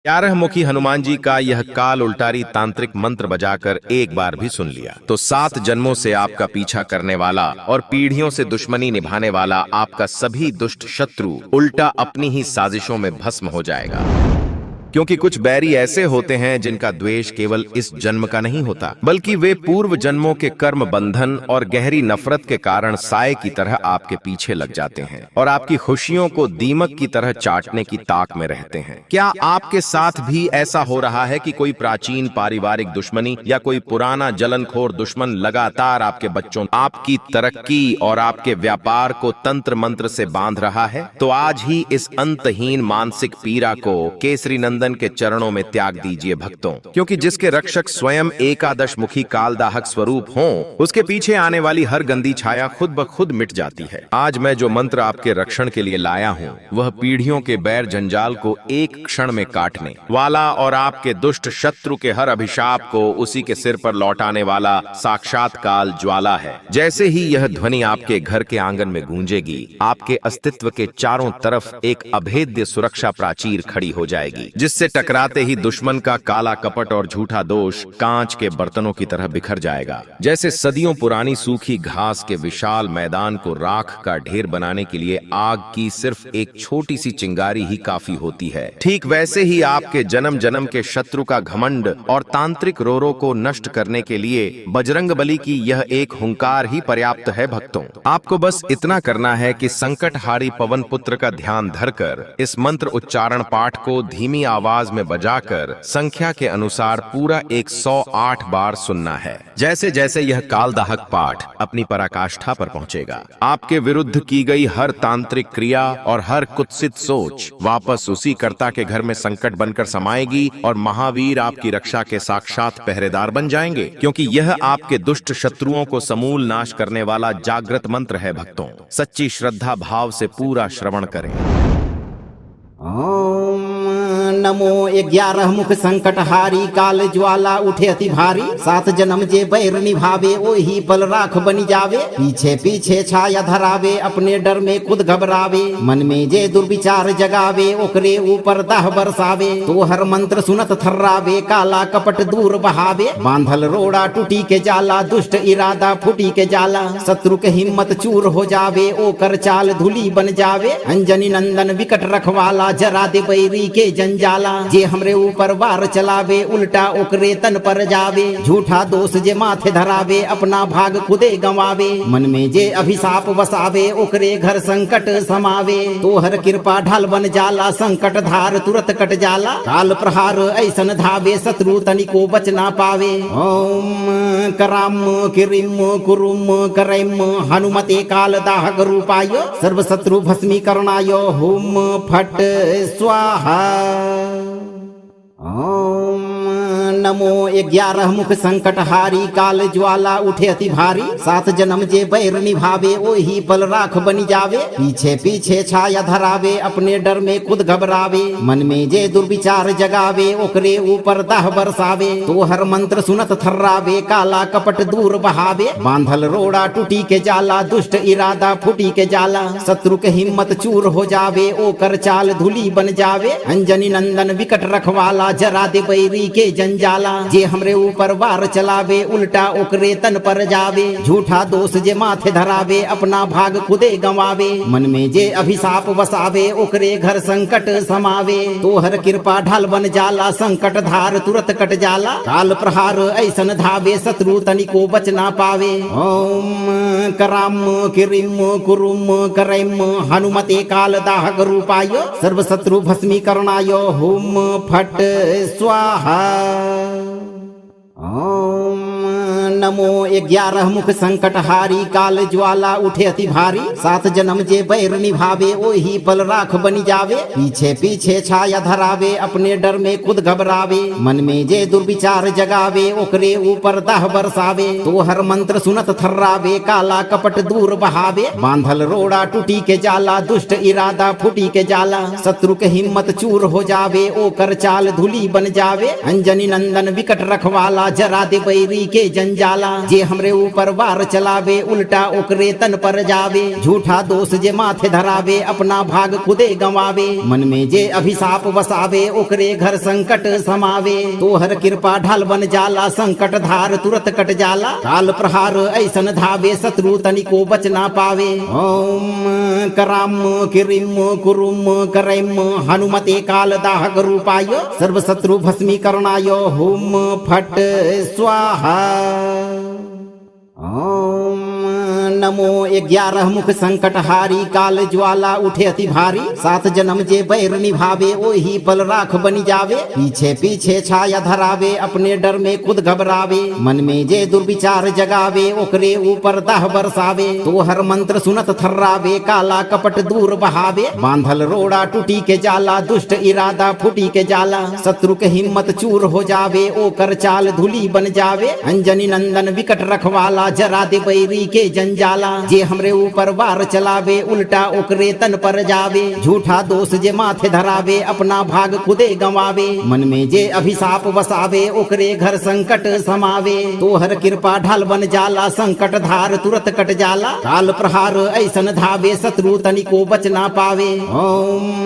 11 मुखी हनुमान जी का यह काल उल्टारी तांत्रिक मंत्र बजाकर एक बार भी सुन लिया तो 7 जन्मों से आपका पीछा करने वाला और पीढ़ियों से दुश्मनी निभाने वाला आपका सभी दुष्ट शत्रु उल्टा अपनी ही साजिशों में भस्म हो जाएगा। क्योंकि कुछ बैरी ऐसे होते हैं जिनका द्वेष केवल इस जन्म का नहीं होता, बल्कि वे पूर्व जन्मों के कर्म बंधन और गहरी नफरत के कारण साए की तरह आपके पीछे लग जाते हैं और आपकी खुशियों को दीमक की तरह चाटने की ताक में रहते हैं। क्या आपके साथ भी ऐसा हो रहा है कि कोई प्राचीन पारिवारिक दुश्मनी या कोई पुराना जलनखोर दुश्मन लगातार आपके बच्चों, आपकी तरक्की और आपके व्यापार को तंत्र मंत्र से बांध रहा है? तो आज ही इस अंतहीन मानसिक पीड़ा को केसरी नंदन के चरणों में त्याग दीजिए भक्तों, क्योंकि जिसके रक्षक स्वयं एकादश मुखी कालदाहक स्वरूप हों, उसके पीछे आने वाली हर गंदी छाया खुद ब खुद मिट जाती है। आज मैं जो मंत्र आपके रक्षण के लिए लाया हूँ वह पीढ़ियों के बैर जंजाल को एक क्षण में काटने वाला और आपके दुष्ट शत्रु के हर अभिशाप को उसी के सिर पर लौटाने वाला साक्षात काल ज्वाला है। जैसे ही यह ध्वनि आपके घर के आंगन में गूंजेगी, आपके अस्तित्व के चारों तरफ एक अभेद्य सुरक्षा प्राचीर खड़ी हो जाएगी, जिससे टकराते ही दुश्मन का काला कपट और झूठा दोष कांच के बर्तनों की तरह बिखर जाएगा। जैसे सदियों पुरानी सूखी घास के विशाल मैदान को राख का ढेर बनाने के लिए आग की सिर्फ एक छोटी सी चिंगारी ही काफी होती है, ठीक वैसे ही आपके जन्म जन्म के शत्रु का घमंड और तांत्रिक रोरों को नष्ट करने के लिए बजरंग बली की यह एक हुंकार ही पर्याप्त है। भक्तों, आपको बस इतना करना है कि संकटहारी पवन पुत्र का ध्यान धरकर इस मंत्र उच्चारण पाठ को धीमी आवाज में बजाकर संख्या के अनुसार पूरा 108 बार सुनना है। जैसे जैसे यह कालदाहक पाठ अपनी पराकाष्ठा पर पहुंचेगा, आपके विरुद्ध की गई हर तांत्रिक क्रिया और हर कुत्सित सोच वापस उसी कर्ता के घर में संकट बनकर समाएगी और महावीर आपकी रक्षा के साक्षात पहरेदार बन जाएंगे, क्योंकि यह आपके दुष्ट शत्रुओं को समूल नाश करने वाला जागृत मंत्र है। भक्तों, सच्ची श्रद्धा भाव से पूरा श्रवण करें। ओम नमो 11 मुख संकटहारी काल ज्वाला उठे अति भारी, 7 जन्म जे बैर निभावे ओही पल राख बनी जावे, पीछे पीछे छाया धरावे अपने डर में खुद घबरावे, मन में जे दुर्विचार जगावे ओकरे ऊपर दाह बरसावे, तो हर मंत्र सुनत थर्रावे काला कपट दूर बहावे, बांधल रोड़ा टूटी के जाला दुष्ट इरादा फूटी के जाला, शत्रु के हिम्मत चूर हो जावे ओकर चाल धूली बन जावे, अंजनी नंदन विकट रखवाला जरा दे बैरी के जंजाला, जे हमरे ऊपर वार चलावे उल्टा ओकरे तन पर जावे, झूठा दोष जे माथे धरावे अपना भाग खुदे गंवावे, मन में जे अभिशाप वसावे ओकरे घर संकट समावे, तो हर कृपा ढाल बन जाला संकट धार तुरत कट जाला, काल प्रहार ऐसन धावे शत्रु तनिको बच ना पावे। ओम कराम किरिम कुरुम करैम हनुमते काल दाहक रूपाय सर्व शत्रु भस्मीकरणाय हुम फट स्वाहा। ओम नमो 11 मुख संकटहारी काल ज्वाला उठे अति भारी, 7 जन्म जे बैर निभावे ओही पल राख बनी जावे, पीछे पीछे छाया धरावे अपने डर में खुद घबरावे, मन में जे दुर्विचार जगावे ओकरे ऊपर दाह बरसावे, तो हर मंत्र सुनत थर्रावे काला कपट दूर बहावे, बांधल रोड़ा टूटी के जाला दुष्ट इरादा फूटी के जाला, शत्रु के हिम्मत चूर हो जावे ओकर चाल धूली बन जावे, अंजनी नंदन विकट रखवाला जरा दे बैरी के जंजाला, जे हमरे ऊपर वार चलावे उल्टा ओकरे तन पर जावे, झूठा दोष जे माथे धरावे अपना भाग खुदे गंवावे, मन में जे अभिशाप वसावे ओकरे घर संकट समावे, तो हर कृपा ढाल बन जाला संकट धार तुरत कट जाला, काल प्रहार ऐसन धावे शत्रु तनिको बच ना पावे। ओम कराम किरिम कुरुम करैम हनुमते काल दाहक रूपाय सर्व शत्रु भस्मीकरणाय हुम फट स्वाहा। ओम नमो 11 मुख संकटहारी काल ज्वाला उठे अति भारी, 7 जन्म जे बैर निभावे ओही पल राख बनी जावे, पीछे पीछे छाया धरावे अपने डर में खुद घबरावे, मन में जे दुर्विचार जगावे ओकरे ऊपर दाह बरसावे, तो हर मंत्र सुनत थर्रावे काला कपट दूर बहावे, बांधल रोड़ा टूटी के जाला दुष्ट इरादा फूटी के जाला, शत्रु के हिम्मत चूर हो जावे ओकर चाल धूली बन जावे, अंजनी नंदन विकट रखवाला जरा दे बैरी के जंजाला, जाला। जे हमरे ऊपर वार चलावे उल्टा ओकरे तन पर जावे। झूठा दोष जे माथे धरावे अपना भाग खुदे गंवावे। मन में जे अभिशाप वसावे ओकरे घर संकट समावे। तोहर कृपा ढाल बन जाला संकट धार तुरत कट जाला। काल प्रहार ऐसन धावे शत्रु तनिको बच ना पावे। ओम कराम किरिम कुरुम करैम हनुमते काल दाहक रूपाय सर्व शत्रु भस्मीकरणाय हुम फट स्वाहा। ओम नमो 11 मुख संकट हारी काल ज्वाला उठे अति भारी। 7 जन्म जे बैर निभावे ओही पल राख बनी जावे। पीछे पीछे छाया धरावे अपने डर में खुद घबरावे। मन में जे दुर्विचार जगावे ओकरे ऊपर दाह बरसावे। तोहर मंत्र सुनत थर्रावे काला कपट दूर बहावे। बांधल रोड़ा टूटी के जाला दुष्ट इरादा फूटी के जाला। शत्रु के हिम्मत चूर हो जावे ओकर चाल धूली बन जावे। अंजनी नंदन विकट रखवाला जरा दे बैरी के जंजाला। जे हमरे ऊपर वार चलावे उल्टा ओकरे तन पर जावे। झूठा दोष जे माथे धरावे अपना भाग खुदे गंवावे। मन में जे अभिशाप वसावे ओकरे घर संकट समावे। तोहर कृपा ढाल बन जाला संकट धार तुरत कट जाला। काल प्रहार ऐसन धावे शत्रु तनिको बच ना पावे। ओम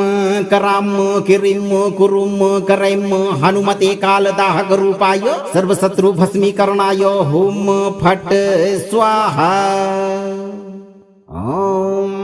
कराम किरिम कुरुम करैम हनुमते काल दाहक रूपाय सर्व शत्रु भस्मीकरणाय हुम फट स्वाहा। ओम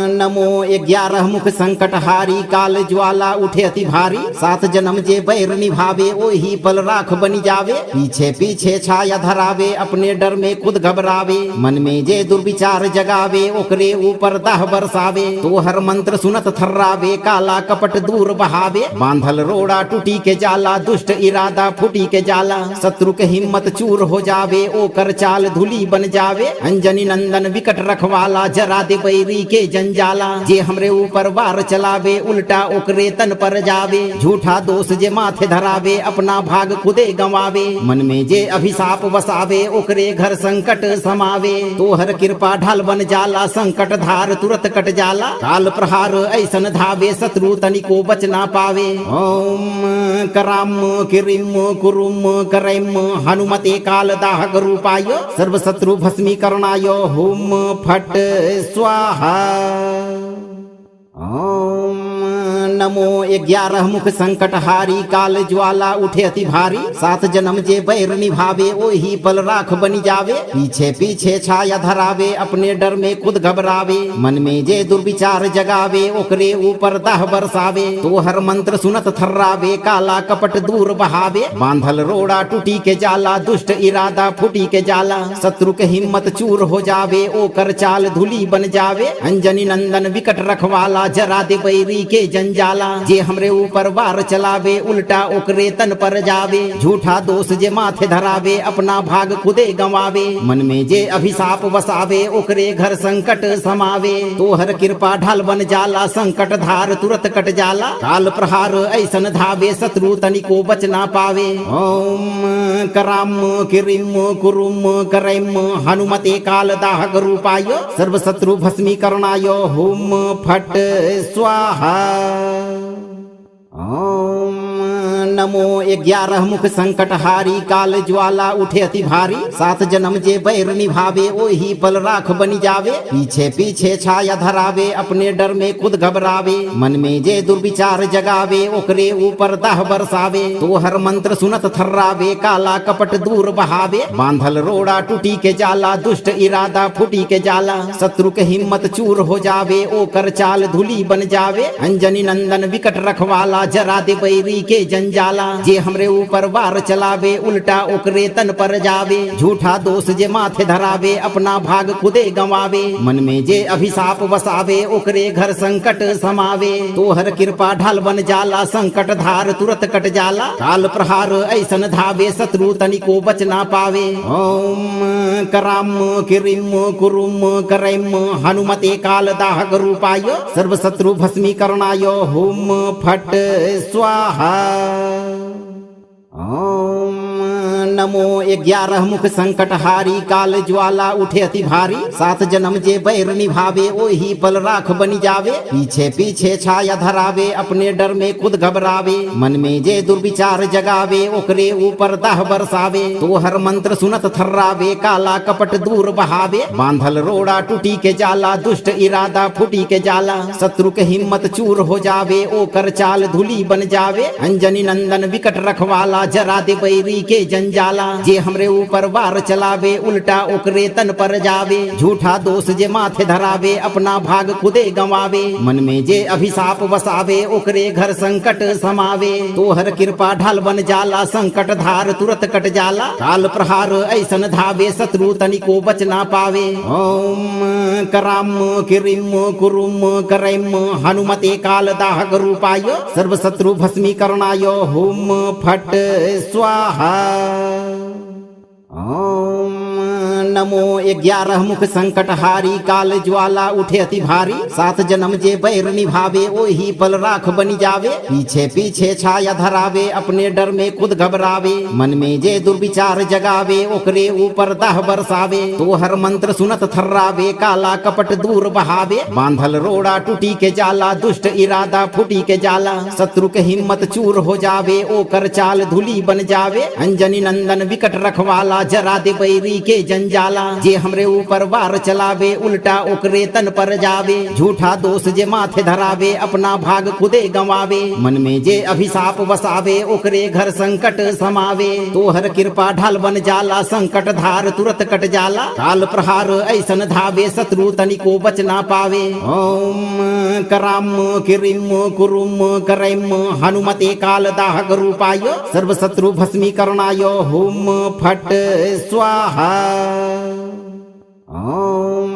नमो 11 मुख संकट हारी काल ज्वाला उठे अति भारी। 7 जन्म जे बैर निभावे ओही पल राख बनी जावे। पीछे पीछे छाया धरावे अपने डर में खुद घबरावे। मन में जे दुर्विचार जगावे ओकरे ऊपर दाह बरसावे। तोहर मंत्र सुनत थर्रावे काला कपट दूर बहावे। बांधल रोड़ा टूटी के जाला दुष्ट इरादा फूटी के जाला। शत्रु के हिम्मत चूर हो जावे ओकर चाल धूली बन जावे। अंजनी नंदन विकट रखवाला जरा दे बैरी के जंजाला। जे हमरे ऊपर वार चलावे उल्टा ओकरे तन पर जावे। झूठा दोष जे माथे धरावे अपना भाग खुदे गंवावे। मन में जे अभिशाप वसावे ओकरे घर संकट समावे। तोहर कृपा ढाल बन जाला संकट धार तुरत कट जाला। काल प्रहार ऐसन धावे शत्रु तनिको बच ना पावे। ओम कराम किरिम कुरुम करैम हनुमते काल दाहक रूपाय सर्व शत्रु भस्मीकरणाय हुम फट स्वाहा। ओम नमो 11 मुख संकट हारी काल ज्वाला उठे अति भारी। 7 जन्म जे बैर निभावे ओही पल राख बनी जावे। पीछे पीछे छाया धरावे अपने डर में खुद घबरावे। मन में जे दुर्विचार जगावे ओकरे ऊपर दाह बरसावे। तोहर मंत्र सुनत थर्रावे काला कपट दूर बहावे। बांधल रोड़ा टूटी के जाला दुष्ट इरादा फूटी के जाला। शत्रु के हिम्मत चूर हो जावे ओकर चाल धूली बन जावे। अंजनी नंदन विकट रखवाला जरा दे बैरी के जंजाला। जे हमरे ऊपर वार चलावे उल्टा ओकरे तन पर जावे। झूठा दोष जे माथे धरावे अपना भाग खुदे गंवावे। मन में जे अभिशाप वसावे ओकरे घर संकट समावे। तोहर कृपा ढाल बन जाला संकट धार तुरत कट जाला। काल प्रहार ऐसन धावे शत्रु तनिको बच ना पावे। ओम कराम किरिम कुरुम करैम हनुमते काल दाहक रूपाय सर्व शत्रु भस्मीकरणाय हुम फट स्वाहा। ओम नमो 11 मुख संकट हारी काल ज्वाला उठे अति भारी। 7 जन्म जे बैर निभावे ओही पल राख बनी जावे। पीछे पीछे छाया धरावे अपने डर में खुद घबरावे। मन में जे दुर्विचार जगावे ओकरे ऊपर दाह बरसावे। तोहर मंत्र सुनत थर्रावे काला कपट दूर बहावे। बांधल रोड़ा टूटी के जाला दुष्ट इरादा फूटी के जाला। शत्रु के हिम्मत चूर हो जावे ओकर चाल धूली बन जावे। अंजनी नंदन विकट रखवाला जरा दे बैरी के जंजाला। जे हमरे ऊपर वार चलावे उल्टा ओकरे तन पर जावे। झूठा दोष जे माथे धरावे अपना भाग खुदे गंवावे। मन में जे अभिशाप वसावे ओकरे घर संकट समावे। तोहर कृपा ढाल बन जाला संकट धार तुरत कट जाला। काल प्रहार ऐसन धावे शत्रु तनिको बच ना पावे। ओम कराम किरिम कुरुम करैम हनुमते काल दाहक रूपाय सर्व शत्रु भस्मीकरणाय हुम फट स्वाहा। ओम नमो 11 मुख संकट हारी काल ज्वाला उठे अति भारी 7 जन्म जे बैर निभावे ओही पल राख बनी जावे पीछे पीछे छाया धरावे अपने डर में खुद घबरावे मन में जे दुर्विचार जगावे ओकरे ऊपर दाह बरसावे तो हर मंत्र सुनत थर्रावे काला कपट दूर बहावे बांधल रोड़ा टूटी के जाला दुष्ट इरादा फूटी के जाला शत्रु के हिम्मत चूर हो जावे ओकर चाल धूली बन जावे अंजनी नंदन विकट रखवाला जरा दे बैरी के जंजाला जे हमरे ऊपर वार चलावे उल्टा ओकरे तन पर जावे झूठा दोष जे माथे धरावे अपना भाग खुदे गंवावे मन में जे अभिशाप वसावे ओकरे घर संकट समावे तो हर कृपा ढाल बन जाला संकट धार तुरत कट जाला काल प्रहार ऐसन धावे शत्रु तनिको बच ना पावे ओम कराम किरिम कुरुम करैम हनुमते काल दाहक रूपाय सर्व शत्रु भस्मीकरणाय हुम फट स्वाहा। ओम नमो 11 मुख संकट हारी काल ज्वाला उठे अति भारी 7 जन्म जे बैर निभावे ओही पल राख बनी जावे पीछे पीछे छाया धरावे अपने डर में खुद घबरावे मन में जे दुर्विचार जगावे ओकरे ऊपर दाह बरसावे तो हर मंत्र सुनत थर्रावे काला कपट दूर बहावे बांधल रोड़ा टूटी के जाला दुष्ट इरादा फूटी के जाला शत्रु के हिम्मत चूर हो जावे ओकर चाल धूली बन जावे अंजनी नंदन विकट रखवाला जरा दे बैरी के जंजाला जे हमरे ऊपर वार चलावे उल्टा ओकरे तन पर जावे झूठा दोष जे माथे धरावे अपना भाग खुदे गंवावे मन में जे अभिशाप वसावे ओकरे घर संकट समावे तो हर कृपा ढाल बन जाला संकट धार तुरत कट जाला काल प्रहार ऐसन धावे शत्रु तनिको बच ना पावे ओम कराम किरिम कुरुम करैम हनुमते काल दाहक रूपाय सर्व शत्रु भस्मीकरणाय हुम फट स्वाहा। ओम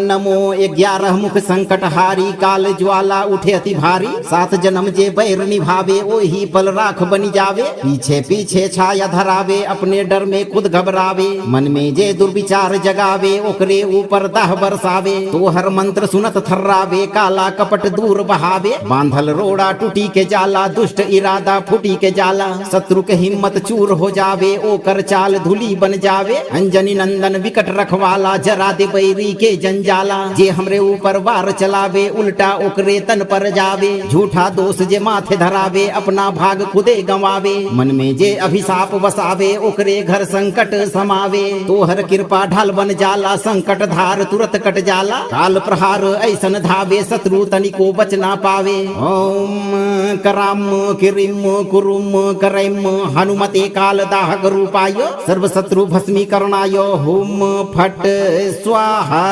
नमो 11 मुख संकट हारी काल ज्वाला उठे अति भारी 7 जन्म जे बैर निभावे ओही पल राख बनी जावे पीछे पीछे छाया धरावे अपने डर में खुद घबरावे मन में जे दुर्विचार जगावे ओकरे ऊपर दाह बरसावे तो हर मंत्र सुनत थर्रावे काला कपट दूर बहावे बांधल रोड़ा टूटी के जाला दुष्ट इरादा फूटी के जाला शत्रु के हिम्मत चूर हो जावे ओकर चाल धूली बन जावे अंजनी नंदन विकट रखवाला जरा दे बैरी के जंजाला जे हमरे ऊपर वार चलावे उल्टा ओकरे तन पर जावे झूठा दोष जे माथे धरावे अपना भाग खुदे गंवावे मन में जे अभिशाप वसावे ओकरे घर संकट समावे तो हर कृपा ढाल बन जाला संकट धार तुरत कट जाला काल प्रहार ऐसन धावे शत्रु तनिको बच ना पावे ओम कराम किरिम कुरुम करैम हनुमते काल दाहक रूपाय सर्व शत्रु भस्मीकरणाय हुम फट स्वाहा।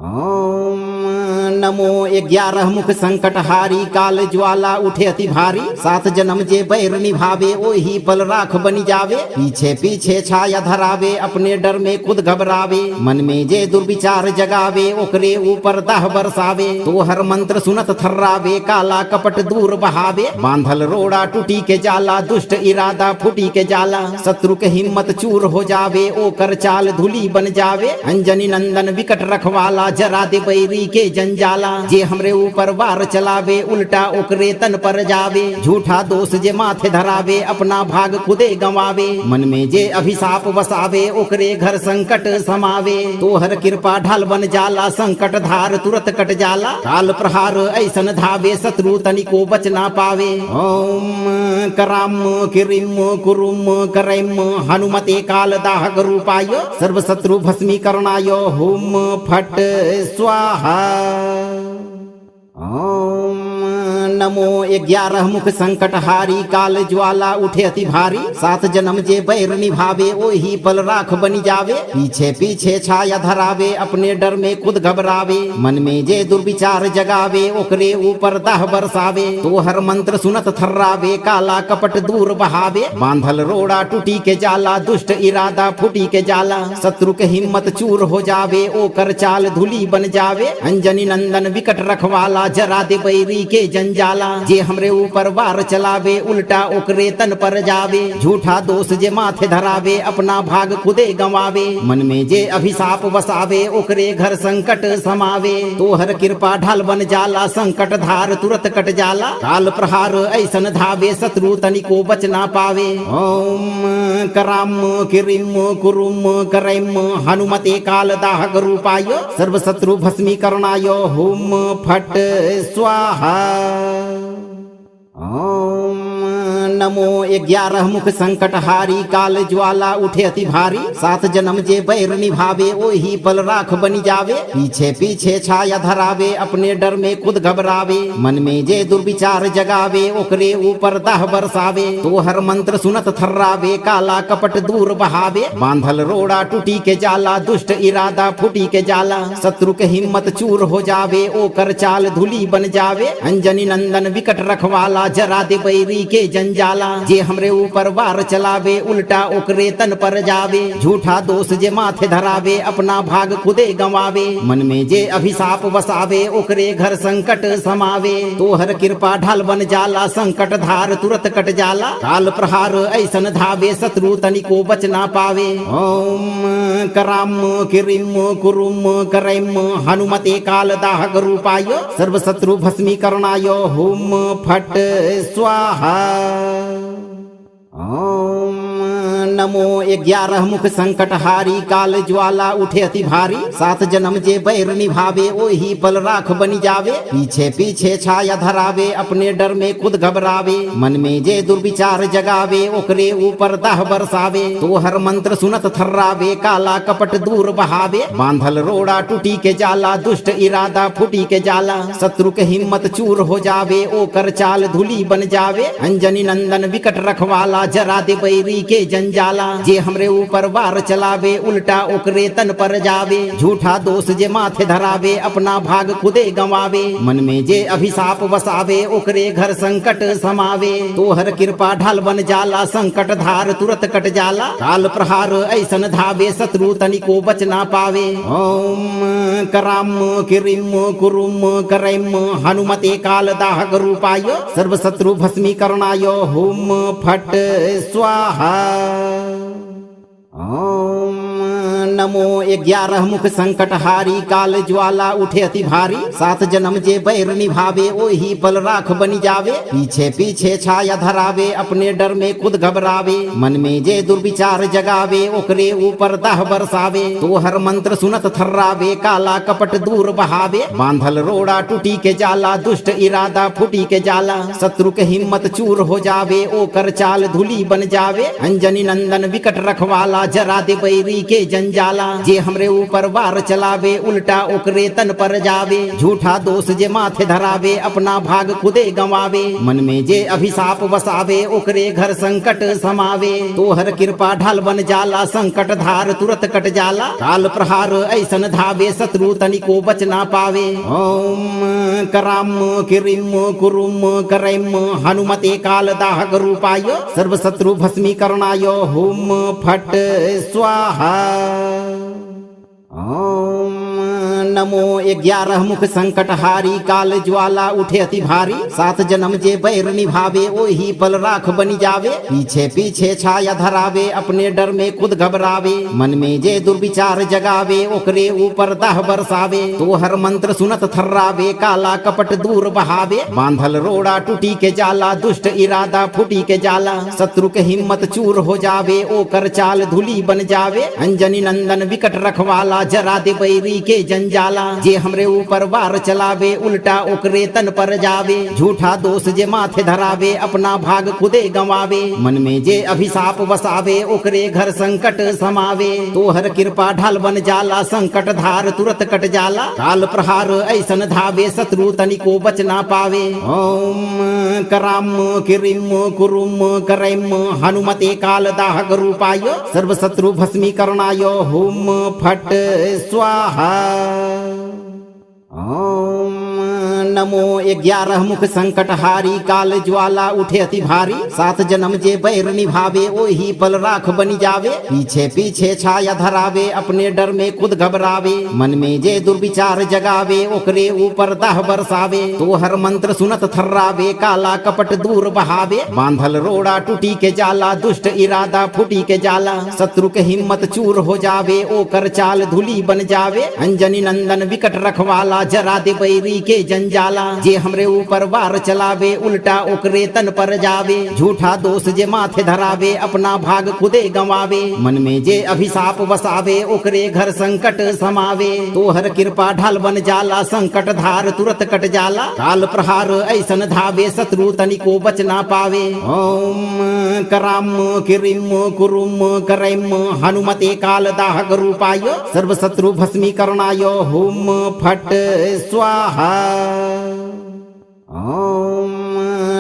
ओम नमो 11 मुख संकट हारी काल ज्वाला उठे अति भारी 7 जन्म जे बैर निभावे ओही पल राख बनी जावे पीछे पीछे छाया धरावे अपने डर में खुद घबरावे मन में जे दुर्विचार जगावे ओकरे ऊपर दाह बरसावे तो हर मंत्र सुनत थर्रावे काला कपट दूर बहावे बांधल रोड़ा टूटी के जाला दुष्ट इरादा फूटी के जाला शत्रु के हिम्मत चूर हो जावे ओकर चाल धूली बन जावे अंजनी नंदन विकट रखवाला जरा दे बैरी के जंजाला जे हमरे ऊपर वार चलावे उल्टा ओकरे तन पर जावे झूठा दोष जे माथे धरावे अपना भाग खुदे गंवावे मन में जे अभिशाप वसावे ओकरे घर संकट समावे तो हर कृपा ढाल बन जाला संकट धार तुरत कट जाला काल प्रहार ऐसन धावे शत्रु तनिको बच ना पावे ओम कराम किरिम कुरुम करैम हनुमते काल दाहक रूपाय सर्व शत्रु भस्मीकरणाय हुम फट स्वाहा। ओम नमो 11 मुख संकट हारी काल ज्वाला उठे अति भारी 7 जन्म जे बैर निभावे ओही पल राख बनी जावे पीछे पीछे छाया धरावे अपने डर में खुद घबरावे मन में जे दुर्विचार जगावे ओकरे ऊपर दाह बरसावे तो हर मंत्र सुनत थर्रावे काला कपट दूर बहावे बांधल रोड़ा टूटी के जाला दुष्ट इरादा फूटी के जाला शत्रु के हिम्मत चूर हो जावे ओकर चाल धूली बन जावे अंजनी नंदन विकट रखवाला जरा दे बैरी के जंजाला जाला। जे हमरे ऊपर वार चलावे उल्टा ओकरे तन पर जावे। झूठा दोष जे माथे धरावे अपना भाग खुदे गंवावे। मन में जे अभिशाप वसावे ओकरे घर संकट समावे। तोहर कृपा ढाल बन जाला संकट धार तुरत कट जाला। काल प्रहार ऐसन धावे शत्रु तनिको बच ना पावे। ओम कराम किरिम कुरुम करैम हनुमते काल दाहक रूपाय सर्व शत्रु भस्मीकरणाय हुम फट स्वाहा। ओम नमो 11 मुख संकट हारी काल ज्वाला उठे अति भारी। 7 जन्म जे बैर निभावे ओही पल राख बनी जावे। पीछे पीछे छाया धरावे अपने डर में खुद घबरावे। मन में जे दुर्विचार जगावे ओकरे ऊपर दाह बरसावे। तोहर मंत्र सुनत थर्रावे काला कपट दूर बहावे। बांधल रोड़ा टूटी के जाला दुष्ट इरादा फूटी के जाला। शत्रु के हिम्मत चूर हो जावे ओकर चाल धूली बन जावे। अंजनी नंदन विकट रखवाला जरा दे बैरी के जंजाला। जे हमरे ऊपर वार चलावे उल्टा ओकरे तन पर जावे। झूठा दोष जे माथे धरावे अपना भाग खुदे गंवावे। मन में जे अभिशाप वसावे ओकरे घर संकट समावे। तोहर कृपा ढाल बन जाला संकट धार तुरत कट जाला। काल प्रहार ऐसन धावे शत्रु तनिको बच ना पावे। ओम कराम किरिम कुरुम करैम हनुमते काल दाहक रूपाय सर्व शत्रु भस्मीकरणाय हुम फट स्वाहा। ओम नमो 11 मुख संकट हारी काल ज्वाला उठे अति भारी। 7 जन्म जे बैर निभावे ओही पल राख बनी जावे। पीछे पीछे छाया धरावे अपने डर में खुद घबरावे। मन में जे दुर्विचार जगावे ओकरे ऊपर दाह बरसावे। तोहर मंत्र सुनत थर्रावे काला कपट दूर बहावे। बांधल रोड़ा टूटी के जाला दुष्ट इरादा फूटी के जाला। शत्रु के हिम्मत चूर हो जावे ओकर चाल धूली बन जावे। अंजनी नंदन विकट रखवाला जरा दे बैरी के जंजाला। जे हमरे ऊपर वार चलावे उल्टा ओकरे तन पर जावे। झूठा दोष जे माथे धरावे अपना भाग खुदे गंवावे। मन में जे अभिशाप वसावे ओकरे घर संकट समावे। तोहर कृपा ढाल बन जाला संकट धार तुरत कट जाला। काल प्रहार ऐसन धावे शत्रु तनिको बच ना पावे। ओम कराम किरिम कुरुम करैम हनुमते काल दाहक रूपाय सर्व शत्रु भस्मीकरणाय हुम फट स्वाहा। ओम नमो 11 मुख संकट हारी काल ज्वाला उठे अति भारी। 7 जन्म जे बैर निभावे ओही पल राख बनी जावे। पीछे पीछे छाया धरावे अपने डर में खुद घबरावे। मन में जे दुर्विचार जगावे ओकरे ऊपर दाह बरसावे। तोहर मंत्र सुनत थर्रावे काला कपट दूर बहावे। बांधल रोड़ा टूटी के जाला दुष्ट इरादा फूटी के जाला। शत्रु के हिम्मत चूर हो जावे ओकर चाल धूली बन जावे। अंजनी नंदन विकट रखवाला जरा दे बैरी के जंजाला। जे हमरे ऊपर वार चलावे उल्टा ओकरे तन पर जावे। झूठा दोष जे माथे धरावे अपना भाग खुदे गंवावे। मन में जे अभिशाप वसावे ओकरे घर संकट समावे। तोहर कृपा ढाल बन जाला संकट धार तुरत कट जाला। काल प्रहार ऐसन धावे शत्रु तनिको बच ना पावे। ओम कराम किरिम कुरुम करैम हनुमते काल दाहक रूपाय सर्व शत्रु भस्मीकरणाय हुम फट स्वाहा। ओम नमो 11 मुख संकट हारी काल ज्वाला उठे अति भारी। 7 जन्म जे बैर निभावे ओही पल राख बनी जावे। पीछे पीछे छाया धरावे अपने डर में खुद घबरावे। मन में जे दुर्विचार जगावे ओकरे ऊपर दाह बरसावे। तोहर मंत्र सुनत थर्रावे काला कपट दूर बहावे। बांधल रोड़ा टूटी के जाला दुष्ट इरादा फूटी के जाला। शत्रु के हिम्मत चूर हो जावे ओकर चाल धूली बन जावे। अंजनी नंदन विकट रखवाला जरा दे बैरी के जंजाला। जे हमरे ऊपर वार चलावे उल्टा ओकरे तन पर जावे। झूठा दोष जे माथे धरावे अपना भाग खुदे गंवावे। मन में जे अभिशाप वसावे ओकरे घर संकट समावे। तोहर कृपा ढाल बन जाला संकट धार तुरत कट जाला। काल प्रहार ऐसन धावे शत्रु तनिको बच ना पावे। ओम कराम किरिम कुरुम करैम हनुमते काल दाहक रूपाय सर्व शत्रु भस्मीकरणाय हुम फट स्वाहा। ओम नमो 11 मुख संकट हारी काल ज्वाला उठे अति भारी 7 जन्म जे बैर निभावे ओही पल राख बनी जावे पीछे पीछे छाया धरावे अपने डर में खुद घबरावे मन में जे दुर्विचार जगावे ओकरे ऊपर दाह बरसावे तो हर मंत्र सुनत थर्रावे काला कपट दूर बहावे बांधल रोड़ा टूटी के जाला दुष्ट इरादा फूटी के जाला शत्रु के हिम्मत चूर हो जावे ओकर चाल धूली बन जावे अंजनी नंदन विकट रखवाला जरा दे बैरी के जंजाला जे हमरे ऊपर वार चलावे उल्टा ओकरे तन पर जावे झूठा दोष जे माथे धरावे अपना भाग खुदे गंवावे मन में जे अभिशाप बसावे ओकरे घर संकट समावे तो हर कृपा ढाल बन जाला संकट धार तुरत कट जाला काल प्रहार ऐसन धावे शत्रु तनिको बच ना पावे ओम कराम किरिम कुरुम करैम हनुमते काल दाहक रूपाय सर्व शत्रु भस्मीकरणाय हुम फट स्वाहा। ओम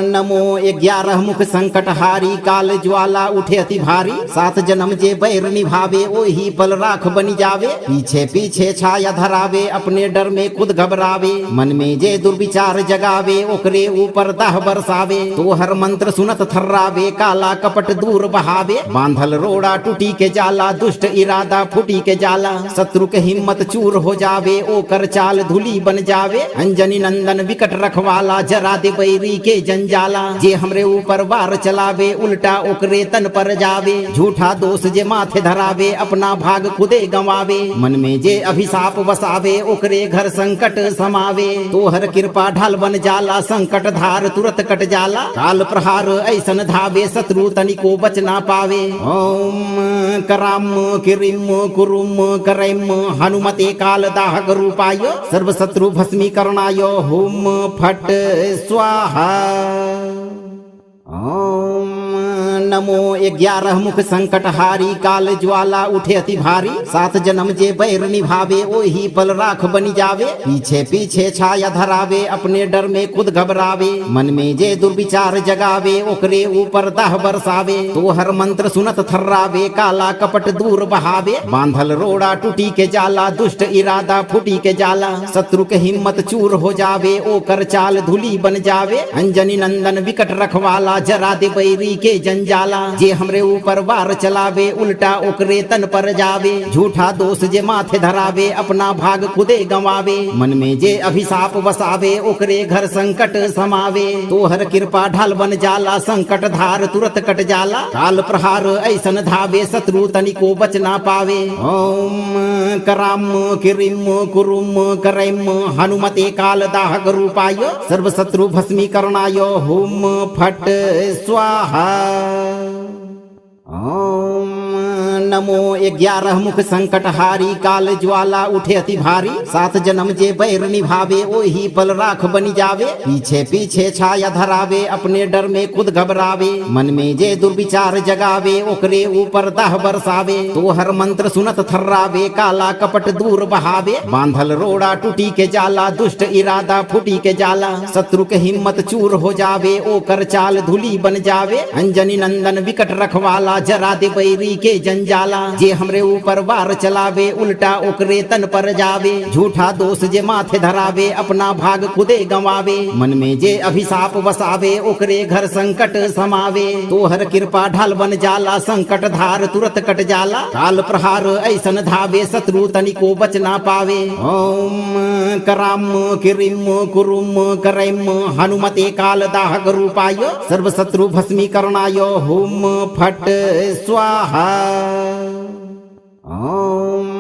नमो 11 मुख संकट हारी काल ज्वाला उठे अति भारी 7 जन्म जे बैर निभावे ओही पल राख बनी जावे पीछे पीछे छाया धरावे अपने डर में खुद घबरावे मन में जे दुर्विचार जगावे ओकरे ऊपर दाह बरसावे तो हर मंत्र सुनत थर्रावे काला कपट दूर बहावे बांधल रोड़ा टूटी के जाला दुष्ट इरादा फूटी के जाला शत्रु के हिम्मत चूर हो जावे ओकर चाल धूली बन जावे अंजनी नंदन विकट रखवाला जरा दे बैरी के जंजाला जे हमरे ऊपर वार चलावे उल्टा ओकरे तन पर जावे झूठा दोष जे माथे धरावे अपना भाग खुदे गंवावे मन में जे अभिशाप बसावे ओकरे घर संकट समावे तो हर कृपा ढाल बन जाला संकट धार तुरत कट जाला काल प्रहार ऐसन धावे शत्रु तनिको बच ना पावे ओम कराम किरिम कुरुम करैम हनुमते काल दाहक रूपाय सर्व शत्रु भस्मीकरणाय हुम फट स्वाहा। ओम नमो 11 मुख संकट हारी काल ज्वाला उठे अति भारी 7 जन्म जे बैर निभावे ओही पल राख बनी जावे पीछे पीछे छाया धरावे अपने डर में खुद घबरावे मन में जे दुर्विचार जगावे ओकरे ऊपर दाह बरसावे तो हर मंत्र सुनत थर्रावे काला कपट दूर बहावे बांधल रोड़ा टूटी के जाला दुष्ट इरादा फूटी के जाला शत्रु के हिम्मत चूर हो जावे ओकर चाल धूली बन जावे अंजनी नंदन विकट रखवाला जरा दे बैरी के जंजाला जे हमरे ऊपर वार चलावे उल्टा ओकरे तन पर जावे झूठा दोष जे माथे धरावे अपना भाग खुदे गंवावे मन में जे अभिशाप बसावे ओकरे घर संकट समावे तो हर कृपा ढाल बन जाला संकट धार तुरत कट जाला काल प्रहार ऐसन धावे शत्रु तनिको बच ना पावे ओम कराम किरिम कुरुम करैम हनुमते काल दाहक रूपाय सर्व शत्रु भस्मीकरणाय हुम फट स्वाहा। ओम नमो 11 मुख संकट हारी काल ज्वाला उठे अति भारी 7 जन्म जे बैर निभावे ओही पल राख बनी जावे पीछे पीछे छाया धरावे अपने डर में खुद घबरावे मन में जे दुर्विचार जगावे ओकरे ऊपर दाह बरसावे तो हर मंत्र सुनत थर्रावे काला कपट दूर बहावे बांधल रोड़ा टूटी के जाला दुष्ट इरादा फूटी के जाला शत्रु के हिम्मत चूर हो जावे ओकर चाल धूली बन जावे अंजनी नंदन विकट रखवाला जरा दे बैरी के जंजाला जे हमरे ऊपर वार चलावे उल्टा ओकरे तन पर जावे झूठा दोष जे माथे धरावे अपना भाग खुदे गंवावे मन में जे अभिशाप बसावे ओकरे घर संकट समावे तो हर कृपा ढाल बन जाला संकट धार तुरत कट जाला काल प्रहार ऐसन धावे शत्रु तनिको बच ना पावे ओम कराम किरिम कुरुम करैम हनुमते काल दाहक रूपाय सर्व शत्रु भस्मीकरणाय हुम फट स्वाहा। ओम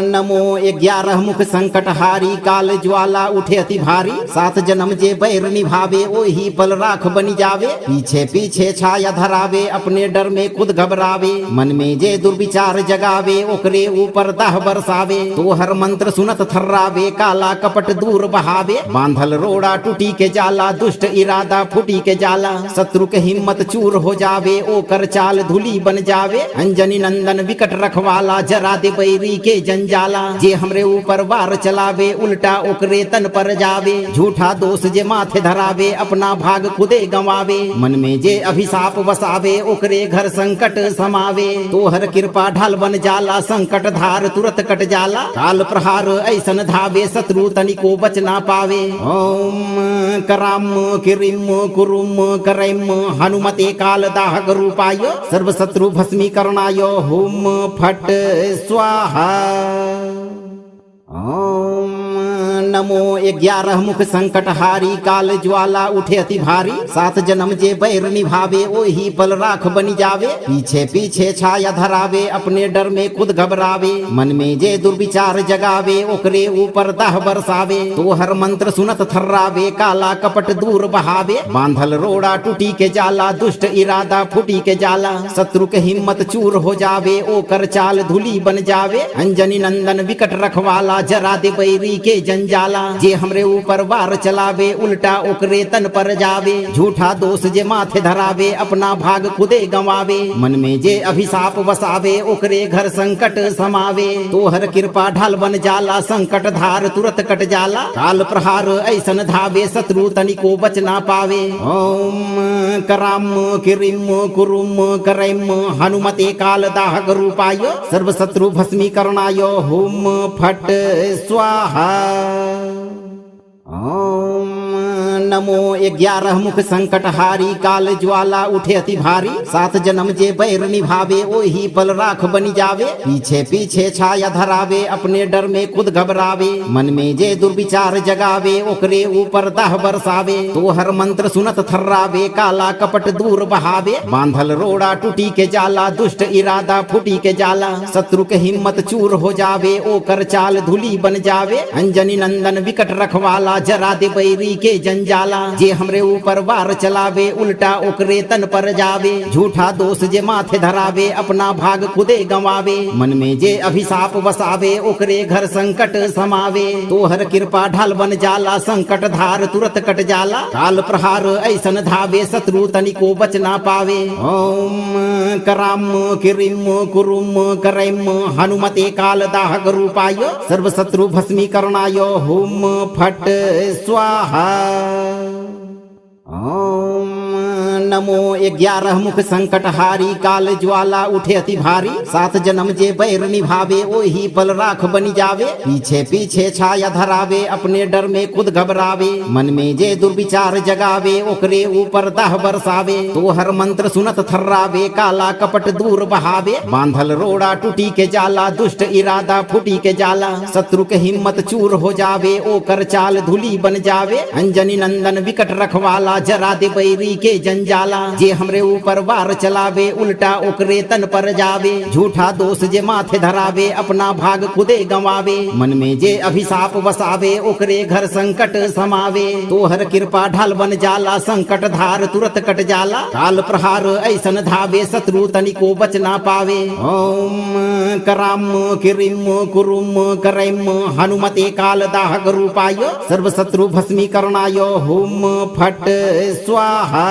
नमो 11 मुख संकट हारी काल ज्वाला उठे अति भारी 7 जन्म जे बैर निभावे ओही पल राख बनी जावे पीछे पीछे छाया धरावे अपने डर में खुद घबरावे मन में जे दुर्विचार जगावे ओकरे ऊपर दाह बरसावे तो हर मंत्र सुनत थर्रावे काला कपट दूर बहावे बांधल रोड़ा टूटी के जाला दुष्ट इरादा फूटी के जाला शत्रु के हिम्मत चूर हो जावे ओकर चाल धूली बन जावे अंजनी नंदन विकट रखवाला जरा दे बैरी के जंजाला जाला। जे हमरे ऊपर वार चलावे उल्टा ओकरे तन पर जावे। झूठा दोष जे माथे धरावे अपना भाग खुदे गंवावे। मन में जे अभिशाप वसावे ओकरे घर संकट समावे। तोहर कृपा ढाल बन जाला संकट धार तुरत कट जाला। काल प्रहार ऐसन धावे शत्रु तनिको बच ना पावे। ओम कराम किरिम कुरुम करैम हनुमते काल दाहक रूपाय सर्व शत्रु भस्मीकरणाय हुम फट स्वाहा। ओम नमो 11 मुख संकट हारी काल ज्वाला उठे अति भारी। 7 जन्म जे बैर निभावे ओही पल राख बनी जावे। पीछे पीछे छाया धरावे अपने डर में खुद घबरावे। मन में जे दुर्विचार जगावे ओकरे ऊपर दाह बरसावे। तोहर मंत्र सुनत थर्रावे काला कपट दूर बहावे। बांधल रोड़ा टूटी के जाला दुष्ट इरादा फूटी के जाला। शत्रु के हिम्मत चूर हो जावे ओकर चाल धूली बन जावे। अंजनी नंदन विकट रखवाला जरा दे बैरी के जंजाला। जे हमरे ऊपर वार चलावे उल्टा ओकरे तन पर जावे। झूठा दोष जे माथे धरावे अपना भाग खुदे गंवावे। मन में जे अभिशाप वसावे ओकरे घर संकट समावे। तोहर कृपा ढाल बन जाला संकट धार तुरत कट जाला। काल प्रहार ऐसन धावे शत्रु तनिको बच ना पावे। ओम कराम किरिम कुरुम करैम हनुमते काल दाहक रूपाय सर्व शत्रु भस्मीकरणाय हुम फट स्वाहा। ओम नमो 11 मुख संकट हारी काल ज्वाला उठे अति भारी। 7 जन्म जे बैर निभावे ओही पल राख बनी जावे। पीछे पीछे छाया धरावे अपने डर में खुद घबरावे। मन में जे दुर्विचार जगावे ओकरे ऊपर दाह बरसावे। तोहर मंत्र सुनत थर्रावे काला कपट दूर बहावे। बांधल रोड़ा टूटी के जाला दुष्ट इरादा फूटी के जाला। शत्रु के हिम्मत चूर हो जावे ओकर चाल धूली बन जावे। अंजनी नंदन विकट रखवाला जरा दे बैरी के जंजाला। जे हमरे ऊपर वार चलावे उल्टा ओकरे तन पर जावे। झूठा दोष जे माथे धरावे अपना भाग खुदे गंवावे। मन में जे अभिशाप वसावे ओकरे घर संकट समावे। तोहर कृपा ढाल बन जाला संकट धार तुरत कट जाला। काल प्रहार ऐसन धावे शत्रु तनिको बच ना पावे। ओम कराम किरिम कुरुम करैम हनुमते काल दाहक रूपाय सर्व शत्रु भस्मीकरणाय हुम फट स्वाहा। ओम नमो 11 मुख संकट हारी काल ज्वाला उठे अति भारी। 7 जन्म जे बैर निभावे ओही पल राख बनी जावे। पीछे पीछे छाया धरावे अपने डर में खुद घबरावे। मन में जे दुर्विचार जगावे ओकरे ऊपर दाह बरसावे। तोहर मंत्र सुनत थर्रावे काला कपट दूर बहावे। बांधल रोड़ा टूटी के जाला दुष्ट इरादा फूटी के जाला। शत्रु के हिम्मत चूर हो जावे ओकर चाल धूली बन जावे। अंजनी नंदन विकट रखवाला जरा दे बैरी के जंजाला। जे हमरे ऊपर वार चलावे उल्टा ओकरे तन पर जावे। झूठा दोष जे माथे धरावे अपना भाग खुदे गंवावे। मन में जे अभिशाप वसावे ओकरे घर संकट समावे। तोहर कृपा ढाल बन जाला संकट धार तुरत कट जाला। काल प्रहार ऐसन धावे शत्रु तनिको बच ना पावे। ओम कराम किरिम कुरुम करैम हनुमते काल दाहक रूपाय सर्व शत्रु भस्मीकरणाय हुम फट स्वाहा।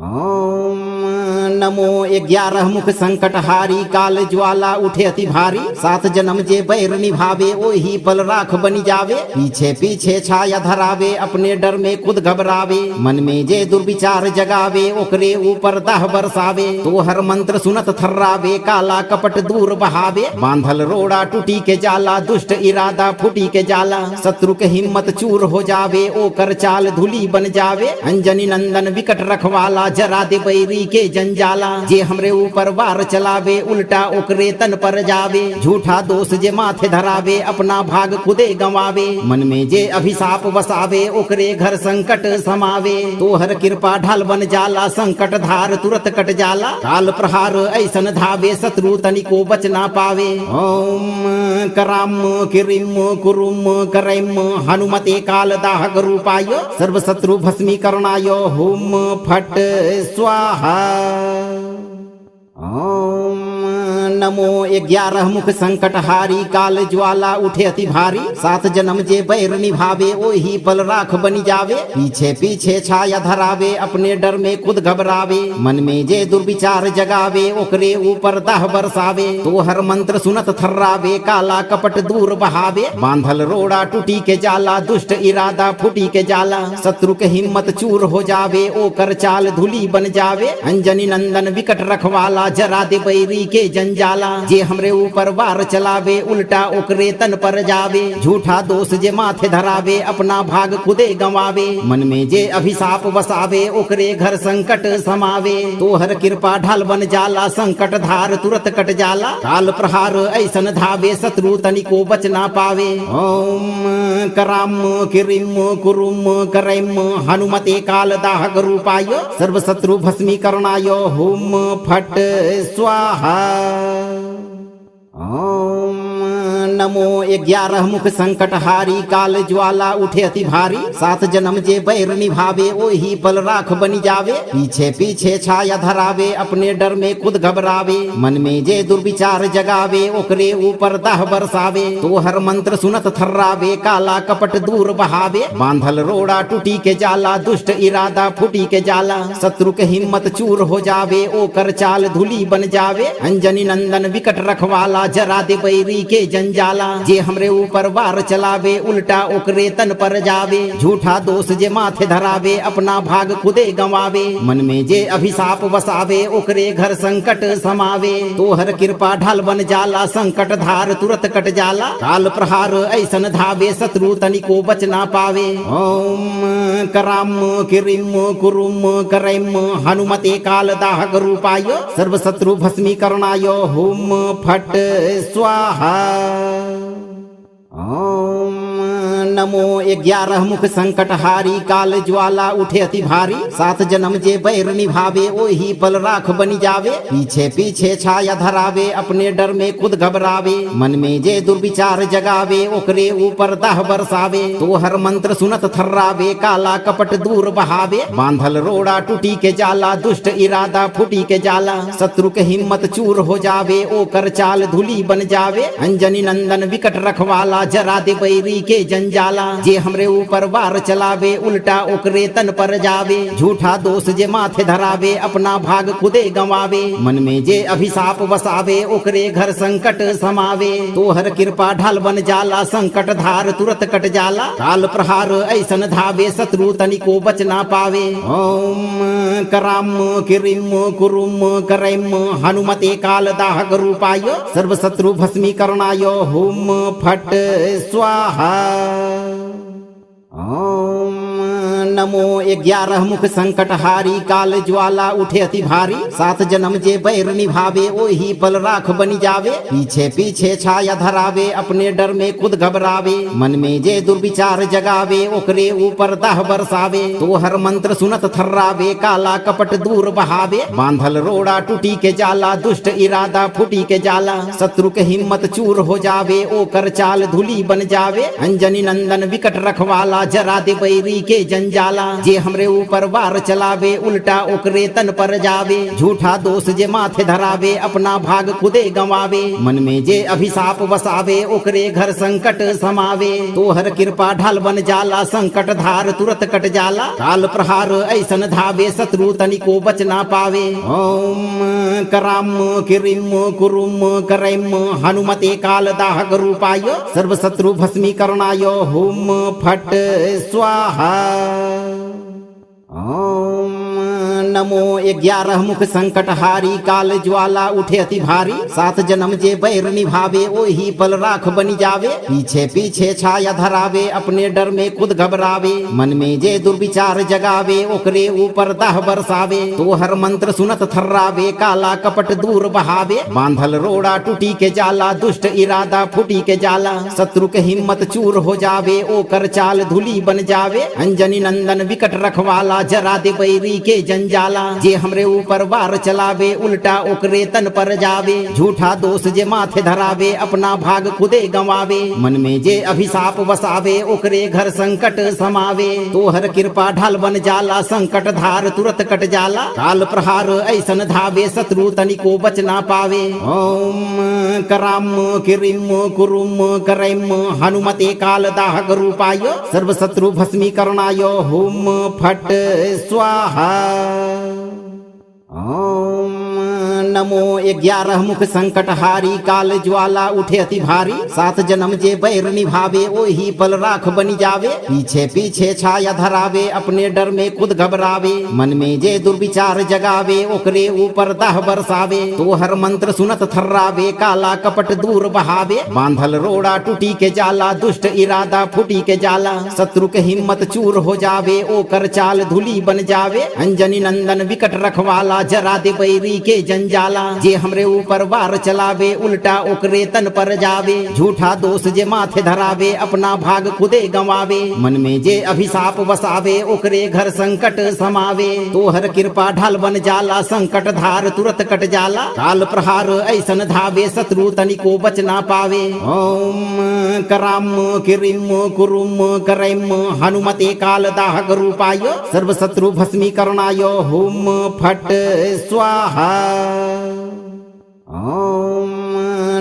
ओम नमो 11 मुख संकट हारी काल ज्वाला उठे अति भारी। 7 जन्म जे बैर निभावे ओही पल राख बनी जावे। पीछे पीछे छाया धरावे अपने डर में खुद घबरावे। मन में जे दुर्विचार जगावे ओकरे ऊपर दाह बरसावे। तोहर मंत्र सुनत थर्रावे काला कपट दूर बहावे। बांधल रोड़ा टूटी के जाला दुष्ट इरादा फूटी के जाला। शत्रु के हिम्मत चूर हो जावे ओकर चाल धूली बन जावे। अंजनी नंदन विकट रखवाला जरा दे बैरी के जंजाला। जे हमरे ऊपर वार चलावे उल्टा ओकरे तन पर जावे। झूठा दोष जे माथे धरावे अपना भाग खुदे गंवावे। मन में जे अभिशाप वसावे ओकरे घर संकट समावे। तोहर कृपा ढाल बन जाला संकट धार तुरत कट जाला। काल प्रहार ऐसन धावे शत्रु तनिको बच ना पावे। ओम कराम किरिम कुरुम करैम हनुमते काल दाहक रूपाय सर्व शत्रु भस्मीकरणाय हुम फट स्वाहा। ओम नमो 11 मुख संकट हारी काल ज्वाला उठे अति भारी 7 जन्म जे बैर निभावे ओही पल राख बनी जावे पीछे पीछे छाया धरावे अपने डर में खुद घबरावे मन में जे दुर्विचार जगावे ओकरे ऊपर दाह बरसावे तो हर मंत्र सुनत थर्रावे काला कपट दूर बहावे बांधल रोड़ा टूटी के जाला दुष्ट इरादा फूटी के जाला शत्रु के हिम्मत चूर हो जावे ओकर चाल धूली बन जावे अंजनी नंदन विकट रखवाला जरा दे बैरी के जंजाला जे हमरे ऊपर वार चलावे उल्टा ओकरे तन पर जावे झूठा दोष जे माथे धरावे अपना भाग खुदे गंवावे मन में जे अभिशाप बसावे ओकरे घर संकट समावे तोहर कृपा ढाल बन जाला संकट धार तुरत कट जाला काल प्रहार ऐसन धावे शत्रु तनिको बच ना पावे ओम कराम किरिम कुरुम करैम हनुमते काल दाहक रूपाय सर्व शत्रु भस्मीकरणाय हुम फट स्वाहा। ओम नमो 11 मुख संकट हारी काल ज्वाला उठे अति भारी 7 जन्म जे बैर निभावे ओही पल राख बनी जावे पीछे पीछे छाया धरावे अपने डर में खुद घबरावे मन में जे दुर्विचार जगावे ओकरे ऊपर दाह बरसावे तो हर मंत्र सुनत थर्रावे काला कपट दूर बहावे बांधल रोड़ा टूटी के जाला दुष्ट इरादा फूटी के जाला शत्रु के हिम्मत चूर हो जावे ओकर चाल धूली बन जावे अंजनी नंदन विकट रखवाला जरा दे बैरी के जंजाला जे हमरे ऊपर वार चलावे उल्टा ओकरे तन पर जावे झूठा दोष जे माथे धरावे अपना भाग खुदे गंवावे मन में जे अभिशाप बसावे ओकरे घर संकट समावे तोहर कृपा ढाल बन जाला संकट धार तुरत कट जाला काल प्रहार ऐसन धावे शत्रु तनिको बच ना पावे ओम कराम किरिम कुरुम करैम हनुमते काल दाहक रूपाय सर्व शत्रु भस्मीकरणाय हुम फट स्वाहा। ओम नमो 11 मुख संकट हारी काल ज्वाला उठे अति भारी 7 जन्म जे बैर निभावे ओही पल राख बनी जावे पीछे पीछे छाया धरावे अपने डर में खुद घबरावे मन में जे दुर्विचार जगावे ओकरे ऊपर दाह बरसावे तो हर मंत्र सुनत थर्रावे काला कपट दूर बहावे बांधल रोड़ा टूटी के जाला दुष्ट इरादा फूटी के जाला शत्रु के हिम्मत चूर हो जावे ओकर चाल धूली बन जावे अंजनी नंदन विकट रखवाला जरा दे बैरी के जंजाला जे हमरे ऊपर वार चलावे उल्टा ओकरे तन पर जावे झूठा दोष जे माथे धरावे अपना भाग खुदे गंवावे मन में जे अभिशाप बसावे ओकरे घर संकट समावे तोहर कृपा ढाल बन जाला संकट धार तुरत कट जाला काल प्रहार ऐसन धावे शत्रु तनिको बच ना पावे ओम कराम किरिम कुरुम करैम हनुमते काल दाहक रूपाय सर्व शत्रु भस्मीकरणाय हुम फट स्वाहा। ओम नमो 11 मुख संकट हारी काल ज्वाला उठे अति भारी 7 जन्म जे बैर निभावे ओही पल राख बनी जावे पीछे पीछे छाया धरावे अपने डर में खुद घबरावे मन में जे दुर्विचार जगावे ओकरे ऊपर दाह बरसावे तो हर मंत्र सुनत थर्रावे काला कपट दूर बहावे बांधल रोड़ा टूटी के जाला दुष्ट इरादा फूटी के जाला शत्रु के हिम्मत चूर हो जावे ओकर चाल धूली बन जावे अंजनी नंदन विकट रखवाला जरा दे बैरी के जंजाला जे हमरे ऊपर वार चलावे उल्टा ओकरे तन पर जावे झूठा दोष जे माथे धरावे अपना भाग खुदे गंवावे मन में जे अभिशाप बसावे ओकरे घर संकट समावे तोहर कृपा ढाल बन जाला संकट धार तुरत कट जाला काल प्रहार ऐसन धावे शत्रु तनिको बच ना पावे ओम कराम किरिम कुरुम करैम हनुमते काल दाहक रूपाय सर्व शत्रु भस्मीकरणाय हुम फट स्वाहा। ओम नमो 11 मुख संकट हारी काल ज्वाला उठे अति भारी 7 जन्म जे बैर निभावे ओही पल राख बनी जावे पीछे पीछे छाया धरावे अपने डर में खुद घबरावे मन में जे दुर्विचार जगावे ओकरे ऊपर दाह बरसावे तो हर मंत्र सुनत थर्रावे काला कपट दूर बहावे बांधल रोड़ा टूटी के जाला दुष्ट इरादा फूटी के जाला शत्रु के हिम्मत चूर हो जावे ओकर चाल धूली बन जावे अंजनी नंदन विकट रखवाला जरा दे बैरी के जंजाला जाला। जे हमरे ऊपर वार चलावे उल्टा ओकरे तन पर जावे। झूठा दोष जे माथे धरावे अपना भाग खुदे गंवावे। मन में जे अभिशाप वसावे ओकरे घर संकट समावे। तोहर कृपा ढाल बन जाला संकट धार तुरत कट जाला। काल प्रहार ऐसन धावे शत्रु तनिको बच ना पावे। ओम कराम किरिम कुरुम करैम हनुमते काल दाहक रूपाय सर्व शत्रु भस्मीकरणाय हुम फट स्वाहा। ओम नमो 11 मुख संकट हारी काल ज्वाला उठे अति भारी। 7 जन्म जे बैर निभावे ओही पल राख बनी जावे। पीछे पीछे छाया धरावे अपने डर में खुद घबरावे। मन में जे दुर्विचार जगावे ओकरे ऊपर दाह बरसावे। तोहर मंत्र सुनत थर्रावे काला कपट दूर बहावे। बांधल रोड़ा टूटी के जाला दुष्ट इरादा फूटी के जाला। शत्रु के हिम्मत चूर हो जावे ओकर चाल धूली बन जावे। अंजनी नंदन विकट रखवाला जरा दे बैरी के जंजाला। जे हमरे ऊपर वार चलावे उल्टा ओकरे तन पर जावे। झूठा दोष जे माथे धरावे अपना भाग खुदे गंवावे। मन में जे अभिशाप वसावे ओकरे घर संकट समावे। तोहर कृपा ढाल बन जाला संकट धार तुरत कट जाला। काल प्रहार ऐसन धावे शत्रु तनिको बच ना पावे। ओम कराम किरिम कुरुम करैम हनुमते काल दाहक रूपाय सर्व शत्रु भस्मीकरणाय हुम फट स्वाहा। ओम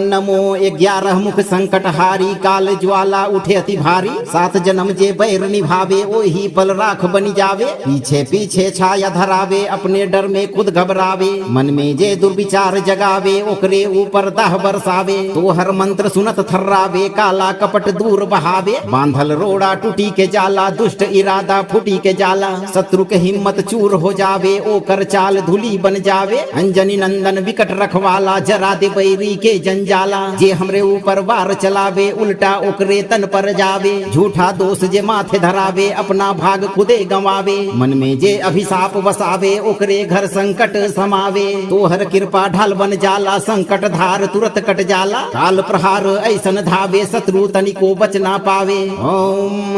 नमो 11 मुख संकट हारी काल ज्वाला उठे अति भारी। 7 जन्म जे बैर निभावे ओही पल राख बनी जावे। पीछे पीछे छाया धरावे अपने डर में खुद घबरावे। मन में जे दुर्विचार जगावे ओकरे ऊपर दाह बरसावे। तोहर मंत्र सुनत थर्रावे काला कपट दूर बहावे। बांधल रोड़ा टूटी के जाला दुष्ट इरादा फूटी के जाला। शत्रु के हिम्मत चूर हो जावे ओकर चाल धूली बन जावे। अंजनी नंदन विकट रखवाला जरा दे बैरी के जंजाला। जे हमरे ऊपर वार चलावे उल्टा ओकरे तन पर जावे। झूठा दोष जे माथे धरावे अपना भाग खुदे गंवावे। मन में जे अभिशाप वसावे ओकरे घर संकट समावे। तोहर कृपा ढाल बन जाला संकट धार तुरत कट जाला। काल प्रहार ऐसन धावे शत्रु तनिको बच ना पावे। ओम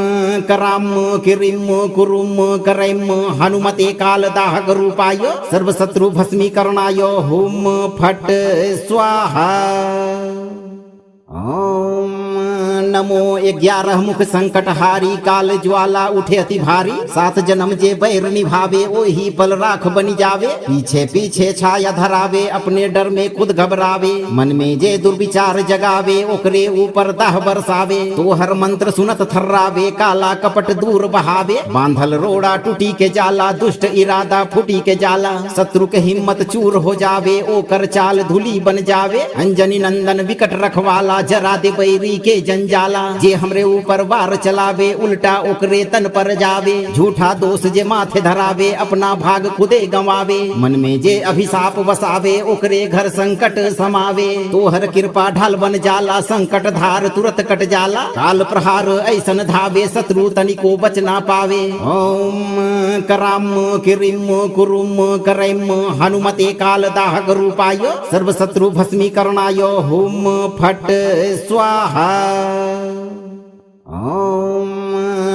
कराम किरिम कुरुम करैम हनुमते काल दाहक रूपाय सर्व शत्रु भस्मीकरणाय हुम फट स्वाहा। ओम नमो 11 मुख संकट हारी काल ज्वाला उठे अति भारी। 7 जन्म जे बैर निभावे ओही पल राख बनी जावे। पीछे पीछे छाया धरावे अपने डर में खुद घबरावे। मन में जे दुर्विचार जगावे ओकरे ऊपर दाह बरसावे। तोहर मंत्र सुनत थर्रावे काला कपट दूर बहावे। बांधल रोड़ा टूटी के जाला दुष्ट इरादा फूटी के जाला। शत्रु के हिम्मत चूर हो जावे ओकर चाल धूली बन जावे। अंजनी नंदन विकट रखवाला जरा दे बैरी के जंजाला। जे हमरे ऊपर वार चलावे उल्टा ओकरे तन पर जावे। झूठा दोष जे माथे धरावे अपना भाग खुदे गंवावे। मन में जे अभिशाप वसावे ओकरे घर संकट समावे। तोहर कृपा ढाल बन जाला संकट धार तुरत कट जाला। काल प्रहार ऐसन धावे शत्रु तनिको बच ना पावे। ओम कराम किरिम कुरुम करैम हनुमते काल दाहक रूपाय सर्व शत्रु भस्मीकरणाय हुम फट स्वाहा। ओम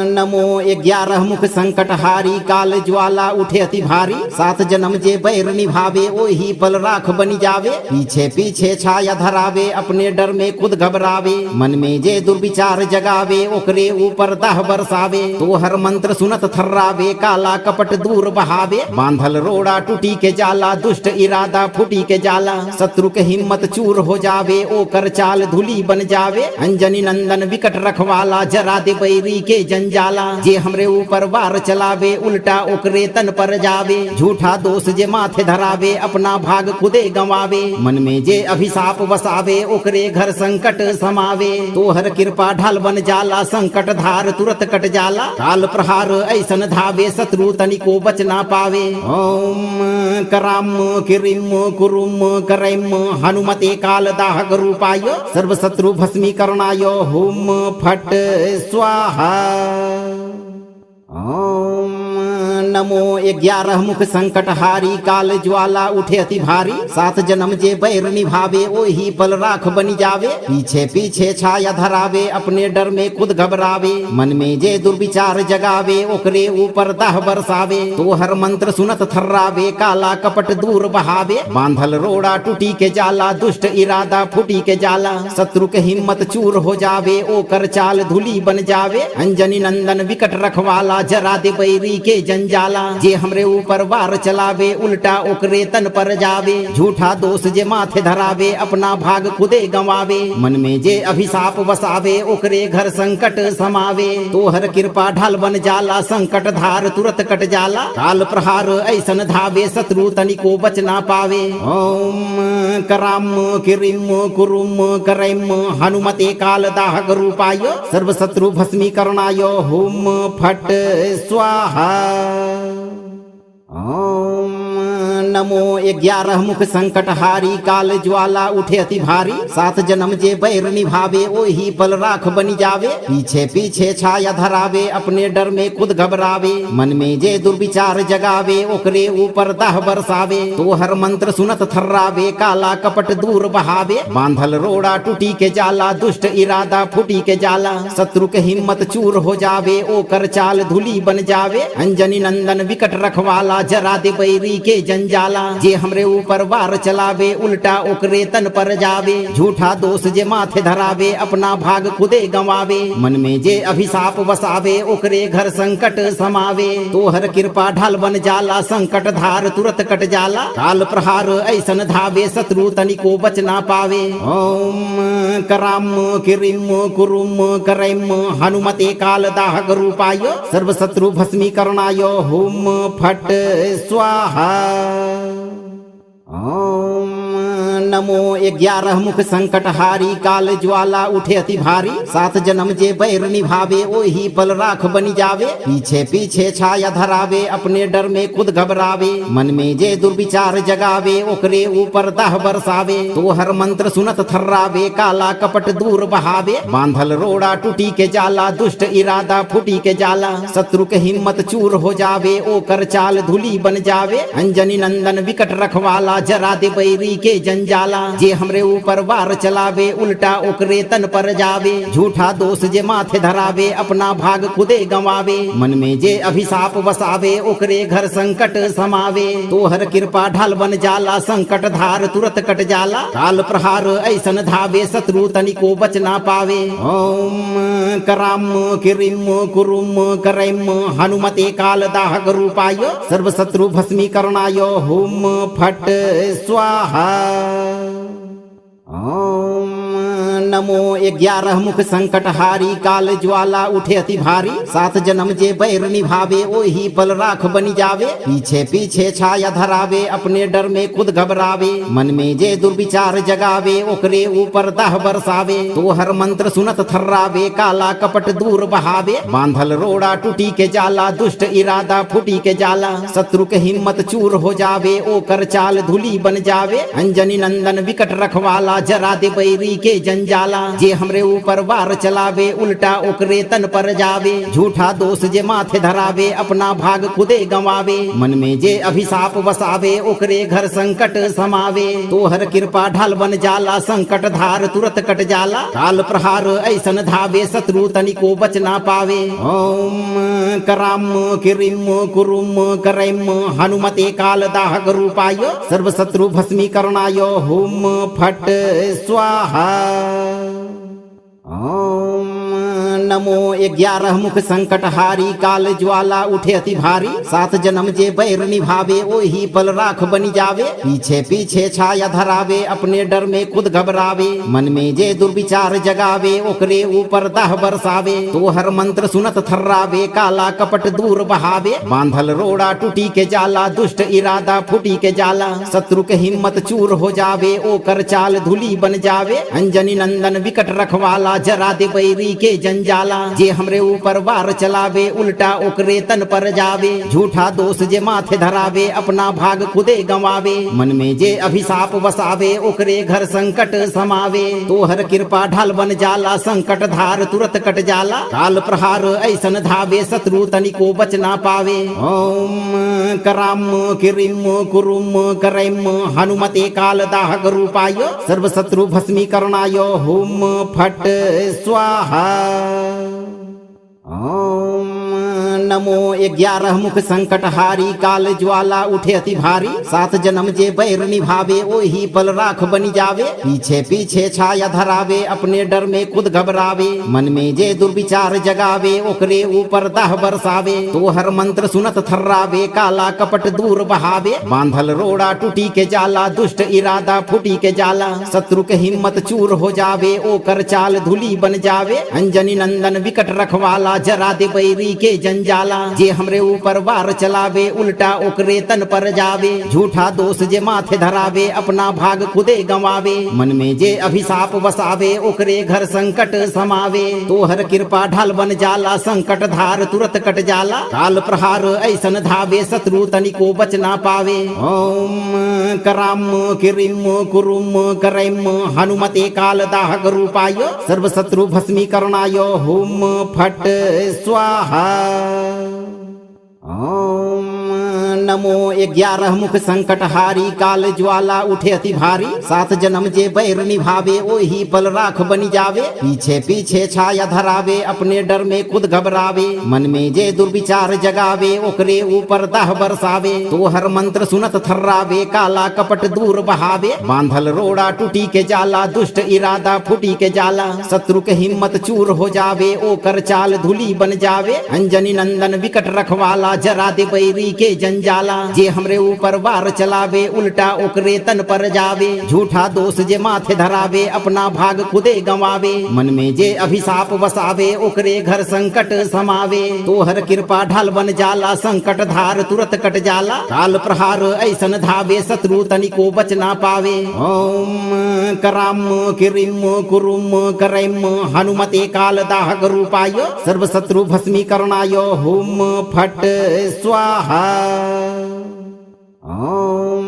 नमो 11 मुख संकट हारी काल ज्वाला उठे अति भारी। 7 जन्म जे बैर निभावे ओही पल राख बनी जावे। पीछे पीछे छाया धरावे अपने डर में खुद घबरावे। मन में जे दुर्विचार जगावे ओकरे ऊपर दाह बरसावे। तोहर मंत्र सुनत थर्रावे काला कपट दूर बहावे। बांधल रोड़ा टूटी के जाला दुष्ट इरादा फूटी के जाला। शत्रु के हिम्मत चूर हो जावे ओकर चाल धूली बन जावे। अंजनी नंदन विकट रखवाला जरा दे बैरी के जंजाला। जे हमरे ऊपर वार चलावे उल्टा ओकरे तन पर जावे। झूठा दोष जे माथे धरावे अपना भाग खुदे गंवावे। मन में जे अभिशाप वसावे ओकरे घर संकट समावे। तोहर कृपा ढाल बन जाला संकट धार तुरत कट जाला। काल प्रहार ऐसन धावे शत्रु तनिको बच ना पावे। ओम कराम किरिम कुरुम करैम हनुमते काल दाहक रूपाय सर्व शत्रु भस्मीकरणाय हुम फट स्वाहा। ओम नमो 11 मुख संकट हारी काल ज्वाला उठे अति भारी 7 जन्म जे बैर निभावे ओही पल राख बनी जावे पीछे पीछे छाया धरावे अपने डर में खुद घबरावे मन में जे दुर्विचार जगावे ओकरे ऊपर दाह बरसावे तो हर मंत्र सुनत थर्रावे काला कपट दूर बहावे बांधल रोड़ा टूटी के जाला दुष्ट इरादा फूटी के जाला शत्रु के हिम्मत चूर हो जावे ओकर चाल धूली बन जावे अंजनी नंदन विकट रखवाला जरा दे बैरी के जंजाला जे हमरे ऊपर वार चलावे उल्टा ओकरे तन पर जावे झूठा दोष जे माथे धरावे अपना भाग खुदे गंवावे मन में जे अभिशाप वसावे ओकरे घर संकट समावे तोहर कृपा ढाल बन जाला संकट धार तुरत कट जाला काल प्रहार ऐसन धावे शत्रु तनिको बच ना पावे ओम कराम किरिम कुरुम करैम हनुमते काल दाहक रूपाय सर्व शत्रु भस्मीकरणाय हुम फट स्वाहा। ओम नमो 11 मुख संकट हारी काल ज्वाला उठे अति भारी 7 जन्म जे बैर निभावे ओही पल राख बनी जावे पीछे पीछे छाया धरावे अपने डर में खुद घबरावे मन में जे दुर्विचार जगावे ओकरे ऊपर दाह बरसावे तो हर मंत्र सुनत थर्रावे काला कपट दूर बहावे बांधल रोड़ा टूटी के जाला दुष्ट इरादा फूटी के जाला शत्रु के हिम्मत चूर हो जावे ओकर चाल धूली बन जावे अंजनी नंदन विकट रखवाला जरा दे बैरी के जंजाला जे हमरे ऊपर वार चलावे उल्टा ओकरे तन पर जावे झूठा दोष जे माथे धरावे अपना भाग खुदे गंवावे मन में जे अभिशाप वसावे ओकरे घर संकट समावे तोहर कृपा ढाल बन जाला संकट धार तुरत कट जाला काल प्रहार ऐसन धावे शत्रु तनिको बच ना पावे ओम कराम किरिम कुरुम करैम हनुमते काल दाहक रूपाय सर्व शत्रु भस्मीकरणाय हुम फट स्वाहा। ओम नमो 11 मुख संकट हारी काल ज्वाला उठे अति भारी 7 जन्म जे बैर निभावे ओही पल राख बनी जावे पीछे पीछे छाया धरावे अपने डर में खुद घबरावे मन में जे दुर्विचार जगावे ओकरे ऊपर दाह बरसावे तो हर मंत्र सुनत थर्रावे काला कपट दूर बहावे बांधल रोड़ा टूटी के जाला दुष्ट इरादा फूटी के जाला शत्रु के हिम्मत चूर हो जावे ओकर चाल धूली बन जावे अंजनी नंदन विकट रखवाला जरा दे बैरी के जंजाला जे हमरे ऊपर वार चलावे उल्टा ओकरे तन पर जावे झूठा दोष जे माथे धरावे अपना भाग खुदे गंवावे मन में जे अभिशाप वसावे ओकरे घर संकट समावे तोहर कृपा ढाल बन जाला संकट धार तुरत कट जाला काल प्रहार ऐसन धावे शत्रु तनिको बच ना पावे ओम कराम किरिम कुरुम करैम हनुमते काल दाहक रूपाय सर्व शत्रु भस्मीकरणाय हुम फट स्वाहा। ओम नमो 11 मुख संकट हारी काल ज्वाला उठे अति भारी 7 जन्म जे बैर निभावे ओही पल राख बनी जावे पीछे पीछे छाया धरावे अपने डर में खुद घबरावे मन में जे दुर्विचार जगावे ओकरे ऊपर दाह बरसावे तो हर मंत्र सुनत थर्रावे काला कपट दूर बहावे बांधल रोड़ा टूटी के जाला दुष्ट इरादा फूटी के जाला शत्रु के हिम्मत चूर हो जावे ओकर चाल धूली बन जावे अंजनी नंदन विकट रखवाला जरा दे बैरी के जंजाला जे हमरे ऊपर वार चलावे उल्टा ओकरे तन पर जावे झूठा दोष जे माथे धरावे अपना भाग खुदे गंवावे मन में जे अभिशाप वसावे ओकरे घर संकट समावे तोहर कृपा ढाल बन जाला संकट धार तुरत कट जाला काल प्रहार ऐसन धावे शत्रु तनिको बच ना पावे ओम कराम किरिम कुरुम करैम हनुमते काल दाहक रूपाय सर्व शत्रु भस्मीकरणाय हुम फट स्वाहा। ओम नमो 11 मुख संकट हारी काल ज्वाला उठे अति भारी 7 जन्म जे बैर निभावे ओही पल राख बनी जावे पीछे पीछे छाया धरावे अपने डर में खुद घबरावे मन में जे दुर्विचार जगावे ओकरे ऊपर दाह बरसावे तो हर मंत्र सुनत थर्रावे काला कपट दूर बहावे बांधल रोड़ा टूटी के जाला दुष्ट इरादा फूटी के जाला शत्रु के हिम्मत चूर हो जावे ओकर चाल धूली बन जावे अंजनी नंदन विकट रखवाला जरा दे बैरी के जंजाला जाला। जे हमरे ऊपर वार चलावे उल्टा ओकरे तन पर जावे। झूठा दोष जे माथे धरावे अपना भाग खुदे गंवावे। मन में जे अभिशाप वसावे ओकरे घर संकट समावे। तोहर कृपा ढाल बन जाला संकट धार तुरत कट जाला। काल प्रहार ऐसन धावे शत्रु तनिको बच ना पावे। ओम कराम किरिम कुरुम करैम हनुमते काल दाहक रूपाय सर्व शत्रु भस्मीकरणाय हुम फट स्वाहा। ओम नमो 11 मुख संकट हारी काल ज्वाला उठे अति भारी। 7 जन्म जे बैर निभावे ओही पल राख बनी जावे। पीछे पीछे छाया धरावे अपने डर में खुद घबरावे। मन में जे दुर्विचार जगावे ओकरे ऊपर दाह बरसावे। तोहर मंत्र सुनत थर्रावे काला कपट दूर बहावे। बांधल रोड़ा टूटी के जाला दुष्ट इरादा फूटी के जाला। शत्रु के हिम्मत चूर हो जावे ओकर चाल धूली बन जावे। अंजनी नंदन विकट रखवाला जरा दे बैरी के जंजाला। जे हमरे ऊपर वार चलावे उल्टा ओकरे तन पर जावे। झूठा दोष जे माथे धरावे अपना भाग खुदे गंवावे। मन में जे अभिशाप वसावे ओकरे घर संकट समावे। तोहर कृपा ढाल बन जाला संकट धार तुरत कट जाला। काल प्रहार ऐसन धावे शत्रु तनिको बच ना पावे। ओम कराम किरिम कुरुम करैम हनुमते काल दाहक रूपाय सर्व शत्रु भस्मीकरणाय हुम फट स्वाहा। ओम नमो 11 मुख संकट हारी काल ज्वाला उठे अति भारी। 7 जन्म जे बैर निभावे ओही पल राख बनी जावे। पीछे पीछे छाया धरावे अपने डर में खुद घबरावे। मन में जे दुर्विचार जगावे ओकरे ऊपर दाह बरसावे। तोहर मंत्र सुनत थर्रावे काला कपट दूर बहावे। बांधल रोड़ा टूटी के जाला दुष्ट इरादा फूटी के जाला। शत्रु के हिम्मत चूर हो जावे ओकर चाल धूली बन जावे। अंजनी नंदन विकट रखवाला जरा दे बैरी के जंजाला। जे हमरे ऊपर वार चलावे उल्टा ओकरे तन पर जावे। झूठा दोष जे माथे धरावे अपना भाग खुदे गंवावे। मन में जे अभिशाप वसावे ओकरे घर संकट समावे। तोहर कृपा ढाल बन जाला संकट धार तुरत कट जाला। काल प्रहार ऐसन धावे शत्रु तनिको बच ना पावे। ओम कराम किरिम कुरुम करैम हनुमते काल दाहक रूपाय सर्व शत्रु भस्मीकरणाय हुम फट स्वाहा। ओम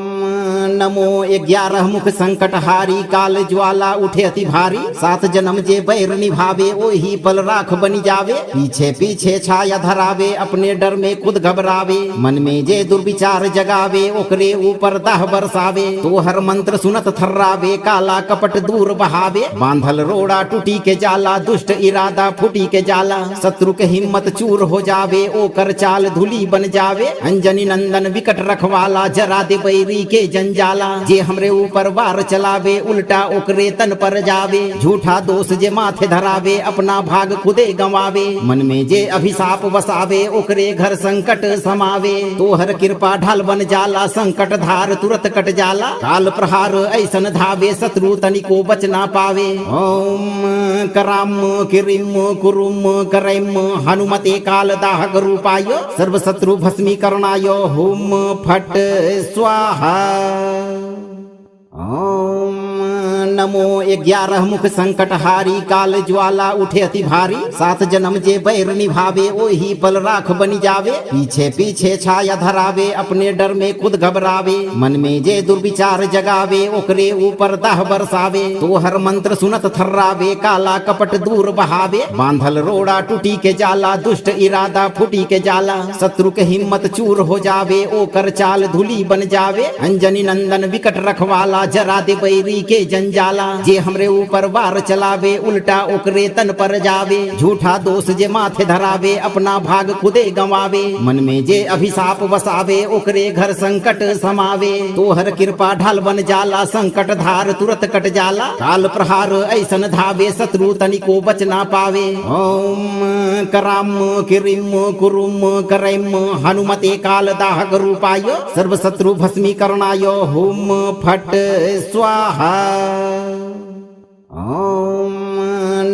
नमो 11 मुख संकट हारी काल ज्वाला उठे अति भारी। 7 जन्म जे बैर निभावे ओही पल राख बनी जावे। पीछे पीछे छाया धरावे अपने डर में खुद घबरावे। मन में जे दुर्विचार जगावे ओकरे ऊपर दाह बरसावे। तोहर मंत्र सुनत थर्रावे काला कपट दूर बहावे। बांधल रोड़ा टूटी के जाला दुष्ट इरादा फूटी के जाला। शत्रु के हिम्मत चूर हो जावे ओकर चाल धूली बन जावे। अंजनी नंदन विकट रखवाला जरा दे बैरी के जंजाला। जे हमरे ऊपर वार चलावे उल्टा ओकरे तन पर जावे। झूठा दोष जे माथे धरावे अपना भाग खुदे गंवावे। मन में जे अभिशाप वसावे ओकरे घर संकट समावे। तोहर कृपा ढाल बन जाला संकट धार तुरत कट जाला। काल प्रहार ऐसन धावे शत्रु तनिको बच ना पावे। ओम कराम किरिम कुरुम करैम हनुमते काल दाहक रूपाय सर्व शत्रु भस्मीकरणाय हुम फट स्वाहा। ओम नमो 11 मुख संकट हारी काल ज्वाला उठे अति भारी। 7 जन्म जे बैर निभावे ओही पल राख बनी जावे। पीछे पीछे छाया धरावे अपने डर में खुद घबरावे। मन में जे दुर्विचार जगावे ओकरे ऊपर दाह बरसावे। तोहर मंत्र सुनत थर्रावे काला कपट दूर बहावे। बांधल रोड़ा टूटी के जाला दुष्ट इरादा फूटी के जाला। शत्रु के हिम्मत चूर हो जावे ओकर चाल धूली बन जावे। अंजनी नंदन विकट रखवाला जरा दे बैरी के जंजाला। जे हमरे ऊपर वार चलावे उल्टा ओकरे तन पर जावे। झूठा दोष जे माथे धरावे अपना भाग खुदे गंवावे। मन में जे अभिशाप वसावे ओकरे घर संकट समावे। तोहर कृपा ढाल बन जाला संकट धार तुरत कट जाला। काल प्रहार ऐसन धावे शत्रु तनिको बच ना पावे। ओम कराम किरिम कुरुम करैम हनुमते काल दाहक रूपाय सर्व शत्रु भस्मीकरणाय हुम फट स्वाहा। ओम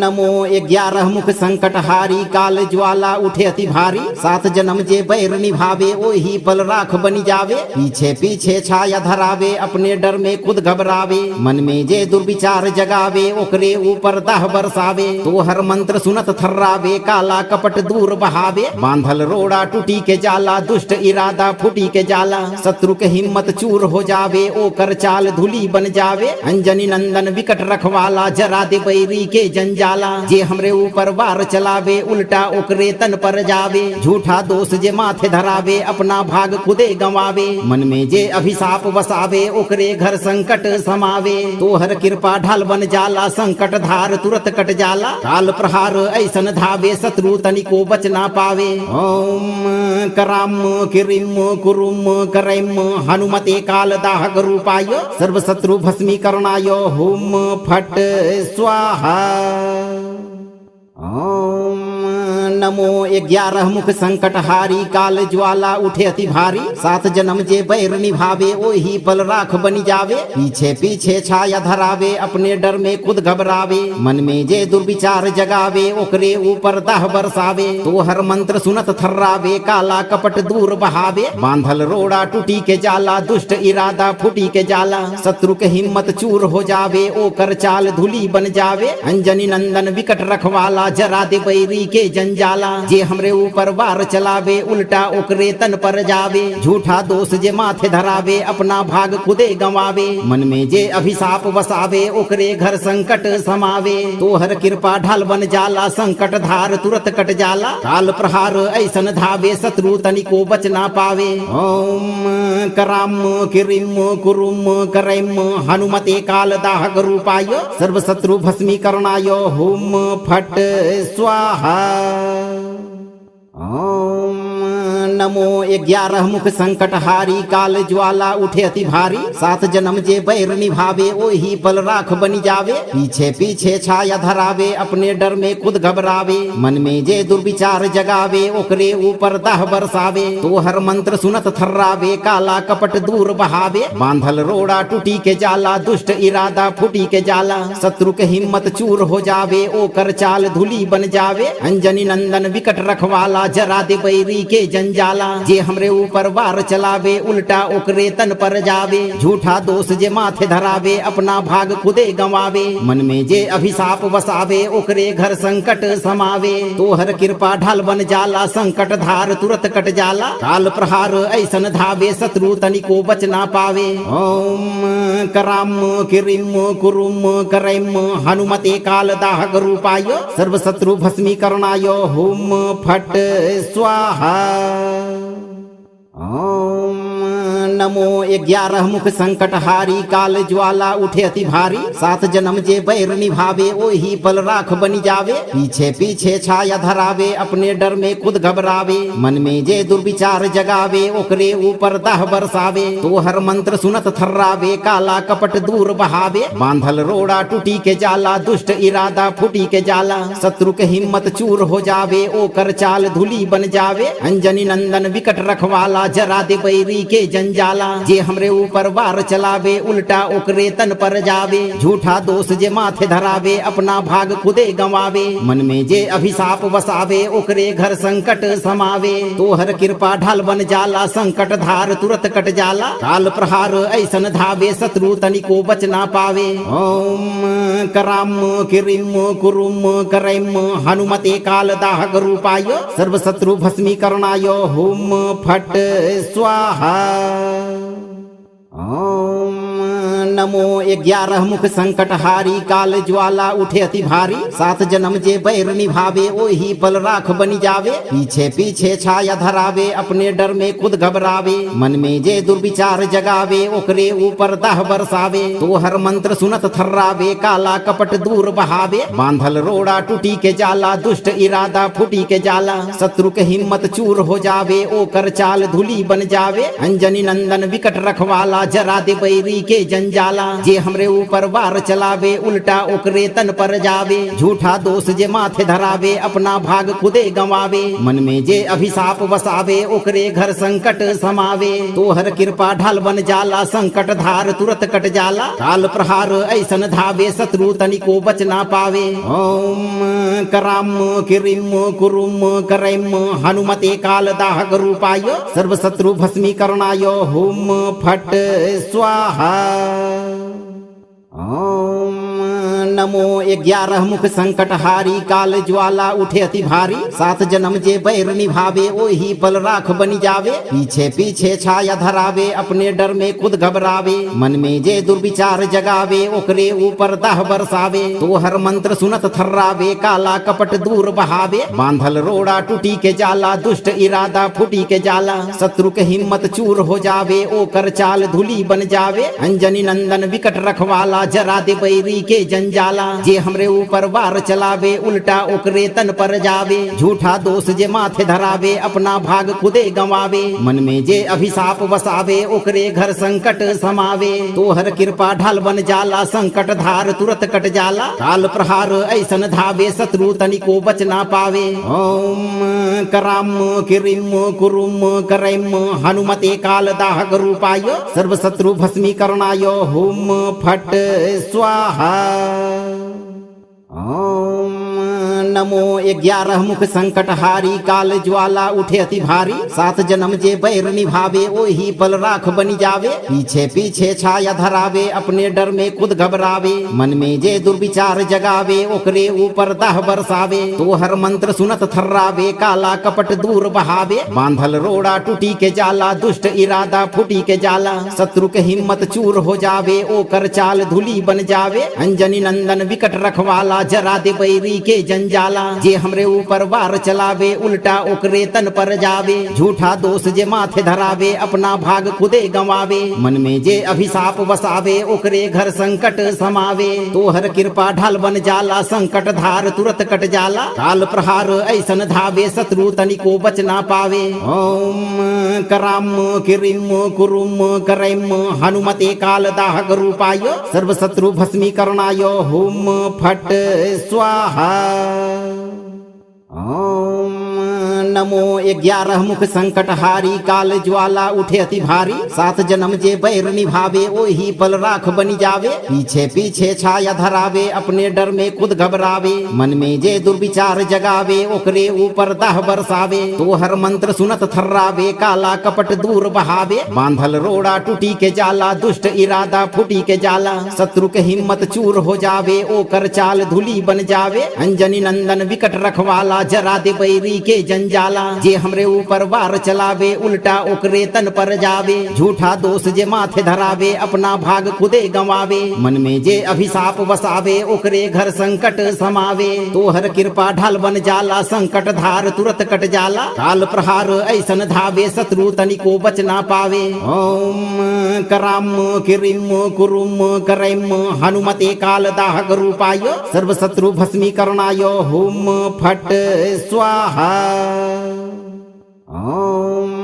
नमो 11 मुख संकट हारी काल ज्वाला उठे अति भारी 7 जन्म जे बैर निभावे ओही पल राख बनी जावे पीछे पीछे छाया धरावे अपने डर में खुद घबरावे मन में जे दुर्विचार जगावे ओकरे ऊपर दाह बरसावे तो हर मंत्र सुनत थर्रावे काला कपट दूर बहावे बांधल रोड़ा टूटी के जाला दुष्ट इरादा फूटी के जाला शत्रु के हिम्मत चूर हो जावे ओकर चाल धूली बन जावे अंजनी नंदन विकट रखवाला जरा दे बैरी के जंजाला जे हमरे ऊपर वार चलावे उल्टा ओकरे तन पर जावे झूठा दोष जे माथे धरावे अपना भाग खुदे गंवावे मन में जे अभिशाप बसावे ओकरे घर संकट समावे तोहर कृपा ढाल बन जाला संकट धार तुरत कट जाला काल प्रहार ऐसन धावे शत्रु तनिको बच ना पावे ओम कराम किरिम कुरुम करैम हनुमते काल दाहक रूपाय सर्व शत्रु भस्मीकरणाय हुम फट स्वाहा। ओम नमो 11 मुख संकट हारी काल ज्वाला उठे अति भारी 7 जन्म जे बैर निभावे ओही पल राख बनी जावे पीछे पीछे छाया धरावे अपने डर में खुद घबरावे मन में जे दुर्विचार जगावे ओकरे ऊपर दाह बरसावे तो हर मंत्र सुनत थर्रावे काला कपट दूर बहावे बांधल रोड़ा टूटी के जाला दुष्ट इरादा फूटी के जाला शत्रु के हिम्मत चूर हो जावे ओकर चाल धूली बन जावे अंजनी नंदन विकट रखवाला जरा दे बैरी के जंजाला जे हमरे ऊपर वार चलावे उल्टा ओकरे तन पर जावे झूठा दोष जे माथे धरावे अपना भाग खुदे गंवावे मन में जे अभिशाप बसावे ओकरे घर संकट समावे तोहर कृपा ढाल बन जाला संकट धार तुरत कट जाला काल प्रहार ऐसन धावे शत्रु तनिको बच ना पावे ओम कराम किरिम कुरुम करैम हनुमते काल दाहक रूपाय सर्व शत्रु भस्मीकरणाय हुम फट स्वाहा। ओम नमो 11 मुख संकट हारी काल ज्वाला उठे अति भारी 7 जन्म जे बैर निभावे ओही पल राख बनी जावे पीछे पीछे छाया धरावे अपने डर में खुद घबरावे मन में जे दुर्विचार जगावे ओकरे ऊपर दाह बरसावे तो हर मंत्र सुनत थर्रावे काला कपट दूर बहावे बांधल रोड़ा टूटी के जाला दुष्ट इरादा फूटी के जाला शत्रु के हिम्मत चूर हो जावे ओकर चाल धूली बन जावे अंजनी नंदन विकट रखवाला जरा दे बैरी के जंजाला जे हमरे ऊपर वार चलावे उल्टा ओकरे तन पर जावे झूठा दोष जे माथे धरावे अपना भाग खुदे गंवावे मन में जे अभिशाप बसावे ओकरे घर संकट समावे तोहर कृपा ढाल बन जाला संकट धार तुरत कट जाला काल प्रहार ऐसन धावे शत्रु तनिको बच ना पावे ओम कराम किरिम कुरुम करैम हनुमते काल दाहक रूपाय सर्व शत्रु भस्मीकरणाय हुम फट स्वाहा। ओम नमो 11 मुख संकट हारी काल ज्वाला उठे अति भारी 7 जन्म जे बैर निभावे ओही पल राख बनी जावे पीछे पीछे छाया धरावे अपने डर में खुद घबरावे मन में जे दुर्विचार जगावे ओकरे ऊपर दाह बरसावे तो हर मंत्र सुनत थर्रावे काला कपट दूर बहावे बांधल रोड़ा टूटी के जाला दुष्ट इरादा फूटी के जाला शत्रु के हिम्मत चूर हो जावे ओकर चाल धूली बन जावे अंजनी नंदन विकट रखवाला जरा दे बैरी के जंजाला जे हमरे ऊपर वार चलावे उल्टा ओकरे तन पर जावे झूठा दोष जे माथे धरावे अपना भाग खुदे गंवावे मन में जे अभिशाप बसावे ओकरे घर संकट समावे तोहर कृपा ढाल बन जाला संकट धार तुरत कट जाला काल प्रहार ऐसन धावे शत्रु तनिको बच ना पावे ओम कराम किरिम कुरुम करैम हनुमते काल दाहक रूपाय सर्व शत्रु भस्मीकरणाय हुम फट स्वाहा। ओम नमो 11 मुख संकट हारी काल ज्वाला उठे अति भारी 7 जन्म जे बैर निभावे ओही पल राख बनी जावे पीछे पीछे छाया धरावे अपने डर में खुद घबरावे मन में जे दुर्विचार जगावे ओकरे ऊपर दाह बरसावे तो हर मंत्र सुनत थर्रावे काला कपट दूर बहावे बांधल रोड़ा टूटी के जाला दुष्ट इरादा फूटी के जाला शत्रु के हिम्मत चूर हो जावे ओकर चाल धूली बन जावे अंजनी नंदन विकट रखवाला जरा दे बैरी के जंजाला जाला। जे हमरे ऊपर वार चलावे उल्टा ओकरे तन पर जावे। झूठा दोष जे माथे धरावे अपना भाग खुदे गंवावे। मन में जे अभिशाप बसावे ओकरे घर संकट समावे। तोहर कृपा ढाल बन जाला संकट धार तुरत कट जाला। काल प्रहार ऐसन धावे शत्रु तनिको बच ना पावे। ओम कराम किरिम कुरुम करैम हनुमते काल दाहक रूपाय सर्व शत्रु भस्मीकरणाय हुम फट स्वाहा। ओम नमो 11 मुख संकट हारी काल ज्वाला उठे अति भारी। 7 जन्म जे बैर निभावे ओही बल राख बनी जावे। पीछे पीछे छाया धरावे अपने डर में खुद घबरावे। मन में जे दुर्विचार जगावे ओकरे ऊपर दाह बरसावे। तोहर मंत्र सुनत थर्रावे काला कपट दूर बहावे। बांधल रोड़ा टूटी के जाला दुष्ट इरादा फूटी के जाला। शत्रु के हिम्मत चूर हो जावे ओकर चाल धूली बन जावे। अंजनी नंदन विकट रखवाला जरा दे बैरी के जंजाला। जे हमरे ऊपर वार चलावे उल्टा ओकरे तन पर जावे। झूठा दोष जे माथे धरावे अपना भाग खुदे गंवावे। मन में जे अभिशाप बसावे ओकरे घर संकट समावे। तोहर कृपा ढाल बन जाला संकट धार तुरत कट जाला। काल प्रहार ऐसन धावे शत्रु तनिको बच ना पावे। ओम कराम किरिम कुरुम करैम हनुमते काल दाहक रूपाय सर्व शत्रु भस्मीकरणाय हुम फट स्वाहा। ओम नमो 11 मुख संकट हारी काल ज्वाला उठे अति भारी। 7 जन्म जे बैर निभावे ओही बल राख बनी जावे। पीछे पीछे छाया धरावे अपने डर में खुद घबरावे। मन में जे दुर्विचार जगावे ओकरे ऊपर दाह बरसावे। तोहर मंत्र सुनत थर्रावे काला कपट दूर बहावे। बांधल रोड़ा टूटी के जाला दुष्ट इरादा फूटी के जाला। शत्रु के हिम्मत चूर हो जावे ओकर चाल धूली बन जावे। अंजनी नंदन विकट रखवाला जरा दे बैरी के जंजाला। जे हमरे ऊपर वार चलावे उल्टा ओकरे तन पर जावे। झूठा दोष जे माथे धरावे अपना भाग खुदे गंवावे। मन में जे अभिशाप बसावे ओकरे घर संकट समावे। तोहर कृपा ढाल बन जाला संकट धार तुरत कट जाला। काल प्रहार ऐसन धावे शत्रु तनिको बच ना पावे। ओम कराम किरिम कुरुम करैम हनुमते काल दाहक रूपाय सर्व शत्रु भस्मीकरणाय हुम फट स्वाहा। ओम नमो 11 मुख संकट हारी काल ज्वाला उठे अति भारी। 7 जन्म जे बैर निभावे ओही बल राख बनी जावे। पीछे पीछे छाया धरावे अपने डर में खुद घबरावे। मन में जे दुर्विचार जगावे ओकरे ऊपर दाह बरसावे। तोहर मंत्र सुनत थर्रावे काला कपट दूर बहावे। बांधल रोड़ा टूटी के जाला दुष्ट इरादा फूटी के जाला। शत्रु के हिम्मत चूर हो जावे ओकर चाल धूली बन जावे। अंजनी नंदन विकट रखवाला जरा दे बैरी के जंजाला। जे हमरे ऊपर वार चलावे उल्टा ओकरे तन पर जावे। झूठा दोष जे माथे धरावे अपना भाग खुदे गंवावे। मन में जे अभिशाप बसावे ओकरे घर संकट समावे। तोहर कृपा ढाल बन जाला संकट धार तुरत कट जाला। काल प्रहार ऐसन धावे शत्रु तनिको बच ना पावे। ओम कराम किरिम कुरुम करैम हनुमते काल दाहक रूपाय सर्व शत्रु भस्मीकरणाय हुम फट स्वाहा। ओम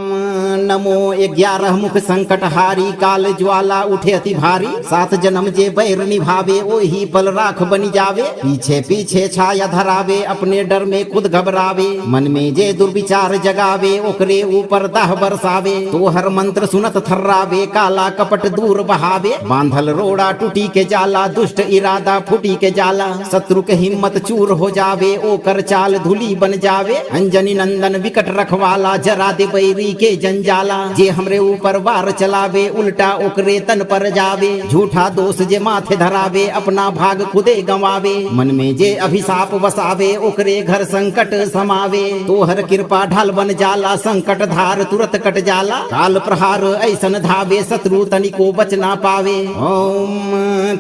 नमो 11 मुख संकट हारी काल ज्वाला उठे अति भारी। 7 जन्म जे बैर निभावे ओही बल राख बनी जावे। पीछे पीछे छाया धरावे अपने डर में खुद घबरावे। मन में जे दुर्विचार जगावे ओकरे ऊपर दाह बरसावे। तोहर मंत्र सुनत थर्रावे काला कपट दूर बहावे। बांधल रोड़ा टूटी के जाला दुष्ट इरादा फूटी के जाला। शत्रु के हिम्मत चूर हो जावे ओकर चाल धूली बन जावे। अंजनी नंदन विकट रखवाला जरा दे बैरी के जंजाला। जे हमरे ऊपर वार चलावे उल्टा ओकरे तन पर जावे। झूठा दोष जे माथे धरावे अपना भाग खुदे गंवावे। मन में जे अभिशाप बसावे ओकरे घर संकट समावे। तोहर कृपा ढाल बन जाला संकट धार तुरत कट जाला। काल प्रहार ऐसन धावे शत्रु तनिको बच ना पावे। ओम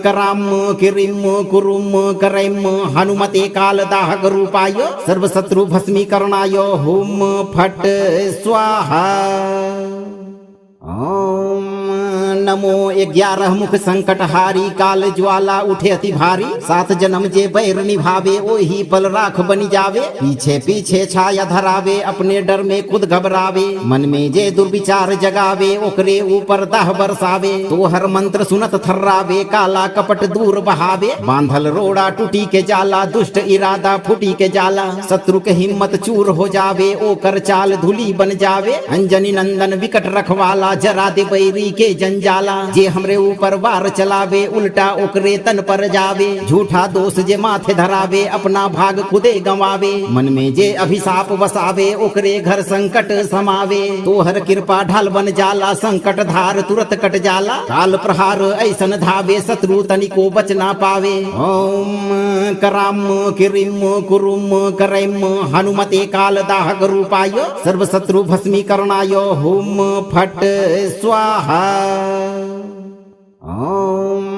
कराम किरिम कुरुम करैम हनुमते काल दाहक रूपाय सर्व शत्रु भस्मीकरणाय हुम फट स्वाहा। ओम नमो 11 मुख संकट हारी काल ज्वाला उठे अति भारी 7 जन्म जे बैर निभावे ओही पल राख बनी जावे पीछे पीछे छाया धरावे अपने डर में खुद घबरावे मन में जे दुर्विचार जगावे ओकरे ऊपर दाह बरसावे तो हर मंत्र सुनत थर्रावे काला कपट दूर बहावे बांधल रोड़ा टूटी के जाला दुष्ट इरादा फूटी के जाला शत्रु के हिम्मत चूर हो जावे ओकर चाल धूली बन जावे अंजनी नंदन विकट रखवाला जरा दे बैरी के जंजाला जे हमरे ऊपर वार चलावे उल्टा ओकरे तन पर जावे झूठा दोष जे माथे धरावे अपना भाग खुदे गंवावे मन में जे अभिशाप बसावे ओकरे घर संकट समावे तोहर कृपा ढाल बन जाला संकट धार तुरत कट जाला काल प्रहार ऐसन धावे शत्रु तनिको बच ना पावे ओम कराम किरिम कुरुम करैम हनुमते काल दाहक रूपाय सर्व शत्रु भस्मीकरणाय हुम फट स्वाहा। ओम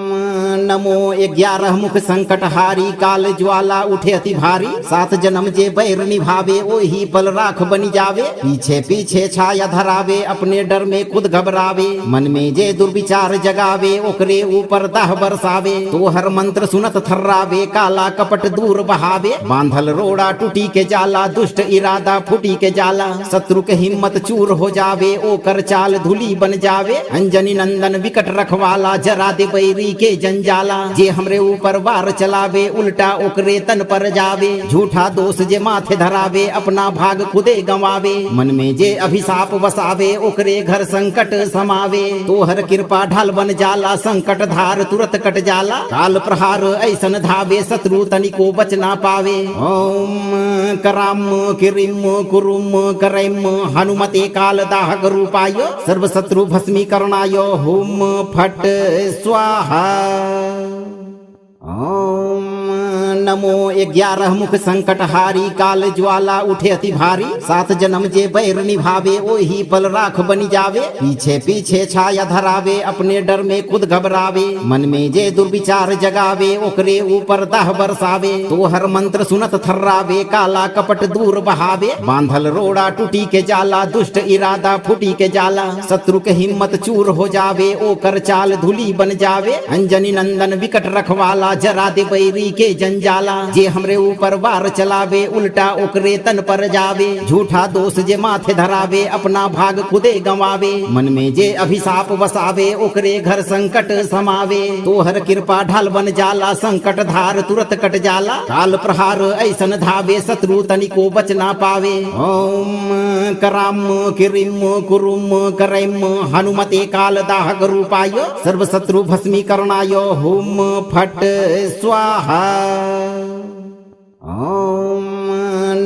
नमो 11 मुख संकट हारी काल ज्वाला उठे अति भारी 7 जन्म जे बैर निभावे ओही पल राख बनी जावे पीछे पीछे छाया धरावे अपने डर में खुद घबरावे मन में जे दुर्विचार जगावे ओकरे ऊपर दाह बरसावे तो हर मंत्र सुनत थर्रावे काला कपट दूर बहावे बांधल रोड़ा टूटी के जाला दुष्ट इरादा फूटी के जाला शत्रु के हिम्मत चूर हो जावे ओकर चाल धूली बन जावे अंजनी नंदन विकट रखवाला जरा दे बैरी के जंजाला जे हमरे ऊपर वार चलावे उल्टा ओकरे तन पर जावे झूठा दोष जे माथे धरावे अपना भाग खुदे गंवावे मन में जे अभिशाप बसावे ओकरे घर संकट समावे तोहर कृपा ढाल बन जाला संकट धार तुरत कट जाला काल प्रहार ऐसन धावे शत्रु तनिको बच ना पावे ओम कराम किरिम कुरुम करैम हनुमते काल दाहक रूपाय सर्व शत्रु भस्मीकरणाय हुम फट स्वाहा। ओम नमो 11 मुख संकट हारी काल ज्वाला उठे अति भारी 7 जन्म जे बैर निभावे ओही पल राख बनी जावे पीछे पीछे छाया धरावे अपने डर में खुद घबरावे मन में जे दुर्विचार जगावे ओकरे ऊपर दाह बरसावे तो हर मंत्र सुनत थर्रावे काला कपट दूर बहावे बांधल रोड़ा टूटी के जाला दुष्ट इरादा फूटी के जाला शत्रु के हिम्मत चूर हो जावे ओकर चाल धूली बन जावे अंजनी नंदन विकट रखवाला जरा दे बैरी के जंजाला जे हमरे ऊपर वार चलावे उल्टा ओकरे तन पर जावे झूठा दोष जे माथे धरावे अपना भाग खुदे गंवावे मन में जे अभिशाप बसावे ओकरे घर संकट समावे तोहर कृपा ढाल बन जाला संकट धार तुरत कट जाला काल प्रहार ऐसन धावे शत्रु तनिको बच ना पावे ओम कराम किरिम कुरुम करैम हनुमते काल दाहक रूपाय सर्व शत्रु भस्मीकरणाय हुम फट स्वाहा। ओम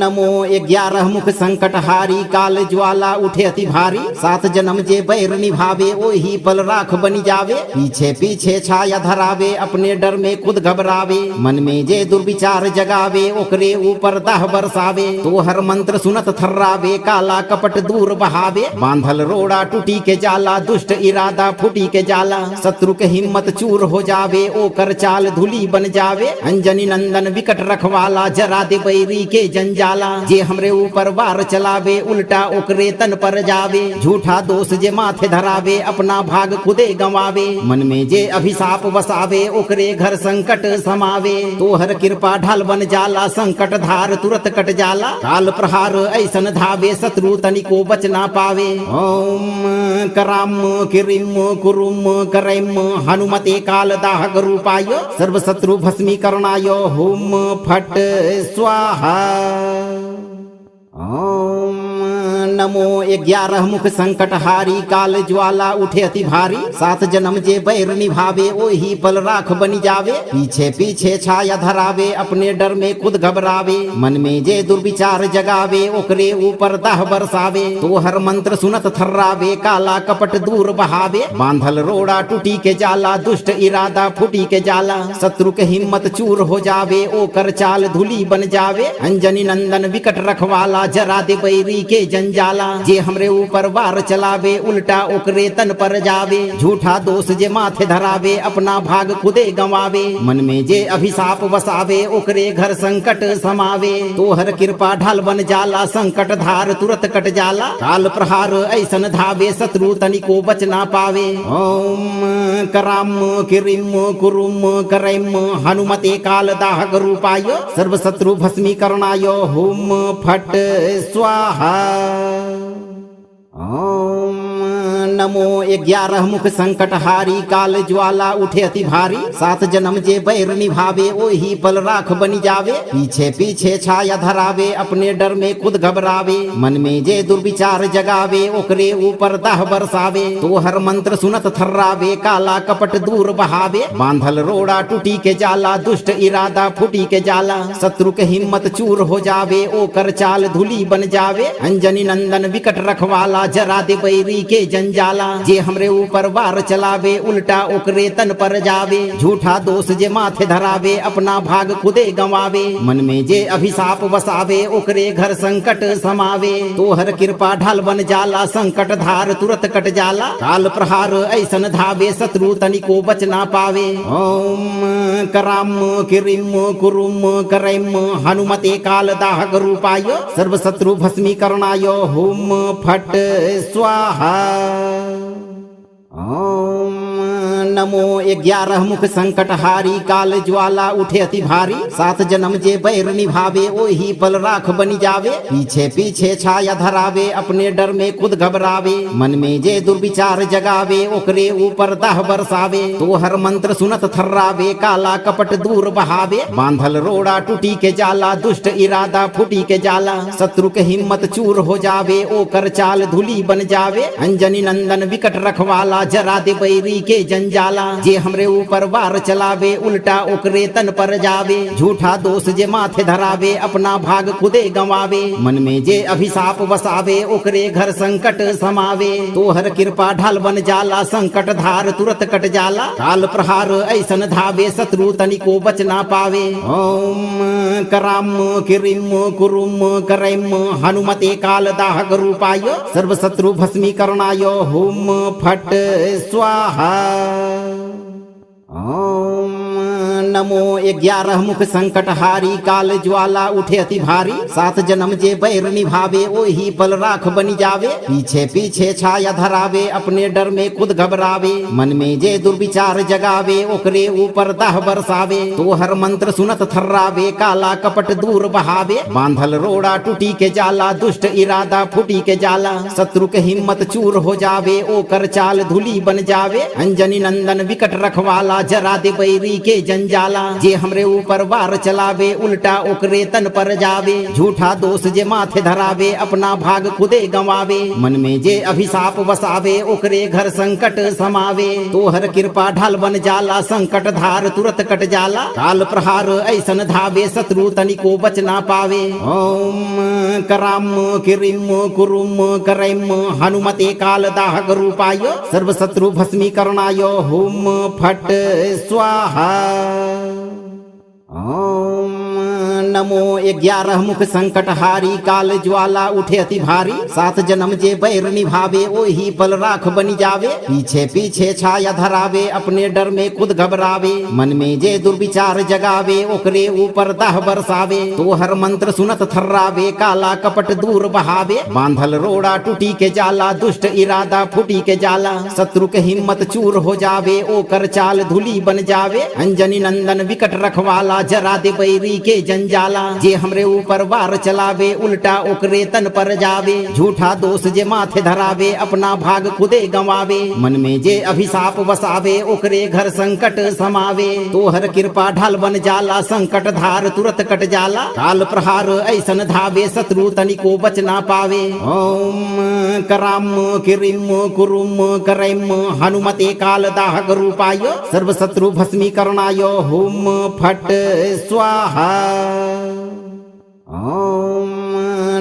नमो 11 मुख संकट हारी काल ज्वाला उठे अति भारी 7 जन्म जे बैर निभावे ओही पल राख बनी जावे पीछे पीछे छाया धरावे अपने डर में खुद घबरावे मन में जे दुर्विचार जगावे ओकरे ऊपर दाह बरसावे तो हर मंत्र सुनत थर्रावे काला कपट दूर बहावे बांधल रोड़ा टूटी के जाला दुष्ट इरादा फूटी के जाला शत्रु के हिम्मत चूर हो जावे ओकर चाल धूली बन जावे अंजनी नंदन विकट रखवाला जरा दे बैरी के जंजाला जे हमरे ऊपर वार चलावे उल्टा ओकरे तन पर जावे झूठा दोष जे माथे धरावे अपना भाग खुदे गंवावे मन में जे अभिशाप बसावे ओकरे घर संकट समावे तोहर कृपा ढाल बन जाला संकट धार तुरत कट जाला काल प्रहार ऐसन धावे शत्रु तनिको बच ना पावे ओम कराम किरिम कुरुम करैम हनुमते काल दाहक रूपाय सर्व शत्रु भस्मीकरणाय हुम फट स्वाहा। ओम नमो 11 मुख संकट हारी काल ज्वाला उठे अति भारी 7 जन्म जे बैर निभावे ओही पल राख बनी जावे पीछे पीछे छाया धरावे अपने डर में खुद घबरावे मन में जे दुर्विचार जगावे ओकरे ऊपर दाह बरसावे तो हर मंत्र सुनत थर्रावे काला कपट दूर बहावे बांधल रोड़ा टूटी के जाला दुष्ट इरादा फूटी के जाला शत्रु के हिम्मत चूर हो जावे ओकर चाल धूली बन जावे अंजनी नंदन विकट रखवाला जरा दे बैरी के जंजाला जाला। जे हमरे ऊपर वार चलावे उल्टा ओकरे तन पर जावे। झूठा दोष जे माथे धरावे अपना भाग खुदे गंवावे। मन में जे अभिशाप वसावे ओकरे घर संकट समावे। तोहर कृपा ढाल बन जाला संकट धार तुरत कट जाला। काल प्रहार ऐसन धावे शत्रु तनिको बच ना पावे। ओम कराम किरिम कुरुम करैम हनुमते काल दाहक रूपाय सर्व शत्रु भस्मीकरणाय हुम फट स्वाहा। ओम नमो 11 मुख संकट हारी काल ज्वाला उठे अति भारी। 7 जन्म जे बैर निभावे ओही पल राख बनी जावे। पीछे पीछे छाया धरावे अपने डर में खुद घबरावे। मन में जे दुर्विचार जगावे ओकरे ऊपर दाह बरसावे। तोहर मंत्र सुनत थर्रावे काला कपट दूर बहावे। बांधल रोड़ा टूटी के जाला दुष्ट इरादा फूटी के जाला। शत्रु के हिम्मत चूर हो जावे ओकर चाल धूली बन जावे। अंजनी नंदन विकट रखवाला जरा दे बैरी के जंजाला। जे हमरे ऊपर वार चलावे उल्टा ओकरे तन पर जावे। झूठा दोष जे माथे धरावे अपना भाग खुदे गंवावे। मन में जे अभिशाप वसावे ओकरे घर संकट समावे। तोहर कृपा ढाल बन जाला संकट धार तुरत कट जाला। काल प्रहार ऐसन धावे शत्रु तनिको बच ना पावे। ओम कराम किरिम कुरुम करैम हनुमते काल दाहक रूपाय सर्व शत्रु भस्मीकरणाय हुम फट स्वाहा। ओम नमो 11 मुख संकट हारी काल ज्वाला उठे अति भारी। 7 जन्म जे बैर निभावे ओही पल राख बनी जावे। पीछे पीछे छाया धरावे अपने डर में खुद घबरावे। मन में जे दुर्विचार जगावे ओकरे ऊपर दाह बरसावे। तोहर मंत्र सुनत थर्रावे काला कपट दूर बहावे। बांधल रोड़ा टूटी के जाला दुष्ट इरादा फूटी के जाला। शत्रु के हिम्मत चूर हो जावे ओकर चाल धूली बन जावे। अंजनी नंदन विकट रखवाला जरा दे बैरी के जंजाला। जे हमरे ऊपर वार चलावे उल्टा ओकरे तन पर जावे। झूठा दोष जे माथे धरावे अपना भाग खुदे गंवावे। मन में जे अभिशाप वसावे ओकरे घर संकट समावे। तोहर कृपा ढाल बन जाला संकट धार तुरत कट जाला। काल प्रहार ऐसन धावे शत्रु तनिको बच ना पावे। ओम कराम किरिम कुरुम करैम हनुमते काल दाहक रूपाय सर्व शत्रु भस्मीकरणाय हुम फट स्वाहा। ओम नमो 11 मुख संकट हारी काल ज्वाला उठे अति भारी। 7 जन्म जे बैर निभावे ओही पल राख बनी जावे। पीछे पीछे छाया धरावे अपने डर में खुद घबरावे। मन में जे दुर्विचार जगावे ओकरे ऊपर दाह बरसावे। तोहर मंत्र सुनत थर्रावे काला कपट दूर बहावे। बांधल रोड़ा टूटी के जाला दुष्ट इरादा फूटी के जाला। शत्रु के हिम्मत चूर हो जावे ओकर चाल धूली बन जावे। अंजनी नंदन विकट रखवाला जरा दे बैरी के जंजाला। जे हमरे ऊपर वार चलावे उल्टा ओकरे तन पर जावे। झूठा दोष जे माथे धरावे अपना भाग खुदे गंवावे। मन में जे अभिशाप वसावे ओकरे घर संकट समावे। तोहर कृपा ढाल बन जाला संकट धार तुरत कट जाला। काल प्रहार ऐसन धावे शत्रु तनिको बच ना पावे। ओम कराम किरिम कुरुम करैम हनुमते काल दाहक रूपाय सर्व शत्रु भस्मीकरणाय हुम फट स्वाहा। ओम नमो 11 मुख संकट हारी काल ज्वाला उठे अति भारी। 7 जन्म जे बैर निभावे ओही पल राख बनी जावे। पीछे पीछे छाया धरावे अपने डर में खुद घबरावे। मन में जे दुर्विचार जगावे ओकरे ऊपर दाह बरसावे। तोहर मंत्र सुनत थर्रावे काला कपट दूर बहावे। बांधल रोड़ा टूटी के जाला दुष्ट इरादा फूटी के जाला। शत्रु के हिम्मत चूर हो जावे ओकर चाल धूली बन जावे। अंजनी नंदन विकट रखवाला जरा दे बैरी के जंजाला। जे हमरे ऊपर वार चलावे उल्टा ओकरे तन पर जावे। झूठा दोष जे माथे धरावे अपना भाग खुदे गंवावे। मन में जे अभिशाप वसावे ओकरे घर संकट समावे। तोहर कृपा ढाल बन जाला संकट धार तुरत कट जाला। काल प्रहार ऐसन धावे शत्रु तनिको बच ना पावे। ओम कराम किरिम कुरुम करैम हनुमते काल दाहक रूपाय सर्व शत्रु भस्मीकरणाय हुम फट स्वाहा। ओम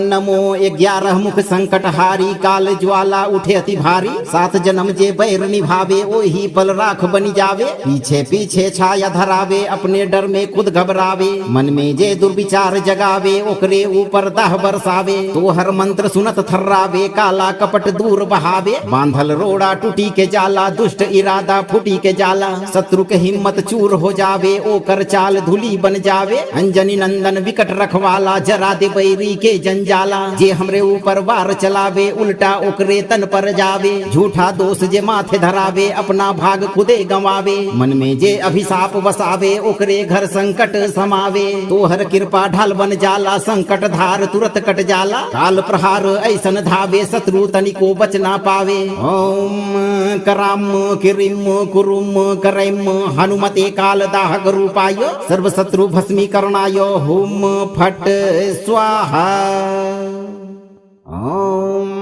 नमो 11 मुख संकट हारी काल ज्वाला उठे अति भारी 7 जन्म जे बैर निभावे ओही पल राख बनी जावे पीछे पीछे छाया धरावे अपने डर में खुद घबरावे मन में जे दुर्विचार जगावे ओकरे ऊपर दाह बरसावे तो हर मंत्र सुनत थर्रावे काला कपट दूर बहावे बांधल रोड़ा टूटी के जाला दुष्ट इरादा फूटी के जाला शत्रु के हिम्मत चूर हो जावे ओकर चाल धूली बन जावे अंजनी नंदन विकट रखवाला जरा दे बैरी के जंजाला जे हमरे ऊपर वार चलावे उल्टा ओकरे तन पर जावे झूठा दोष जे माथे धरावे अपना भाग खुदे गंवावे मन में जे अभिशाप वसावे ओकरे घर संकट समावे तो हर कृपा ढाल बन जाला संकट धार तुरत कट जाला काल प्रहार ऐसन धावे शत्रु तनिको बच ना पावे ओम कराम किरिम कुरुम करैम हनुमते काल दाहक रूपाय सर्व शत्रु भस्मीकरणाय हुम फट स्वाहा। ओम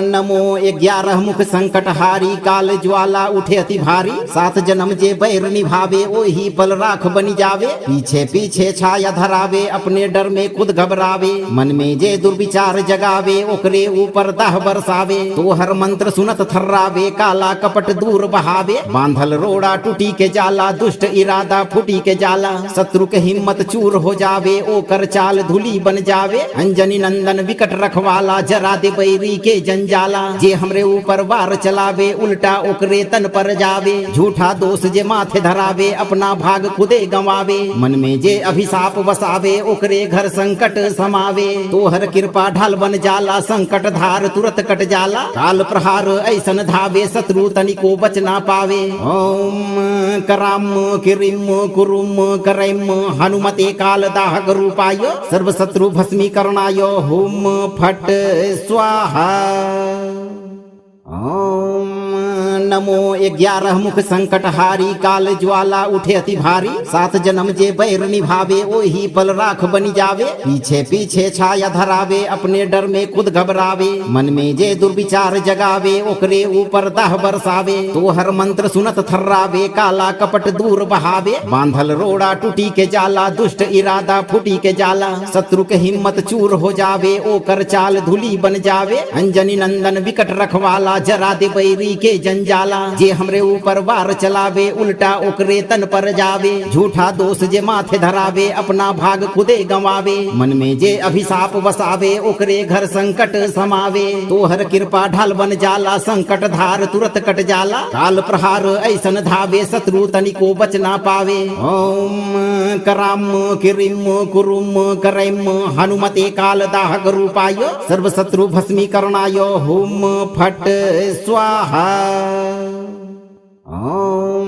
नमो 11 मुख संकट हारी काल ज्वाला उठे अति भारी 7 जन्म जे बैर निभावे ओही पल राख बनी जावे पीछे पीछे छाया धरावे अपने डर में खुद घबरावे मन में जे दुर्विचार जगावे ओकरे ऊपर दाह बरसावे तो हर मंत्र सुनत थर्रावे काला कपट दूर बहावे बांधल रोड़ा टूटी के जाला दुष्ट इरादा फूटी के जाला शत्रु के हिम्मत चूर हो जावे ओकर चाल धूली बन जावे अंजनी नंदन विकट रखवाला जरा दे बैरी के जंजाला जे हमरे ऊपर वार चलावे उल्टा ओकरे तन पर जावे झूठा दोष जे माथे धरावे अपना भाग खुदे गंवावे मन में जे अभिशाप वसावे ओकरे घर संकट समावे तो हर कृपा ढाल बन जाला संकट धार तुरत कट जाला काल प्रहार ऐसन धावे शत्रु तनिको बच ना पावे ओम कराम किरिम कुरुम करैम हनुमते काल दाहक रूपाय सर्व शत्रु भस्मीकरणाय हुम फट स्वाहा। ओम नमो 11 मुख संकट हारी काल ज्वाला उठे अति भारी 7 जन्म जे बैर निभावे ओही पल राख बनी जावे पीछे पीछे छाया धरावे अपने डर में खुद घबरावे मन में जे दुर्विचार जगावे ओकरे ऊपर दाह बरसावे तो हर मंत्र सुनत थर्रावे काला कपट दूर बहावे बांधल रोड़ा टूटी के जाला दुष्ट इरादा फूटी के जाला शत्रु के हिम्मत चूर हो जावे ओकर चाल धूली बन जावे अंजनी नंदन विकट रखवाला जरा दे बैरी के जंजाला जे हमरे ऊपर वार चलावे उल्टा ओकरे तन पर जावे झूठा दोष जे माथे धरावे अपना भाग खुदे गंवावे मन में जे अभिशाप वसावे ओकरे घर संकट समावे तो हर कृपा ढाल बन जाला संकट धार तुरत कट जाला काल प्रहार ऐसन धावे शत्रु तनिको बच ना पावे ओम कराम किरिम कुरुम करैम हनुमते काल दाहक रूपाय सर्व शत्रु भस्मीकरणाय हुम फट स्वाहा। ओम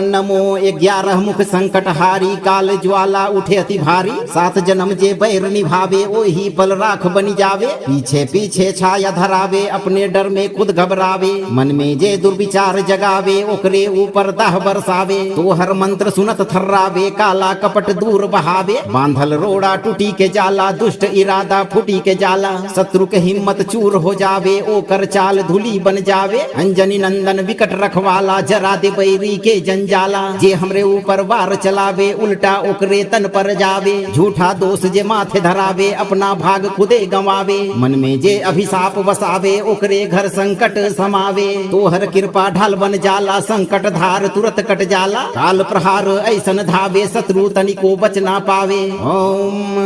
नमो 11 मुख संकट हारी काल ज्वाला उठे अति भारी 7 जन्म जे बैर निभावे ओही पल राख बनी जावे पीछे पीछे छाया धरावे अपने डर में खुद घबरावे मन में जे दुर्विचार जगावे ओकरे ऊपर दाह बरसावे तो हर मंत्र सुनत थर्रावे काला कपट दूर बहावे बांधल रोड़ा टूटी के जाला दुष्ट इरादा फूटी के जाला शत्रु के हिम्मत चूर हो जावे ओकर चाल धूली बन जावे अंजनी नंदन विकट रखवाला जरा दे बैरी के जंजाला जे हमरे ऊपर वार चलावे उल्टा ओकरे तन पर जावे झूठा दोष जे माथे धरावे अपना भाग खुदे गंवावे मन में जे अभिशाप वसावे ओकरे घर संकट समावे तो हर कृपा ढाल बन जाला संकट धार तुरत कट जाला काल प्रहार ऐसन धावे शत्रु तनिको बच ना पावे ओम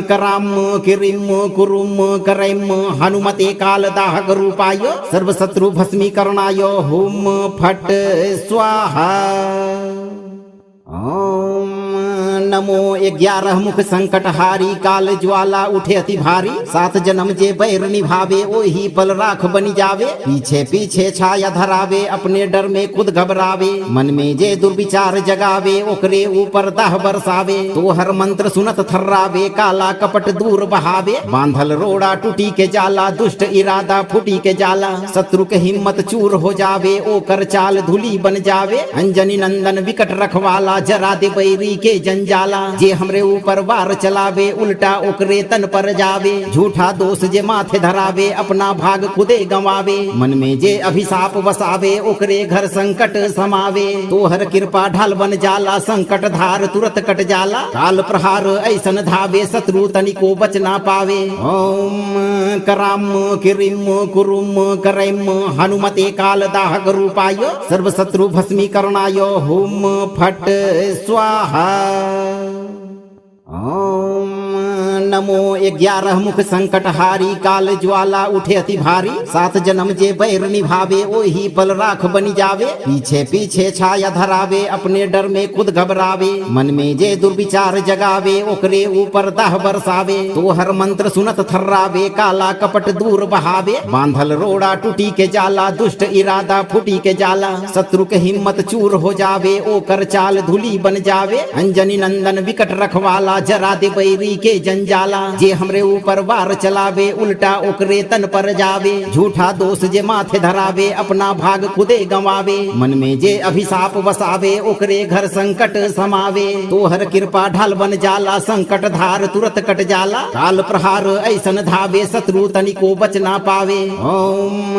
कराम किरिम कुरुम करैम हनुमते काल दाहक रूपाय सर्व शत्रु भस्मीकरणाय हुम फट स्वाहा। ओम नमो 11 मुख संकट हारी काल ज्वाला उठे अति भारी 7 जन्म जे बैर निभावे ओही पल राख बनी जावे पीछे पीछे छाया धरावे अपने डर में खुद घबरावे मन में जे दुर्विचार जगावे ओकरे ऊपर दाह बरसावे तो हर मंत्र सुनत थर्रावे काला कपट दूर बहावे बांधल रोड़ा टूटी के जाला दुष्ट इरादा फूटी के जाला शत्रु के हिम्मत चूर हो जावे ओकर चाल धूली बन जावे अंजनी नंदन विकट रखवाला जरा दे बैरी के जंजाला जाला। जे हमरे ऊपर वार चलावे उल्टा ओकरे तन पर जावे। झूठा दोष जे माथे धरावे अपना भाग खुदे गंवावे। मन में जे अभिशाप वसावे ओकरे घर संकट समावे। तोहर कृपा ढाल बन जाला संकट धार तुरत कट जाला। काल प्रहार ऐसन धावे शत्रु तनिको बच ना पावे। ओम कराम किरिम कुरुम करैम हनुमते काल दाहक रूपाय सर्व शत्रु भस्मीकरणाय हुम फट स्वाहा। ओम नमो 11 मुख संकट हारी काल ज्वाला उठे अति भारी। 7 जन्म जे बैर निभावे ओही बल राख बनी जावे। पीछे पीछे छाया धरावे अपने डर में खुद घबरावे। मन में जे दुर्विचार जगावे ओकरे ऊपर दाह बरसावे। तोहर मंत्र सुनत थर्रावे काला कपट दूर बहावे। बांधल रोड़ा टूटी के जाला दुष्ट इरादा फूटी के जाला। शत्रु के हिम्मत चूर हो जावे ओकर चाल धूली बन जावे। अंजनी नंदन विकट रखवाला जरा दे बैरी के जंजाला। जे हमरे ऊपर वार चलावे उल्टा ओकरे तन पर जावे। झूठा दोष जे माथे धरावे अपना भाग खुदे गंवावे। मन में जे अभिशाप वसावे ओकरे घर संकट समावे। तोहर कृपा ढाल बन जाला संकट धार तुरत कट जाला। काल प्रहार ऐसन धावे शत्रु तनिको बच ना पावे। ओम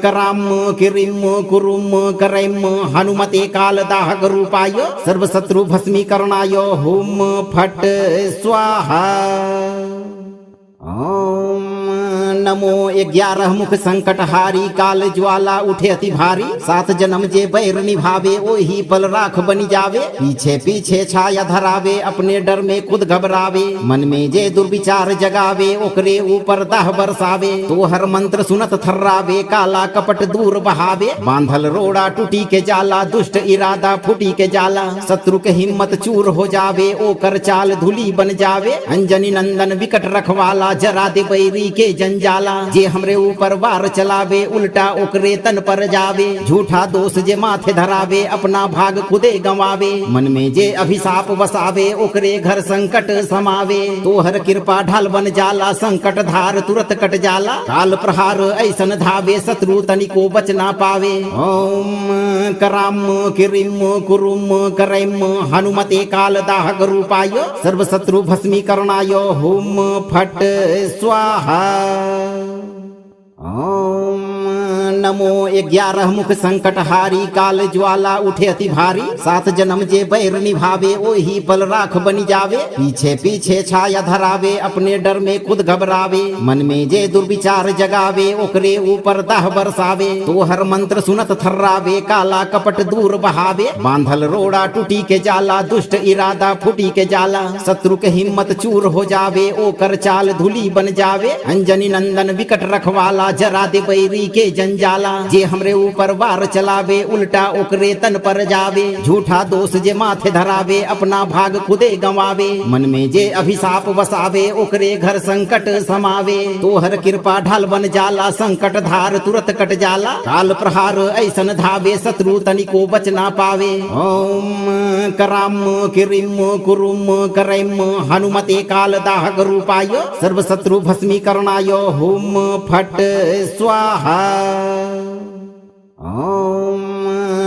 कराम किरिम कुरुम करैम हनुमते काल दाहक रूपाय सर्व शत्रु भस्मीकरणाय हुम फट स्वाहा। ओम नमो 11 मुख संकट हारी काल ज्वाला उठे अति भारी। 7 जन्म जे बैर निभावे ओही बल राख बनी जावे। पीछे पीछे छाया धरावे अपने डर में खुद घबरावे। मन में जे दुर्विचार जगावे ओकरे ऊपर दाह बरसावे। तोहर मंत्र सुनत थर्रावे काला कपट दूर बहावे। बांधल रोड़ा टूटी के जाला दुष्ट इरादा फूटी के जाला। शत्रु के हिम्मत चूर हो जावे ओकर चाल धूली बन जावे। अंजनी नंदन विकट रखवाला जरा दे बैरी के जंजाला। जे हमरे ऊपर वार चलावे उल्टा ओकरे तन पर जावे। झूठा दोष जे माथे धरावे अपना भाग खुदे गंवावे। मन में जे अभिशाप वसावे ओकरे घर संकट समावे। तोहर कृपा ढाल बन जाला संकट धार तुरत कट जाला। काल प्रहार ऐसन धावे शत्रु तनिको बच ना पावे। ओम कराम किरिम कुरुम करैम हनुमते काल दाहक रूपाय सर्व शत्रु भस्मीकरणाय हुम फट स्वाहा। ओम नमो 11 मुख संकट हारी काल ज्वाला उठे अति भारी। 7 जन्म जे बैर निभावे ओही बल राख बनी जावे। पीछे पीछे छाया धरावे अपने डर में खुद घबरावे। मन में जे दुर्विचार जगावे ओकरे ऊपर दाह बरसावे। तोहर मंत्र सुनत थर्रावे काला कपट दूर बहावे। बांधल रोड़ा टूटी के जाला दुष्ट इरादा फूटी के जाला। शत्रु के हिम्मत चूर हो जावे ओकर चाल धूली बन जावे। अंजनी नंदन विकट रखवाला जरा दे बैरी के जंजाला। जे हमरे ऊपर वार चलावे उल्टा ओकरे तन पर जावे। झूठा दोष जे माथे धरावे अपना भाग खुदे गंवावे। मन में जे अभिशाप वसावे ओकरे घर संकट समावे। तोहर कृपा ढाल बन जाला संकट धार तुरत कट जाला। काल प्रहार ऐसन धावे शत्रु तनिको बच ना पावे। ओम कराम किरिम कुरुम करैम हनुमते काल दाहक रूपाय सर्व शत्रु भस्मीकरणाय हुम फट स्वाहा। ओम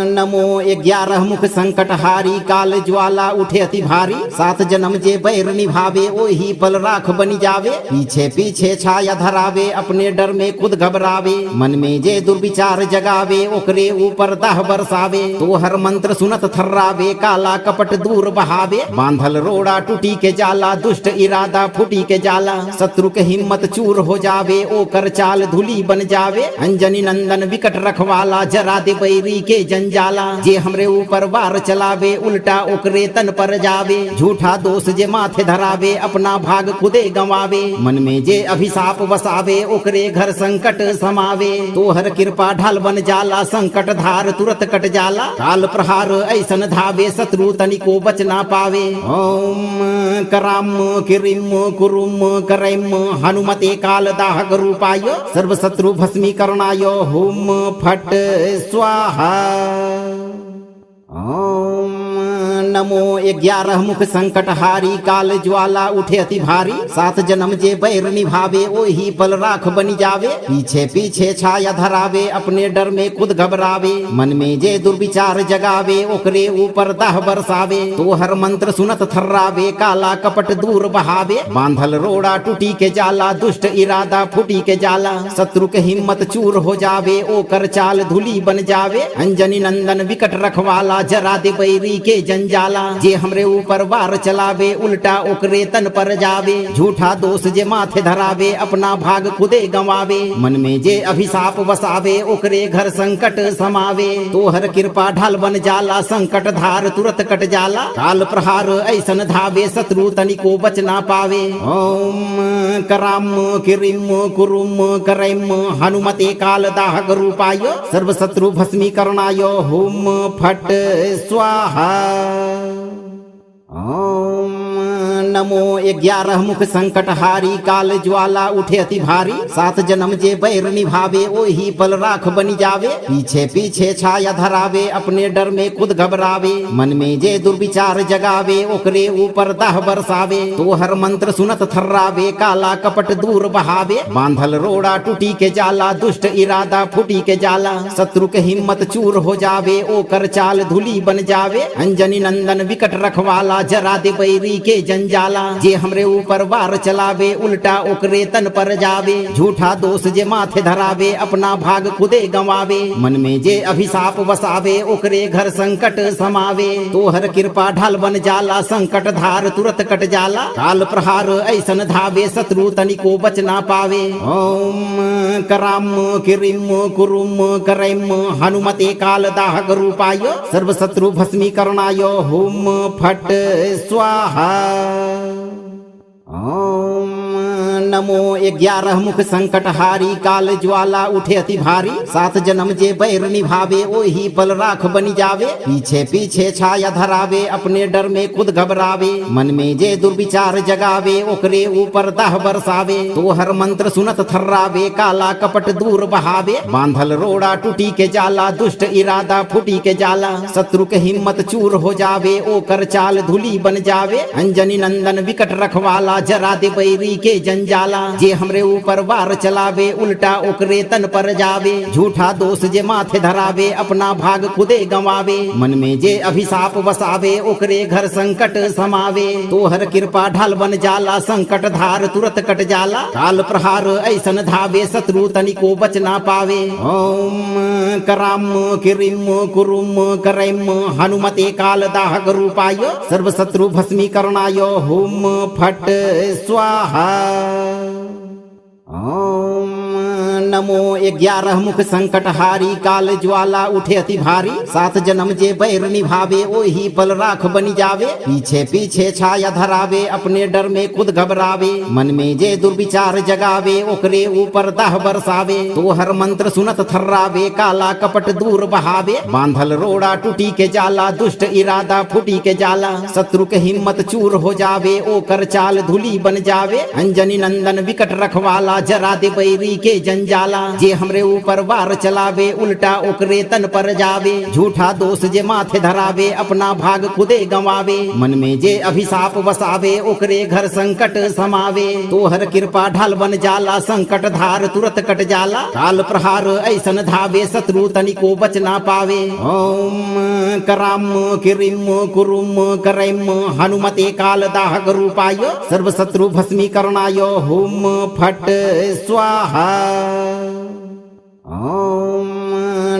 नमो 11 मुख संकट हारी काल ज्वाला उठे अति भारी। 7 जन्म जे बैर निभावे ओही बल राख बनी जावे। पीछे पीछे छाया धरावे अपने डर में खुद घबरावे। मन में जे दुर्विचार जगावे ओकरे ऊपर दाह बरसावे। तोहर मंत्र सुनत थर्रावे काला कपट दूर बहावे। बांधल रोड़ा टूटी के जाला दुष्ट इरादा फूटी के जाला। शत्रु के हिम्मत चूर हो जावे ओकर चाल धूली बन जावे। अंजनी नंदन विकट रखवाला जरा दे बैरी के जंजाला। जे हमरे ऊपर वार चलावे उल्टा ओकरे तन पर जावे। झूठा दोष जे माथे धरावे अपना भाग खुदे गंवावे। मन में जे अभिशाप वसावे ओकरे घर संकट समावे। तोहर कृपा ढाल बन जाला संकट धार तुरत कट जाला। काल प्रहार ऐसन धावे शत्रु तनिको बच ना पावे। ओम कराम किरिम कुरुम करैम हनुमते काल दाहक रूपाय सर्व शत्रु भस्मीकरणाय हुम फट स्वाहा। ओम नमो 11 मुख संकट हारी काल ज्वाला उठे अति भारी 7 जन्म जे बैर निभावे ओही पल राख बनी जावे पीछे पीछे छाया धरावे अपने डर में खुद घबरावे मन में जे दुर्विचार जगावे ओकरे ऊपर दाह बरसावे तो हर मंत्र सुनत थर्रावे काला कपट दूर बहावे बांधल रोड़ा टूटी के जाला दुष्ट इरादा फूटी के जाला शत्रु के हिम्मत चूर हो जावे ओकर चाल धूली बन जावे अंजनी नंदन विकट रखवाला जरा दे बैरी के जंजाला जे हमरे ऊपर वार चलावे उल्टा ओकरे तन पर जावे झूठा दोष जे माथे धरावे अपना भाग खुदे गंवावे मन में जे अभिशाप बसावे ओकरे घर संकट समावे तोहर कृपा ढाल बन जाला संकट धार तुरत कट जाला काल प्रहार ऐसन धावे शत्रु तनिको बच ना पावे ओम कराम किरिम कुरुम करैम हनुमते काल दाहक रूपाय सर्व शत्रु भस्मीकरणाय हुम फट स्वाहा। ओम नमो 11 मुख संकट हारी काल ज्वाला उठे अति भारी 7 जन्म जे बैर निभावे ओही पल राख बनी जावे पीछे पीछे छाया धरावे अपने डर में खुद घबरावे मन में जे दुर्विचार जगावे ओकरे ऊपर दाह बरसावे तो हर मंत्र सुनत थर्रावे काला कपट दूर बहावे बांधल रोड़ा टूटी के जाला दुष्ट इरादा फूटी के जाला शत्रु के हिम्मत चूर हो जावे ओकर चाल धूली बन जावे अंजनी नंदन विकट रखवाला जरा दे बैरी के जंजाला जे हमरे ऊपर वार चलावे उल्टा ओकरे तन पर जावे झूठा दोष जे माथे धरावे अपना भाग खुदे गंवावे मन में जे अभिशाप बसावे ओकरे घर संकट समावे तोहर कृपा ढाल बन जाला संकट धार तुरत कट जाला काल प्रहार ऐसन धावे शत्रु तनिको बच ना पावे ओम कराम किरिम कुरुम करैम हनुमते काल दाहक रूपाय सर्व शत्रु भस्मीकरणाय हुम फट स्वाहा। ओम नमो 11 मुख संकट हारी काल ज्वाला उठे अति भारी 7 जन्म जे बैर निभावे ओही पल राख बनी जावे पीछे पीछे छाया धरावे अपने डर में खुद घबरावे मन में जे दुर्विचार जगावे ओकरे ऊपर दाह बरसावे तो हर मंत्र सुनत थर्रावे काला कपट दूर बहावे बांधल रोड़ा टूटी के जाला दुष्ट इरादा फूटी के जाला शत्रु के हिम्मत चूर हो जावे ओकर चाल धूली बन जावे अंजनी नंदन विकट रखवाला जरा दे बैरी के जंजाला जे हमरे ऊपर वार चलावे उल्टा ओकरे तन पर जावे झूठा दोष जे माथे धरावे अपना भाग खुदे गंवावे मन में जे अभिशाप बसावे ओकरे घर संकट समावे तोहर कृपा ढाल बन जाला संकट धार तुरत कट जाला काल प्रहार ऐसन धावे शत्रु तनिको बच ना पावे ओम कराम किरिम कुरुम करैम हनुमते काल दाहक रूपाय सर्व शत्रु भस्मीकरणाय हुम फट स्वाहा। ओम नमो 11 मुख संकट हारी काल ज्वाला उठे अति भारी 7 जन्म जे बैर निभावे ओही पल राख बनी जावे पीछे पीछे छाया धरावे अपने डर में खुद घबरावे मन में जे दुर्विचार जगावे ओकरे ऊपर दाह बरसावे तो हर मंत्र सुनत थर्रावे काला कपट दूर बहावे बांधल रोड़ा टूटी के जाला दुष्ट इरादा फूटी के जाला शत्रु के हिम्मत चूर हो जावे ओकर चाल धूली बन जावे अंजनी नंदन विकट रखवाला जरा दे बैरी के जंजाला जे हमरे ऊपर वार चलावे उल्टा ओकरे तन पर जावे झूठा दोष जे माथे धरावे अपना भाग खुदे गंवावे मन में जे अभिशाप बसावे ओकरे घर संकट समावे तोहर कृपा ढाल बन जाला संकट धार तुरत कट जाला काल प्रहार ऐसन धावे शत्रु तनिको बच ना पावे ओम कराम किरिम कुरुम करैम हनुमते काल दाहक रूपाय सर्व शत्रु भस्मीकरणाय हुम फट स्वाहा। ओम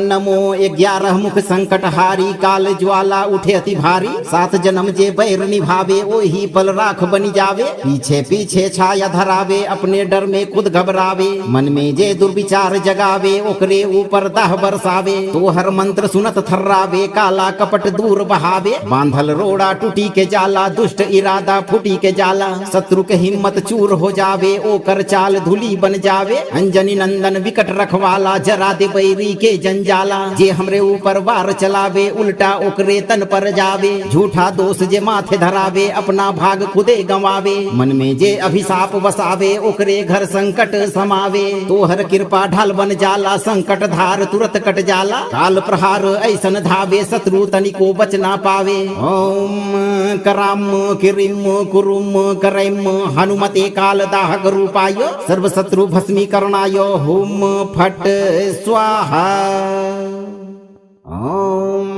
नमो 11 मुख संकट हारी काल ज्वाला उठे अति भारी 7 जन्म जे बैर निभावे ओही पल राख बनी जावे पीछे पीछे छाया धरावे अपने डर में खुद घबरावे मन में जे दुर्विचार जगावे ओकरे ऊपर दाह बरसावे तो हर मंत्र सुनत थर्रावे काला कपट दूर बहावे बांधल रोड़ा टूटी के जाला दुष्ट इरादा फूटी के जाला शत्रु के हिम्मत चूर हो जावे ओकर चाल धूली बन जावे अंजनी नंदन विकट रखवाला जरा दे बैरी के जंजाला जाला। जे हमरे ऊपर वार चलावे उल्टा ओकरे तन पर जावे। झूठा दोष जे माथे धरावे अपना भाग खुदे गंवावे। मन में जे अभिशाप बसावे ओकरे घर संकट समावे। तोहर कृपा ढाल बन जाला संकट धार तुरत कट जाला। काल प्रहार ऐसन धावे शत्रु तनिको बच ना पावे। ओम कराम किरिम कुरुम करैम हनुमते काल दाहक रूपाय सर्व शत्रु भस्मीकरणाय हुम फट स्वाहा। ओम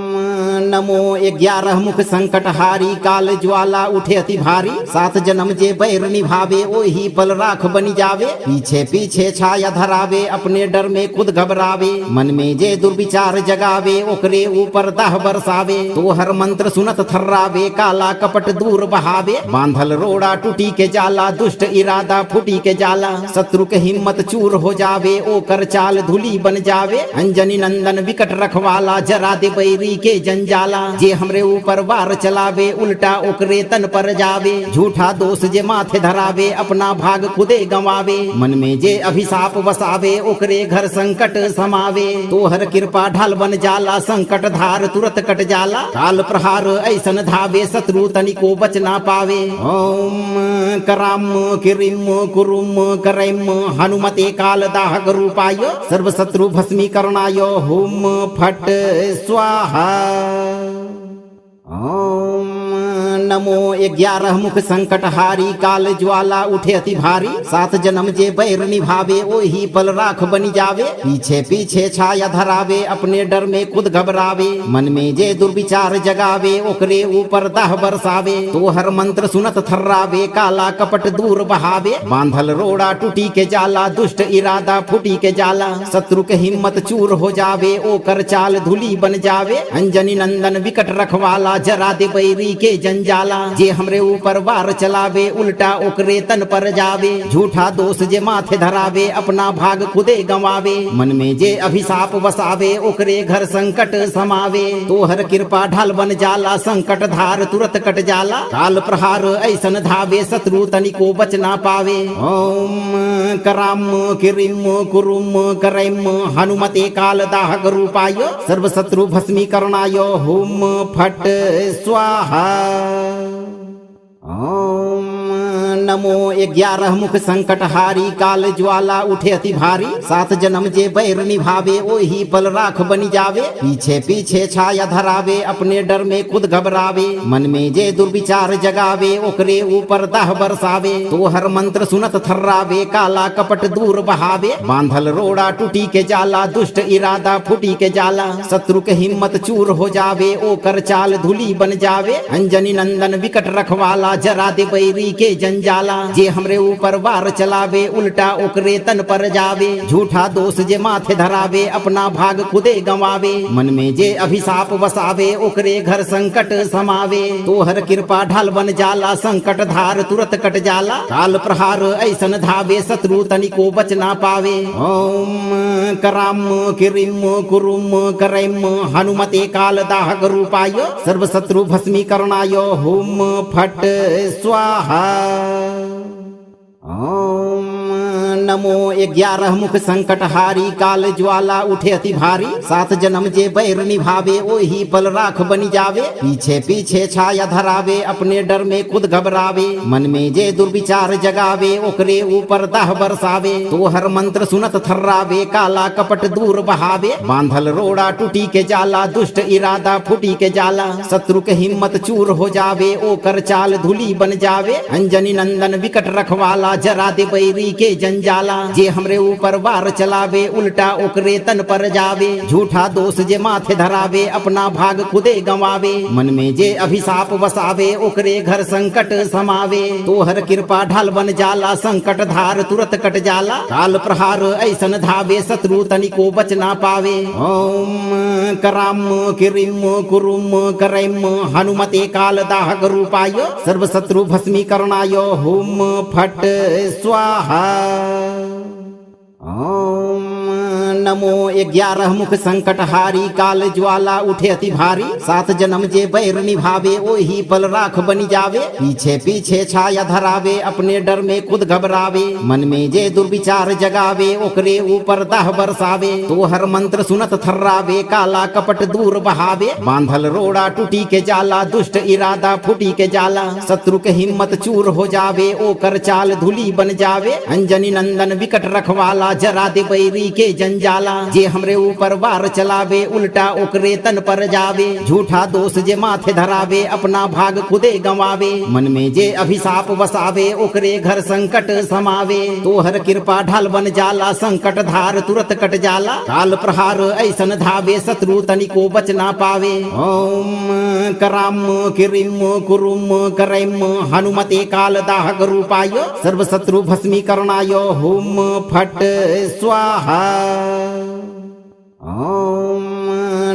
नमो 11 मुख संकटहारी काल ज्वाला उठे अति भारी। 7 जन्म जे बैर निभावे ओही पल राख बनी जावे। पीछे पीछे छाया धरावे अपने डर में खुद घबरावे। मन में जे दुर्विचार जगावे ओकरे ऊपर दाह बरसावे। तोहर मंत्र सुनत थर्रावे काला कपट दूर बहावे। बांधल रोड़ा टूटी के जाला दुष्ट इरादा फूटी के जाला। शत्रु के हिम्मत चूर हो जावे ओकर चाल धूली बन जावे। अंजनी नंदन विकट रखवाला जरा दे बैरी के जंजाला। जे हमरे ऊपर वार चलावे उल्टा ओकरे तन पर जावे। झूठा दोष जे माथे धरावे अपना भाग खुदे गंवावे। मन में जे अभिशाप बसावे ओकरे घर संकट समावे। तोहर कृपा ढाल बन जाला संकट धार तुरत कट जाला। काल प्रहार ऐसन धावे शत्रु तनिको बच ना पावे। ओम कराम किरिम कुरुम करैम हनुमते काल दाहक रूपाय सर्व शत्रु भस्मीकरणाय हुम फट स्वाहा। ओम नमो 11 मुख संकटहारी काल ज्वाला उठे अति भारी। 7 जन्म जे बैर निभावे ओही पल राख बनी जावे। पीछे पीछे छाया धरावे अपने डर में खुद घबरावे। मन में जे दुर्विचार जगावे ओकरे ऊपर दाह बरसावे। तोहर मंत्र सुनत थर्रावे काला कपट दूर बहावे। बांधल रोड़ा टूटी के जाला दुष्ट इरादा फूटी के जाला। शत्रु के हिम्मत चूर हो जावे ओकर चाल धूली बन जावे। अंजनी नंदन विकट रखवाला जरा दे बैरी के जंजाला। जे हमरे ऊपर वार चलावे उल्टा ओकरे तन पर जावे। झूठा दोष जे माथे धरावे अपना भाग खुदे गंवावे। मन में जे अभिशाप बसावे ओकरे घर संकट समावे। तोहर कृपा ढाल बन जाला संकट धार तुरत कट जाला। काल प्रहार ऐसन धावे शत्रु तनिको बच ना पावे। ओम कराम किरिम कुरुम करैम हनुमते काल दाहक रूपाय सर्व शत्रु भस्मीकरणाय हुम फट स्वाहा। ओम नमो 11 मुख संकटहारी काल ज्वाला उठे अति भारी। 7 जन्म जे बैर निभावे ओही पल राख बनी जावे। पीछे पीछे छाया धरावे अपने डर में खुद घबरावे। मन में जे दुर्विचार जगावे ओकरे ऊपर दाह बरसावे। तोहर मंत्र सुनत थर्रावे काला कपट दूर बहावे। बांधल रोड़ा टूटी के जाला दुष्ट इरादा फूटी के जाला। शत्रु के हिम्मत चूर हो जावे ओकर चाल धूली बन जावे। अंजनी नंदन विकट रखवाला जरा दे बैरी के जंजाला। जे हमरे ऊपर वार चलावे उल्टा ओकरे तन पर जावे। झूठा दोष जे माथे धरावे अपना भाग खुदे गंवावे। मन में जे अभिशाप बसावे ओकरे घर संकट समावे। तोहर कृपा ढाल बन जाला संकट धार तुरत कट जाला। काल प्रहार ऐसन धावे शत्रु तनिको बच ना पावे। ओम कराम किरिम कुरुम करैम हनुमते काल दाहक रूपाय सर्व शत्रु भस्मीकरणाय हुम फट स्वाहा। ओम नमो 11 मुख संकटहारी काल ज्वाला उठे अति भारी। 7 जन्म जे बैर निभावे ओही पल राख बनी जावे। पीछे पीछे छाया धरावे अपने डर में खुद घबरावे। मन में जे दुर्विचार जगावे ओकरे ऊपर दाह बरसावे। तोहर मंत्र सुनत थर्रावे काला कपट दूर बहावे। बांधल रोड़ा टूटी के जाला दुष्ट इरादा फूटी के जाला। शत्रु के हिम्मत चूर हो जावे ओकर चाल धूली बन जावे। अंजनी नंदन विकट रखवाला जरा दे बैरी के जंजाला। जे हमरे ऊपर वार चलावे उल्टा ओकरे तन पर जावे। झूठा दोष जे माथे धरावे अपना भाग खुदे गंवावे। मन में जे अभिशाप बसावे ओकरे घर संकट समावे। तोहर कृपा ढाल बन जाला संकट धार तुरत कट जाला। काल प्रहार ऐसन धावे शत्रु तनिको बच ना पावे। ओम कराम किरिम कुरुम करैम हनुमते काल दाहक रूपाय सर्व शत्रु भस्मीकरणाय हुम फट स्वाहा। ओम नमो 11 मुख संकट हारी काल ज्वाला उठे अति भारी 7 जन्म जे बैर निभावे ओही पल राख बनी जावे पीछे पीछे छाया धरावे अपने डर में खुद घबरावे मन में जे दुर्विचार जगावे ओकरे ऊपर दाह बरसावे तो हर मंत्र सुनत थर्रावे काला कपट दूर बहावे बांधल रोड़ा टूटी के जाला दुष्ट इरादा फूटी के जाला शत्रु के हिम्मत चूर हो जावे ओकर चाल धूली बन जावे अंजनी नंदन विकट रखवाला जरा दे बैरी के जंजाला जे हमरे ऊपर वार चलावे उल्टा ओकरे तन पर जावे झूठा दोष जे माथे धरावे अपना भाग खुदे गंवावे मन में जे अभिशाप बसावे ओकरे घर संकट समावे तो हर कृपा ढाल बन जाला संकट धार तुरत कट जाला काल प्रहार ऐसन धावे शत्रु तनिको बच ना पावे ओम कराम किरिम कुरुम करैम हनुमते काल दाहक रूपाय सर्व शत्रु भस्मीकरणाय हुम फट स्वाहा। ओम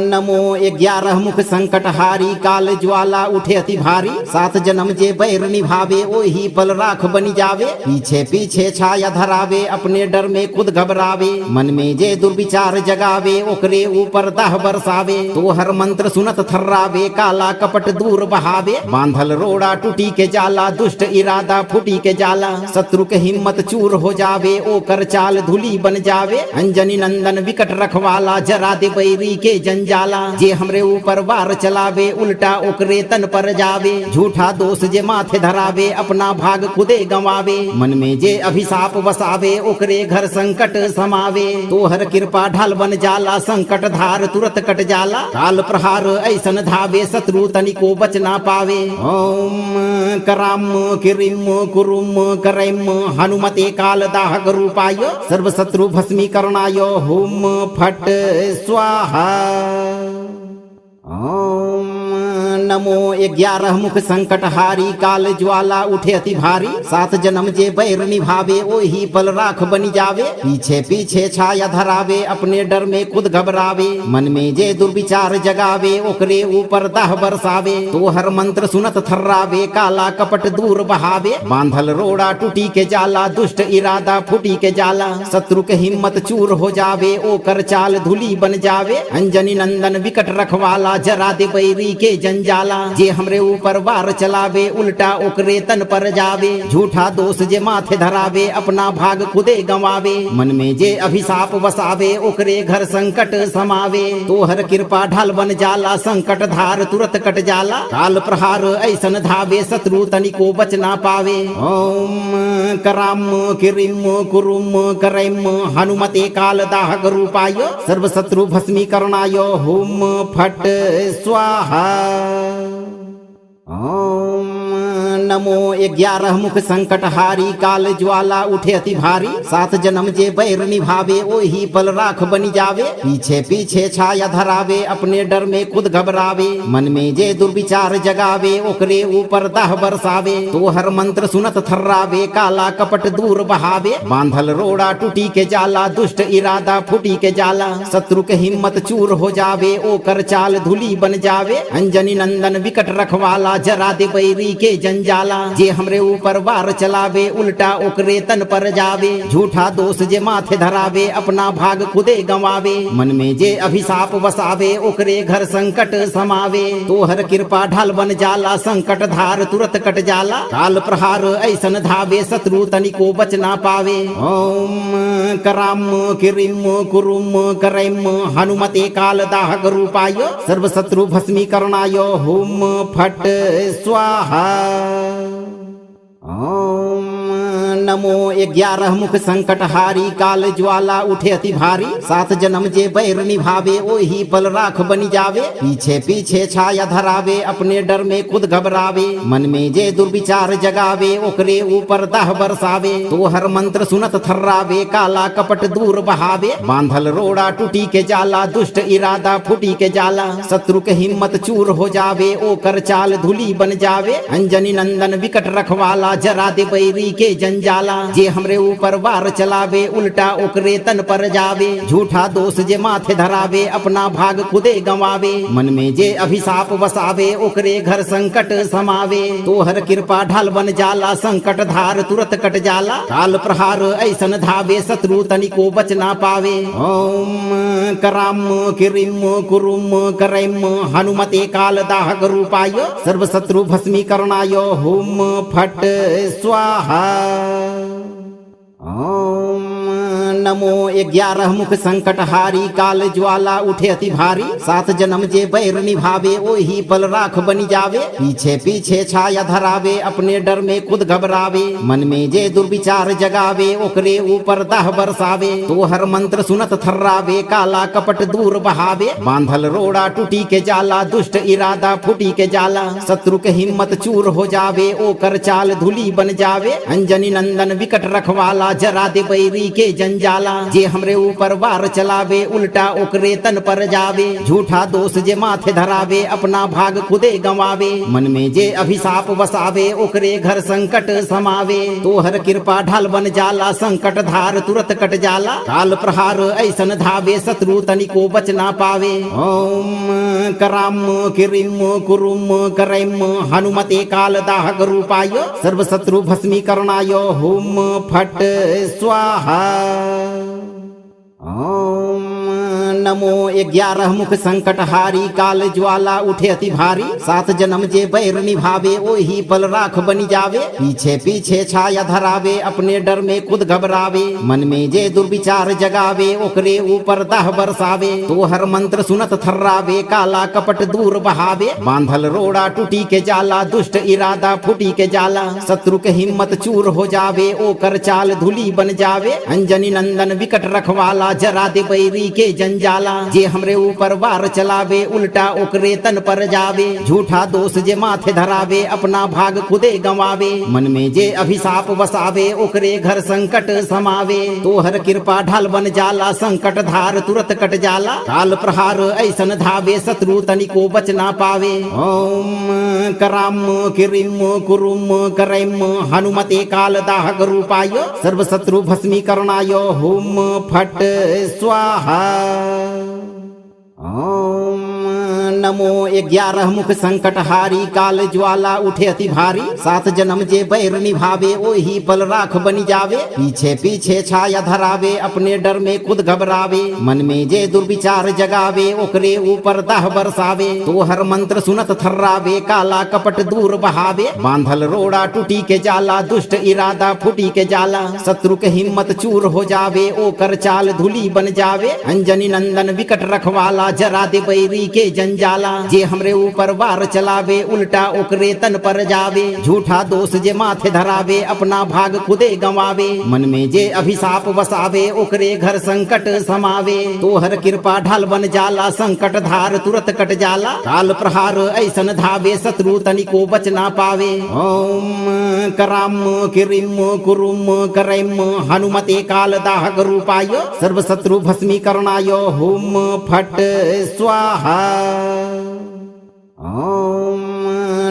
नमो 11 मुख संकट हारी काल ज्वाला उठे अति भारी 7 जन्म जे बैर निभावे ओही पल राख बनी जावे पीछे पीछे छाया धरावे अपने डर में खुद घबरावे मन में जे दुर्विचार जगावे ओकरे ऊपर दाह बरसावे तो हर मंत्र सुनत थर्रावे काला कपट दूर बहावे बांधल रोड़ा टूटी के जाला दुष्ट इरादा फूटी के जाला शत्रु के हिम्मत चूर हो जावे ओकर चाल धूली बन जावे अंजनी नंदन विकट रखवाला जरा दे बैरी के जंजाला जे हमरे ऊपर वार चलावे उल्टा ओकरे तन पर जावे झूठा दोष जे माथे धरावे अपना भाग खुदे गंवावे मन में जे अभिशाप बसावे ओकरे घर संकट समावे तो हर कृपा ढाल बन जाला संकट धार तुरत कट जाला काल प्रहार ऐसन धावे शत्रु तनिको बच ना पावे ओम कराम किरिम कुरुम करैम हनुमते काल दाहक रूपाय सर्व शत्रु भस्मीकरणाय हुम फट स्वाहा। ओम नमो 11 मुख संकट हारी काल ज्वाला उठे अति भारी 7 जन्म जे बैर निभावे ओही पल राख बनी जावे पीछे पीछे छाया धरावे अपने डर में खुद घबरावे मन में जे दुर्विचार जगावे ओकरे ऊपर दाह बरसावे तो हर मंत्र सुनत थर्रावे काला कपट दूर बहावे बांधल रोड़ा टूटी के जाला दुष्ट इरादा फूटी के जाला शत्रु के हिम्मत चूर हो जावे ओकर चाल धूली बन जावे अंजनी नंदन विकट रखवाला जरा दे बैरी के जंजाला जे हमरे ऊपर वार चलावे उल्टा ओकरे तन पर जावे झूठा दोष जे माथे धरावे अपना भाग खुदे गंवावे मन में जे अभिशाप बसावे ओकरे घर संकट समावे तो हर कृपा ढाल बन जाला संकट धार तुरत कट जाला काल प्रहार ऐसन धावे शत्रु तनिको बच ना पावे ओम कराम किरिम कुरुम करैम हनुमते काल दाहक रूपाय सर्व शत्रु भस्मीकरणाय हुम फट स्वाहा। ओम नमो 11 मुख संकट हारी काल ज्वाला उठे अति भारी 7 जन्म जे बैर निभावे ओही पल राख बनी जावे पीछे पीछे छाया धरावे अपने डर में खुद घबरावे मन में जे दुर्विचार जगावे ओकरे ऊपर दाह बरसावे तो हर मंत्र सुनत थर्रावे काला कपट दूर बहावे बांधल रोड़ा टूटी के जाला दुष्ट इरादा फूटी के जाला शत्रु के हिम्मत चूर हो जावे ओकर चाल धूली बन जावे अंजनी नंदन विकट रखवाला जरा दे बैरी के जंजाला जे हमरे ऊपर वार चलावे उल्टा ओकरे तन पर जावे झूठा दोष जे माथे धरावे अपना भाग खुदे गंवावे मन में जे अभिशाप बसावे ओकरे घर संकट समावे तो हर कृपा ढाल बन जाला संकट धार तुरत कट जाला काल प्रहार ऐसन धावे शत्रु तनिको बच ना पावे ओम कराम किरिम कुरुम करैम हनुमते काल दाहक रूपाय सर्व शत्रु भस्मीकरणाय हुम फट स्वाहा। ओम नमो 11 मुख संकट हारी काल ज्वाला उठे अति भारी 7 जन्म जे बैर निभावे ओही पल राख बनी जावे पीछे पीछे छाया धरावे अपने डर में खुद घबरावे मन में जे दुर्विचार जगावे ओकरे ऊपर दाह बरसावे तो हर मंत्र सुनत थर्रावे काला कपट दूर बहावे बांधल रोड़ा टूटी के जाला दुष्ट इरादा फूटी के जाला शत्रु के हिम्मत चूर हो जावे ओकर चाल धूली बन जावे अंजनी नंदन विकट रखवाला जरा दे बैरी के जंजाला जाला। जे हमरे ऊपर वार चलावे उल्टा ओकरे तन पर जावे। झूठा दोष जे माथे धरावे अपना भाग खुदे गंवावे। मन में जे अभिशाप बसावे ओकरे घर संकट समावे। तोहर कृपा ढाल बन जाला संकट धार तुरत कट जाला। काल प्रहार ऐसन धावे शत्रु तनिको बच ना पावे। ओम कराम किरिम कुरुम करैम हनुमते काल दाहक रूपाय सर्व शत्रु भस्मीकरणाय हुम फट स्वाहा। ओम नमो 11 मुख संकट हारी काल ज्वाला उठे अति भारी। 7 जन्म जे बैर निभावे ओही पल राख बनी जावे। पीछे पीछे छाया धरावे अपने डर में खुद घबरावे। मन में जे दुर्विचार जगावे ओकरे ऊपर दाह बरसावे। तोहर मंत्र सुनत थर्रावे काला कपट दूर बहावे। बांधल रोड़ा टूटी के जाला दुष्ट इरादा फूटी के जाला। शत्रु के हिम्मत चूर हो जावे ओकर चाल धूली बन जावे। अंजनी नंदन विकट रखवाला जरा दे बैरी के जंजाला। जे हमरे ऊपर वार चलावे उल्टा ओकरे तन पर जावे। झूठा दोष जे माथे धरावे अपना भाग खुदे गंवावे। मन में जे अभिशाप बसावे ओकरे घर संकट समावे। तोहर कृपा ढाल बन जाला संकट धार तुरत कट जाला। काल प्रहार ऐसन धावे शत्रु तनिको बच ना पावे। ओम कराम किरिम कुरुम करैम हनुमते काल दाहक रूपाय सर्व शत्रु भस्मीकरणाय हुम फट स्वाहा। ओम नमो 11 मुख संकट हारी काल ज्वाला उठे अति भारी। 7 जन्म जे बैर निभावे ओही पल राख बनी जावे। पीछे पीछे छाया धरावे अपने डर में खुद घबरावे। मन में जे दुर्विचार जगावे ओकरे ऊपर दाह बरसावे। तोहर मंत्र सुनत थर्रावे काला कपट दूर बहावे। बांधल रोड़ा टूटी के जाला दुष्ट इरादा फूटी के जाला। शत्रु के हिम्मत चूर हो जावे ओकर चाल धूली बन जावे। अंजनी नंदन विकट रखवाला जरा दे बैरी के जंजाला। जे हमरे ऊपर वार चलावे उल्टा ओकरे तन पर जावे। झूठा दोष जे माथे धरावे अपना भाग खुदे गंवावे। मन में जे अभिशाप बसावे ओकरे घर संकट समावे। तोहर कृपा ढाल बन जाला संकट धार तुरत कट जाला। काल प्रहार ऐसन धावे शत्रु तनिको बच ना पावे। ओम कराम किरिम कुरुम करैम हनुमते काल दाहक रूपाय सर्व शत्रु भस्मीकरणाय हुम फट स्वाहा। ओम नमो 11 मुख संकट हारी काल ज्वाला उठे अति भारी। 7 जन्म जे बैर निभावे ओही पल राख बनी जावे। पीछे पीछे छाया धरावे अपने डर में खुद घबरावे। मन में जे दुर्विचार जगावे ओकरे ऊपर दाह बरसावे। तोहर मंत्र सुनत थर्रावे काला कपट दूर बहावे। बांधल रोड़ा टूटी के जाला दुष्ट इरादा फूटी के जाला। शत्रु के हिम्मत चूर हो जावे ओकर चाल धूली बन जावे। अंजनी नंदन विकट रखवाला जरा दे बैरी के जंजाला। जे हमरे ऊपर वार चलावे उल्टा ओकरे तन पर जावे। झूठा दोष जे माथे धरावे अपना भाग खुदे गंवावे। मन में जे अभिशाप बसावे ओकरे घर संकट समावे। तोहर कृपा ढाल बन जाला संकट धार तुरत कट जाला। काल प्रहार ऐसन धावे शत्रु तनिको बच ना पावे। ओम कराम किरिम कुरुम करैम हनुमते काल दाहक रूपाय सर्व शत्रु भस्मीकरणाय हुम फट स्वाहा। ओम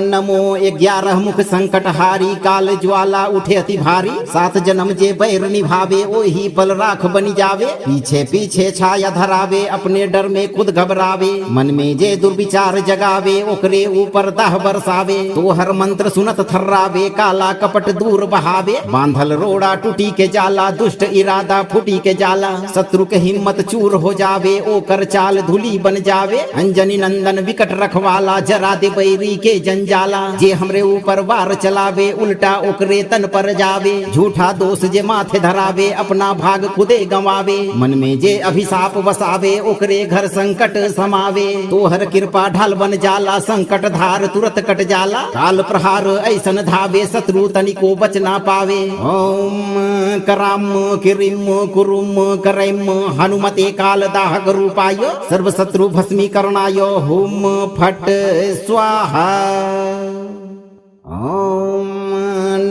नमो 11 मुख संकट हारी काल ज्वाला उठे अति भारी। 7 जन्म जे बैर निभावे ओही पल राख बनी जावे। पीछे पीछे छाया धरावे अपने डर में खुद घबरावे। मन में जे दुर्विचार जगावे ओकरे ऊपर दाह बरसावे। तोहर मंत्र सुनत थर्रावे काला कपट दूर बहावे। बांधल रोड़ा टूटी के जाला दुष्ट इरादा फूटी के जाला। शत्रु के हिम्मत चूर हो जावे ओकर चाल धूली बन जावे। अंजनी नंदन विकट रखवाला जरा दे बैरी के जंजाला। जे हमरे ऊपर वार चलावे उल्टा ओकरे तन पर जावे। झूठा दोष जे माथे धरावे अपना भाग खुदे गंवावे। मन में जे अभिशाप बसावे ओकरे घर संकट समावे। तोहर कृपा ढाल बन जाला संकट धार तुरत कट जाला। काल प्रहार ऐसन धावे शत्रु तनिको बच ना पावे। ओम कराम किरिम कुरुम करैम हनुमते काल दाहक रूपाय सर्व शत्रु भस्मीकरणाय हुम फट स्वाहा। ओम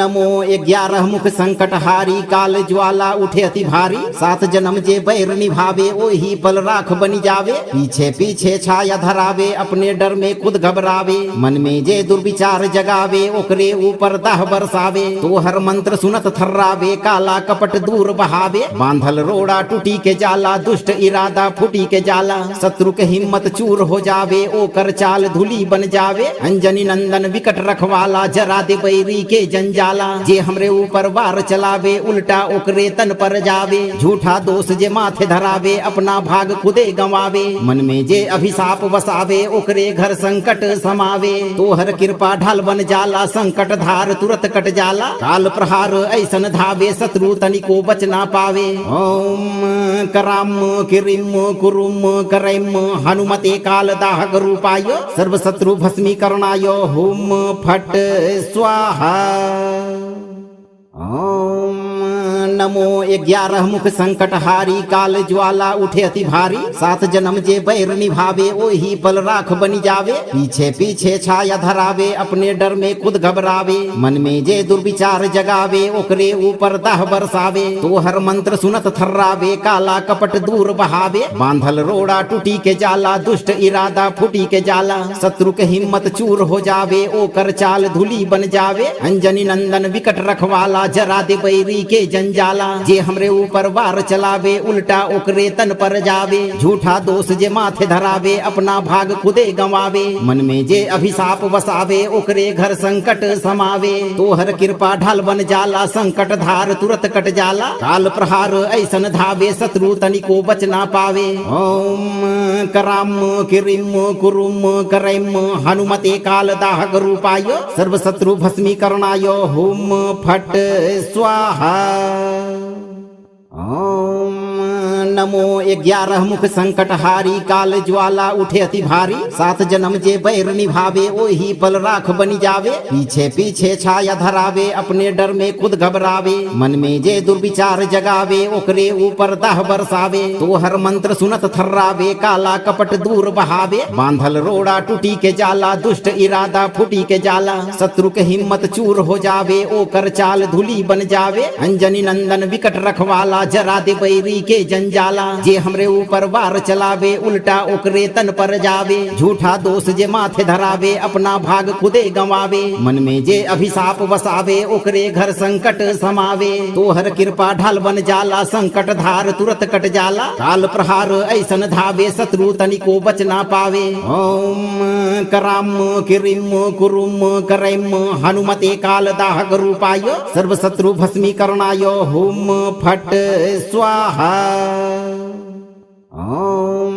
नमो 11 मुख संकट हारी काल ज्वाला उठे अति भारी 7 जन्म जे बैर निभावे ओही पल राख बनी जावे पीछे पीछे छाया धरावे अपने डर में खुद घबरावे मन में जे दुर्विचार जगावे ओकरे ऊपर दाह बरसावे तो हर मंत्र सुनत थर्रावे काला कपट दूर बहावे बांधल रोड़ा टूटी के जाला दुष्ट इरादा फूटी के जाला शत्रु के हिम्मत चूर हो जावे ओकर चाल धूली बन जावे अंजनी नंदन विकट रखवाला जरा दे बैरी के जंजाला जे हमरे ऊपर वार चलावे उल्टा ओकरे तन पर जावे झूठा दोष जे माथे धरावे अपना भाग खुदे गंवावे मन में जे अभिशाप बसावे ओकरे घर संकट समावे तो हर कृपा ढाल बन जाला संकट धार तुरत कट जाला काल प्रहार ऐसन धावे शत्रु तनिको बच ना पावे ओम कराम किरिम कुरुम करैम हनुमते काल दाहक रूपाय सर्व शत्रु भस्मीकरणाय हुम फट स्वाहा। ओम नमो 11 मुख संकट हारी काल ज्वाला उठे अति भारी 7 जन्म जे बैर निभावे ओही पल राख बनी जावे पीछे पीछे छाया धरावे अपने डर में खुद घबरावे मन में जे दुर्विचार जगावे ओकरे ऊपर दाह बरसावे तो हर मंत्र सुनत थर्रावे काला कपट दूर बहावे बांधल रोड़ा टूटी के जाला दुष्ट इरादा फूटी के जाला शत्रु के हिम्मत चूर हो जावे ओकर चाल धूली बन जावे अंजनी नंदन विकट रखवाला जरा दे बैरी के जंजाला जे हमरे ऊपर वार चलावे उल्टा ओकरे तन पर जावे झूठा दोष जे माथे धरावे अपना भाग खुदे गंवावे मन में जे अभिशाप बसावे ओकरे घर संकट समावे तो हर कृपा ढाल बन जाला संकट धार तुरत कट जाला काल प्रहार ऐसन धावे शत्रु तनिको बच ना पावे ओम कराम किरिम कुरुम करैम हनुमते काल दाहक रूपाय सर्व शत्रु भस्मीकरणाय हुम फट स्वाहा। ओम नमो 11 मुख संकट हारी काल ज्वाला उठे अति भारी 7 जन्म जे बैर निभावे ओही पल राख बनी जावे पीछे पीछे छाया धरावे अपने डर में खुद घबरावे मन में जे दुर्विचार जगावे ओकरे ऊपर दाह बरसावे तो हर मंत्र सुनत थर्रावे काला कपट दूर बहावे बांधल रोड़ा टूटी के जाला दुष्ट इरादा फूटी के जाला शत्रु के हिम्मत चूर हो जावे ओकर चाल धूली बन जावे अंजनी नंदन विकट रखवाला जरा दे बैरी के जंजाला जे हमरे ऊपर वार चलावे उल्टा ओकरे तन पर जावे झूठा दोष जे माथे धरावे अपना भाग खुदे गंवावे मन में जे अभिशाप बसावे ओकरे घर संकट समावे तो हर कृपा ढाल बन जाला संकट धार तुरत कट जाला काल प्रहार ऐसन धावे शत्रु तनिको बच ना पावे ओम कराम किरिम कुरुम करैम हनुमते काल दाहक रूपाय सर्व शत्रु भस्मीकरणाय हुम फट स्वाहा। ओम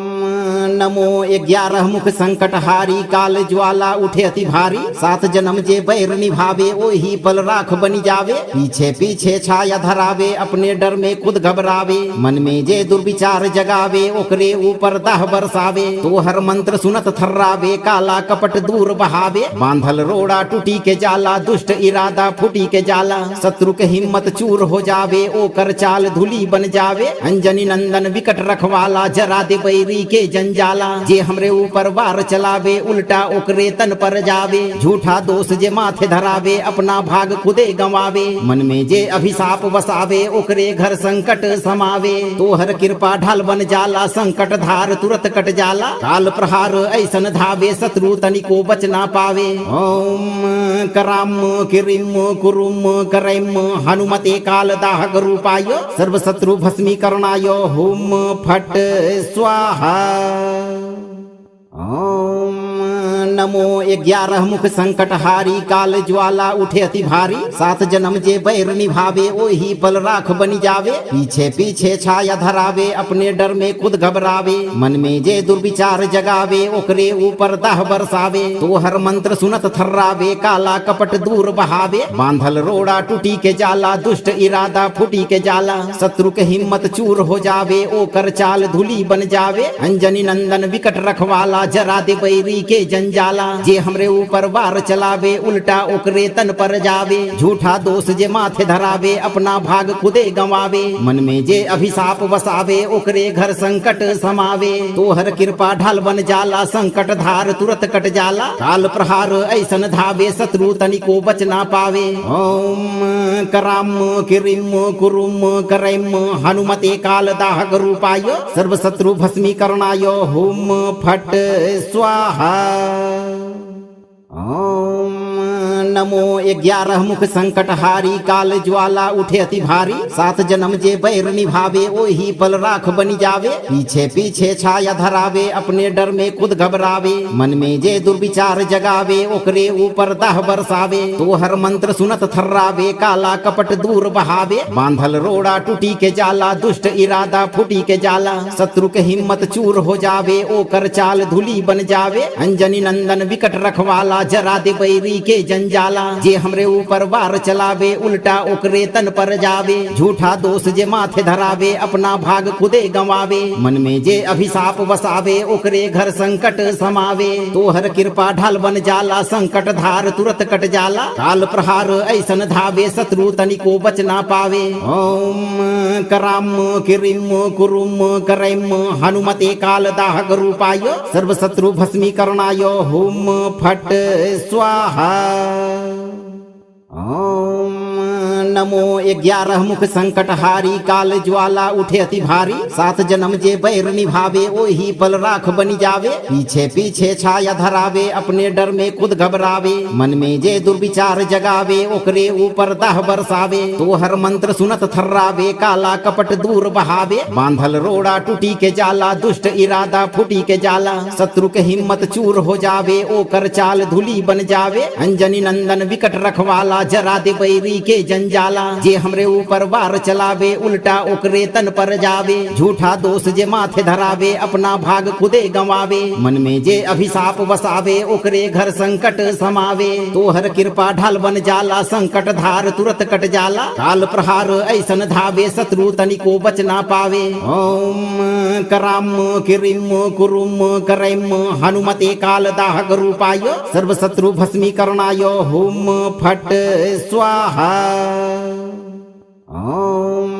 नमो 11 मुख संकट हारी काल ज्वाला उठे अति भारी 7 जन्म जे बैर निभावे ओही पल राख बनी जावे पीछे पीछे छाया धरावे अपने डर में खुद घबरावे मन में जे दुर्विचार जगावे ओकरे ऊपर दाह बरसावे तो हर मंत्र सुनत थर्रावे काला कपट दूर बहावे बांधल रोड़ा टूटी के जाला दुष्ट इरादा फूटी के जाला शत्रु के हिम्मत चूर हो जावे ओकर चाल धूली बन जावे अंजनी नंदन विकट रखवाला जरा दे बैरी के जंजाला जे हमरे ऊपर वार चलावे उल्टा ओकरे तन पर जावे झूठा दोष जे माथे धरावे अपना भाग खुदे गंवावे मन में जे अभिशाप बसावे ओकरे घर संकट समावे तो हर कृपा ढाल बन जाला संकट धार तुरत कट जाला काल प्रहार ऐसन धावे शत्रु तनिको बच ना पावे ओम कराम किरिम कुरुम करैम हनुमते काल दाहक रूपाय सर्व शत्रु भस्मीकरणाय हुम फट स्वाहा। ओम नमो 11 मुख संकट हारी काल ज्वाला उठे अति भारी 7 जन्म जे बैर निभावे ओही पल राख बनी जावे पीछे पीछे छाया धरावे अपने डर में खुद घबरावे मन में जे दुर्विचार जगावे ओकरे ऊपर दाह बरसावे तो हर मंत्र सुनत थर्रावे काला कपट दूर बहावे बांधल रोड़ा टूटी के जाला दुष्ट इरादा फूटी के जाला शत्रु के हिम्मत चूर हो जावे ओकर चाल धूली बन जावे अंजनी नंदन विकट रखवाला जरा दे बैरी के जंजाला जाला। जे हमरे ऊपर वार चलावे उल्टा ओकरे तन पर जावे। झूठा दोष जे माथे धरावे अपना भाग खुदे गंवावे। मन में जे अभिशाप वसावे ओकरे घर संकट समावे। तोहर कृपा ढाल बन जाला संकट धार तुरत कट जाला। काल प्रहार ऐसन धावे शत्रु तनिको बच ना पावे। ओम कराम किरिम कुरुम करैम हनुमते काल दाहक रूपाय सर्व शत्रु भस्मीकरणाय हुम फट स्वाहा। ओम नमो 11 मुख संकट हारी काल ज्वाला उठे अति भारी। 7 जन्म जे बैर निभावे ओही पल राख बनी जावे। पीछे पीछे छाया धरावे अपने डर में खुद घबरावे। मन में जे दुर्विचार जगावे ओकरे ऊपर दाह बरसावे। तोहर मंत्र सुनत थर्रावे काला कपट दूर बहावे। बांधल रोड़ा टूटी के जाला दुष्ट इरादा फूटी के जाला। शत्रु के हिम्मत चूर हो जावे ओकर चाल धूली बन जावे। अंजनी नंदन विकट रखवाला जरा दे बैरी के जंजाला। जे हमरे ऊपर वार चलावे उल्टा ओकरे तन पर जावे। झूठा दोष जे माथे धरावे अपना भाग खुदे गंवावे। मन में जे अभिशाप वसावे ओकरे घर संकट समावे। तोहर कृपा ढाल बन जाला संकट धार तुरत कट जाला। काल प्रहार ऐसन धावे शत्रु तनिको बच ना पावे। ओम कराम किरिम कुरुम करैम हनुमते काल दाहक रूपाय सर्व शत्रु भस्मीकरणाय हुम फट स्वाहा। ओम नमो 11 मुख संकट हारी काल ज्वाला उठे अति भारी। 7 जन्म जे बैर निभावे ओही पल राख बनी जावे। पीछे पीछे छाया धरावे अपने डर में खुद घबरावे। मन में जे दुर्विचार जगावे ओकरे ऊपर दाह बरसावे। तोहर मंत्र सुनत थर्रावे काला कपट दूर बहावे। बांधल रोड़ा टूटी के जाला दुष्ट इरादा फूटी के जाला। शत्रु के हिम्मत चूर हो जावे ओकर चाल धूली बन जावे। अंजनी नंदन विकट रखवाला जरा दे बैरी के जंजाला। जे हमरे ऊपर वार चलावे उल्टा ओकरे तन पर जावे। झूठा दोष जे माथे धरावे अपना भाग खुदे गंवावे। मन में जे अभिशाप वसावे ओकरे घर संकट समावे। तोहर कृपा ढाल बन जाला संकट धार तुरत कट जाला। काल प्रहार ऐसन धावे शत्रु तनिको बच ना पावे। ओम कराम किरिम कुरुम करैम हनुमते काल दाहक रूपाय सर्व शत्रु भस्मीकरणाय हुम फट स्वाहा। ओम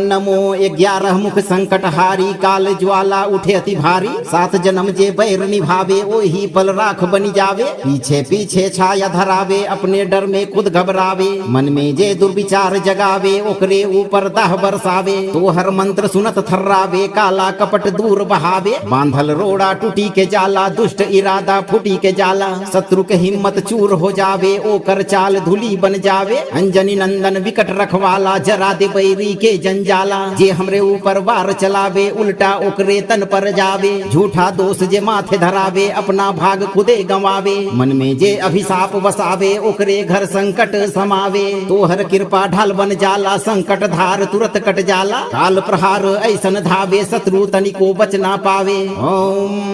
नमो 11 मुख संकट हारी काल ज्वाला उठे अति भारी। 7 जन्म जे बैर निभावे ओही पल राख बनी जावे। पीछे पीछे छाया धरावे अपने डर में खुद घबरावे। मन में जे दुर्विचार जगावे ओकरे ऊपर दाह बरसावे। तोहर मंत्र सुनत थर्रावे काला कपट दूर बहावे। बांधल रोड़ा टूटी के जाला दुष्ट इरादा फूटी के जाला। शत्रु के हिम्मत चूर हो जावे ओकर चाल धूली बन जावे। अंजनी नंदन विकट रखवाला जरा दे बैरी के जंजाला। जे हमरे ऊपर वार चलावे उल्टा ओकरे तन पर जावे। झूठा दोष जे माथे धरावे अपना भाग खुदे गंवावे। मन में जे अभिशाप वसावे ओकरे घर संकट समावे। तोहर कृपा ढाल बन जाला संकट धार तुरत कट जाला। काल प्रहार ऐसन धावे शत्रु तनिको बच ना पावे। ओम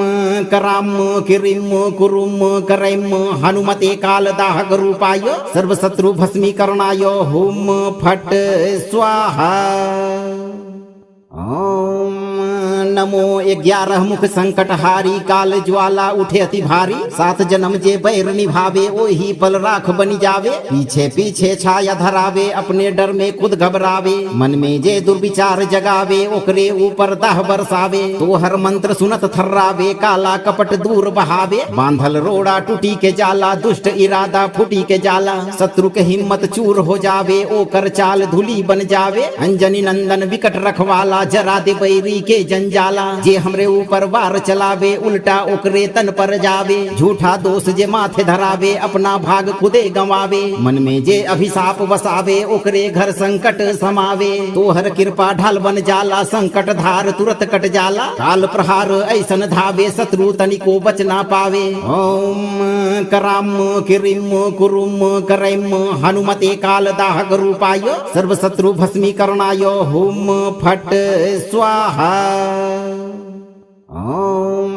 कराम किरिम कुरुम करैम हनुमते काल दाहक रूपाय सर्व शत्रु भस्मीकरणाय हुम फट स्वाहा। ओम नमो 11 मुख संकट हारी काल ज्वाला उठे अति भारी। 7 जन्म जे बैर निभावे ओही पल राख बनी जावे। पीछे पीछे छाया धरावे अपने डर में खुद घबरावे। मन में जे दुर्विचार जगावे ओकरे ऊपर दाह बरसावे। तोहर मंत्र सुनत थर्रावे काला कपट दूर बहावे। बांधल रोड़ा टूटी के जाला दुष्ट इरादा फूटी के जाला। शत्रु के हिम्मत चूर हो जावे ओकर चाल धूली बन जावे। अंजनी नंदन विकट रखवाला जरा दे बैरी के जंजाला। जे हमरे ऊपर वार चलावे उल्टा ओकरे तन पर जावे। झूठा दोष जे माथे धरावे अपना भाग खुदे गंवावे। मन में जे अभिशाप वसावे ओकरे घर संकट समावे। तोहर कृपा ढाल बन जाला संकट धार तुरत कट जाला। काल प्रहार ऐसन धावे शत्रु तनिको बच ना पावे। ओम कराम किरिम कुरुम करैम हनुमते काल दाहक रूपाय सर्व शत्रु भस्मीकरणाय हुम फट स्वाहा। ओम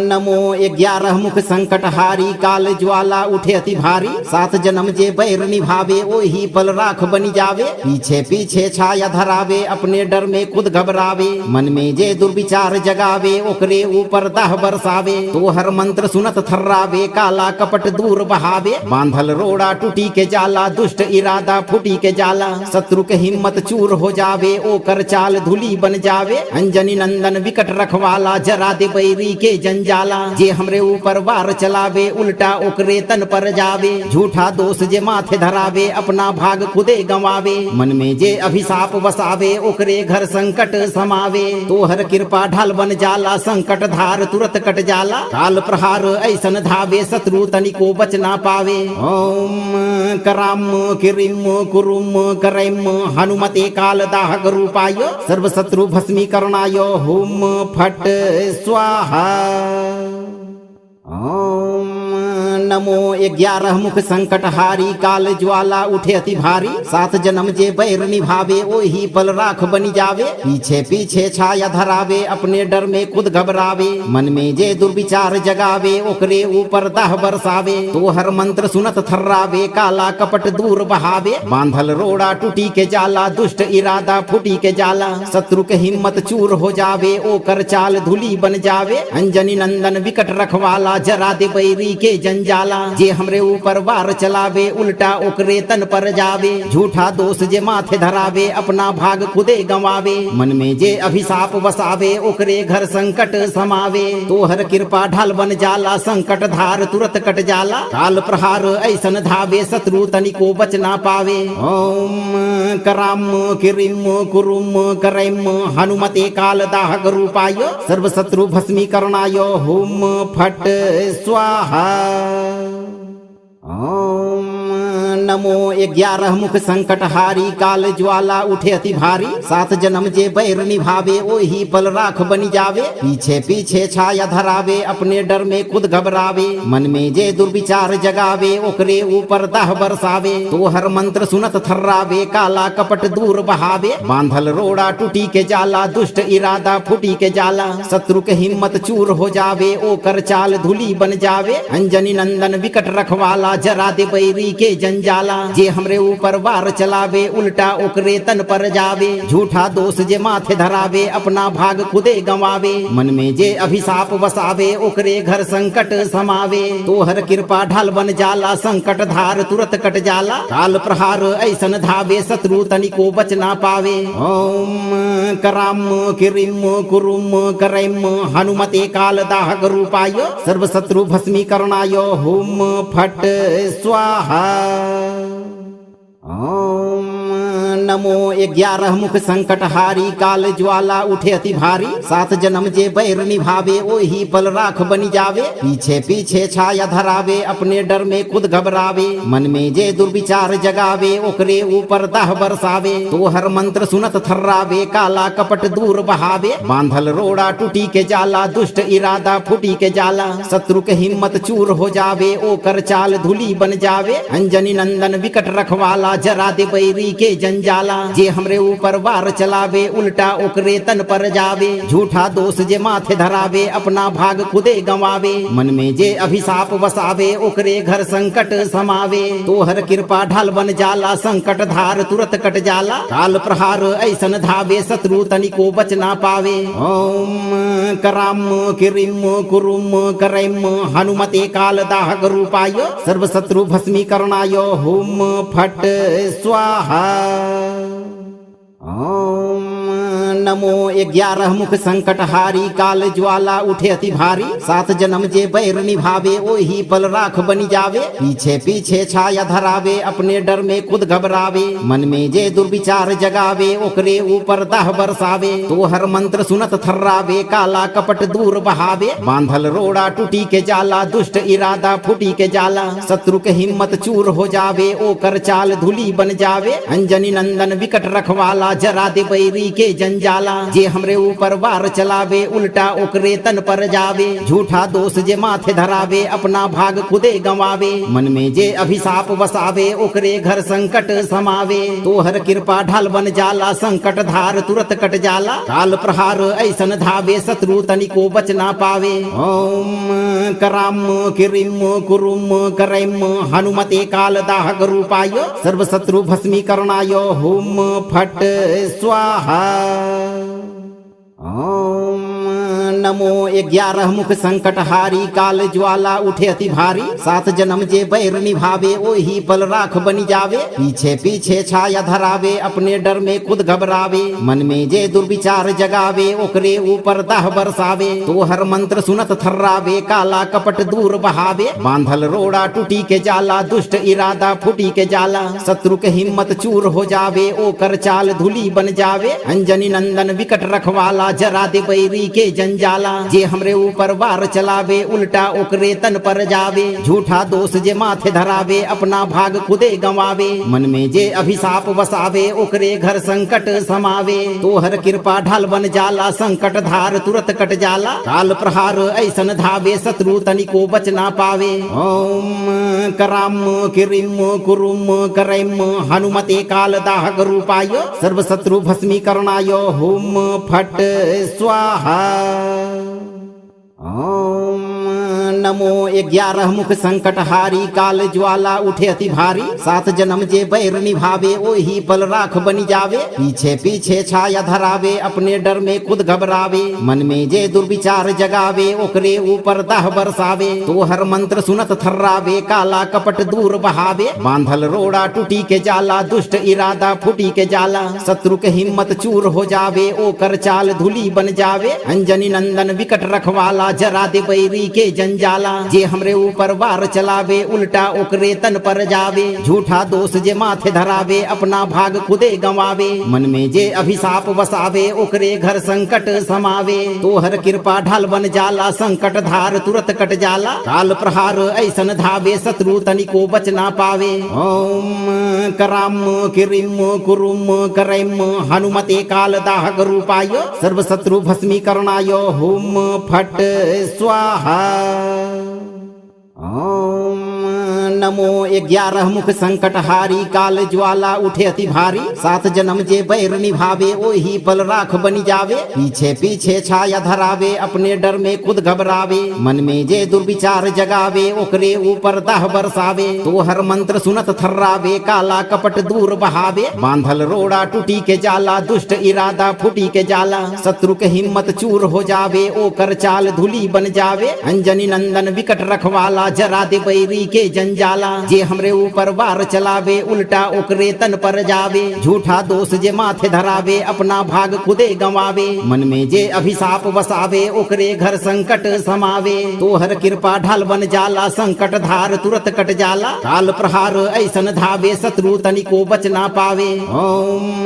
नमो 11 मुख संकट हारी काल ज्वाला उठे अति भारी 7 जन्म जे बैर निभावे ओही पल राख बनी जावे पीछे पीछे छाया धरावे अपने डर में खुद घबरावे मन में जे दुर्विचार जगावे ओकरे ऊपर दाह बरसावे तो हर मंत्र सुनत थर्रावे काला कपट दूर बहावे बांधल रोड़ा टूटी के जाला दुष्ट इरादा फूटी के जाला शत्रु के हिम्मत चूर हो जावे ओकर चाल धूली बन जावे अंजनी नंदन विकट रखवाला जरा दे बैरी के जंजाला जे हमरे ऊपर वार चलावे उल्टा ओकरे तन पर जावे झूठा दोष जे माथे धरावे अपना भाग खुदे गंवावे मन में जे अभिशाप बसावे ओकरे घर संकट समावे तो हर कृपा ढाल बन जाला संकट धार तुरत कट जाला काल प्रहार ऐसन धावे शत्रु तनिको बच ना पावे ओम कराम किरिम कुरुम करैम हनुमते काल दाहक रूपाय सर्व शत्रु भस्मीकरणाय हुम फट स्वाहा। ओम नमो 11 मुख संकट हारी काल ज्वाला उठे अति भारी 7 जन्म जे बैर निभावे ओही पल राख बनी जावे पीछे पीछे छाया धरावे अपने डर में खुद घबरावे मन में जे दुर्विचार जगावे ओकरे ऊपर दाह बरसावे तो हर मंत्र सुनत थर्रावे काला कपट दूर बहावे बांधल रोड़ा टूटी के जाला दुष्ट इरादा फूटी के जाला शत्रु के हिम्मत चूर हो जावे ओकर चाल धूली बन जावे अंजनी नंदन विकट रखवाला जरा दे बैरी के जंजाला जे हमरे ऊपर वार चलावे उल्टा ओकरे तन पर जावे झूठा दोष जे माथे धरावे अपना भाग खुदे गंवावे मन में जे अभिशाप बसावे ओकरे घर संकट समावे तो हर कृपा ढाल बन जाला संकट धार तुरत कट जाला काल प्रहार ऐसन धावे शत्रु तनिको बच ना पावे ओम कराम किरिम कुरुम करैम हनुमते काल दाहक रूपाय सर्व शत्रु भस्मीकरणाय हुम फट स्वाहा। ओम नमो 11 मुख संकट हारी काल ज्वाला उठे अति भारी 7 जन्म जे बैर निभावे ओही पल राख बनी जावे पीछे पीछे छाया धरावे अपने डर में खुद घबरावे मन में जे दुर्विचार जगावे ओकरे ऊपर दाह बरसावे तो हर मंत्र सुनत थर्रावे काला कपट दूर बहावे बांधल रोड़ा टूटी के जाला दुष्ट इरादा फूटी के जाला शत्रु के हिम्मत चूर हो जावे ओकर चाल धूली बन जावे अंजनी नंदन विकट रखवाला जरा दे बैरी के जंजाला जे हमरे ऊपर वार चलावे उल्टा ओकरे तन पर जावे झूठा दोष जे माथे धरावे अपना भाग खुदे गंवावे मन में जे अभिशाप बसावे ओकरे घर संकट समावे तो हर कृपा ढाल बन जाला संकट धार तुरत कट जाला काल प्रहार ऐसन धावे शत्रु तनिको बच ना पावे ओम कराम किरिम कुरुम करैम हनुमते काल दाहक रूपाय सर्व शत्रु भस्मीकरणाय हुम फट स्वाहा। ओम नमो 11 मुख संकट हारी काल ज्वाला उठे अति भारी 7 जन्म जे बैर निभावे ओही पल राख बनी जावे पीछे पीछे छाया धरावे अपने डर में खुद घबरावे मन में जे दुर्विचार जगावे ओकरे ऊपर दाह बरसावे तो हर मंत्र सुनत थर्रावे काला कपट दूर बहावे बांधल रोड़ा टूटी के जाला दुष्ट इरादा फूटी के जाला शत्रु के हिम्मत चूर हो जावे ओकर चाल धूली बन जावे अंजनी नंदन विकट रखवाला जरा दे बैरी के जंजाला जे हमरे ऊपर वार चलावे उल्टा ओकरे तन पर जावे झूठा दोष जे माथे धरावे अपना भाग खुदे गंवावे मन में जे अभिशाप बसावे ओकरे घर संकट समावे तो हर कृपा ढाल बन जाला संकट धार तुरत कट जाला काल प्रहार ऐसन धावे शत्रु तनिको बच ना पावे ओम कराम किरिम कुरुम करैम हनुमते काल दाहक रूपाय सर्व शत्रु भस्मीकरणाय हुम फट स्वाहा। ओम नमो 11 मुख संकट हारी काल ज्वाला उठे अति भारी 7 जन्म जे बैर निभावे ओही पल राख बनी जावे पीछे पीछे छाया धरावे अपने डर में खुद घबरावे मन में जे दुर्विचार जगावे ओकरे ऊपर दाह बरसावे तो हर मंत्र सुनत थर्रावे काला कपट दूर बहावे बांधल रोड़ा टूटी के जाला दुष्ट इरादा फूटी के जाला शत्रु के हिम्मत चूर हो जावे ओकर चाल धूली बन जावे अंजनी नंदन विकट रखवाला जरा दे बैरी के जंजाला जाला। जे हमरे ऊपर वार चलावे उल्टा ओकरे तन पर जावे। झूठा दोष जे माथे धरावे अपना भाग खुदे गंवावे। मन में जे अभिशाप वसावे ओकरे घर संकट समावे। तोहर कृपा ढाल बन जाला संकट धार तुरत कट जाला। काल प्रहार ऐसन धावे शत्रु तनिको बच ना पावे। ओम कराम किरिम कुरुम करैम हनुमते काल दाहक रूपाय सर्व शत्रु भस्मीकरणाय हुम फट स्वाहा। ओम नमो 11 मुख संकट हारी काल ज्वाला उठे अति भारी। 7 जन्म जे बैर निभावे ओही पल राख बनी जावे। पीछे पीछे छाया धरावे अपने डर में खुद घबरावे। मन में जे दुर्विचार जगावे ओकरे ऊपर दाह बरसावे। तोहर मंत्र सुनत थर्रावे काला कपट दूर बहावे। बांधल रोड़ा टूटी के जाला दुष्ट इरादा फूटी के जाला। शत्रु के हिम्मत चूर हो जावे ओकर चाल धूली बन जावे। अंजनी नंदन विकट रखवाला जरा दे बैरी के जंजाला। जे हमरे ऊपर वार चलावे उल्टा ओकरे तन पर जावे। झूठा दोष जे माथे धरावे अपना भाग खुदे गंवावे। मन में जे अभिशाप वसावे ओकरे घर संकट समावे। तोहर कृपा ढाल बन जाला संकट धार तुरत कट जाला। काल प्रहार ऐसन धावे शत्रु तनिको बच ना पावे। ओम कराम किरिम कुरुम करैम हनुमते काल दाहक रूपाय सर्व शत्रु भस्मीकरणाय हुम फट स्वाहा। ओम नमो 11 मुख संकट हारी काल ज्वाला उठे अति भारी। 7 जन्म जे बैर निभावे ओही पल राख बनी जावे। पीछे पीछे छाया धरावे अपने डर में खुद घबरावे। मन में जे दुर्विचार जगावे ओकरे ऊपर दाह बरसावे। तोहर मंत्र सुनत थर्रावे काला कपट दूर बहावे। बांधल रोड़ा टूटी के जाला दुष्ट इरादा फूटी के जाला। शत्रु के हिम्मत चूर हो जावे ओकर चाल धूली बन जावे। अंजनी नंदन विकट रखवाला जरा दे बैरी के जंजाला। जे हमरे ऊपर वार चलावे उल्टा ओकरे तन पर जावे। झूठा दोष जे माथे धरावे अपना भाग खुदे गंवावे। मन में जे अभिशाप वसावे ओकरे घर संकट समावे। तोहर कृपा ढाल बन जाला संकट धार तुरत कट जाला। काल प्रहार ऐसन धावे शत्रु तनिको बच ना पावे। ओम कराम किरिम कुरुम करैम हनुमते काल दाहक रूपाय सर्व शत्रु भस्मीकरणाय हुम फट स्वाहा। ओम नमो 11 मुख संकट हारी काल ज्वाला उठे अति भारी। 7 जन्म जे बैर निभावे ओही पल राख बनी जावे। पीछे पीछे छाया धरावे अपने डर में खुद घबरावे। मन में जे दुर्विचार जगावे ओकरे ऊपर दाह बरसावे। तोहर मंत्र सुनत थर्रावे काला कपट दूर बहावे। बांधल रोड़ा टूटी के जाला दुष्ट इरादा फूटी के जाला। शत्रु के हिम्मत चूर हो जावे ओकर चाल धूली बन जावे। अंजनी नंदन विकट रखवाला जरा दे बैरी के जंजाला। जे हमरे ऊपर वार चलावे उल्टा ओकरे तन पर जावे। झूठा दोष जे माथे धरावे अपना भाग खुदे गंवावे। मन में जे अभिशाप वसावे ओकरे घर संकट समावे। तोहर कृपा ढाल बन जाला संकट धार तुरत कट जाला। काल प्रहार ऐसन धावे शत्रु तनिको बच ना पावे। ओम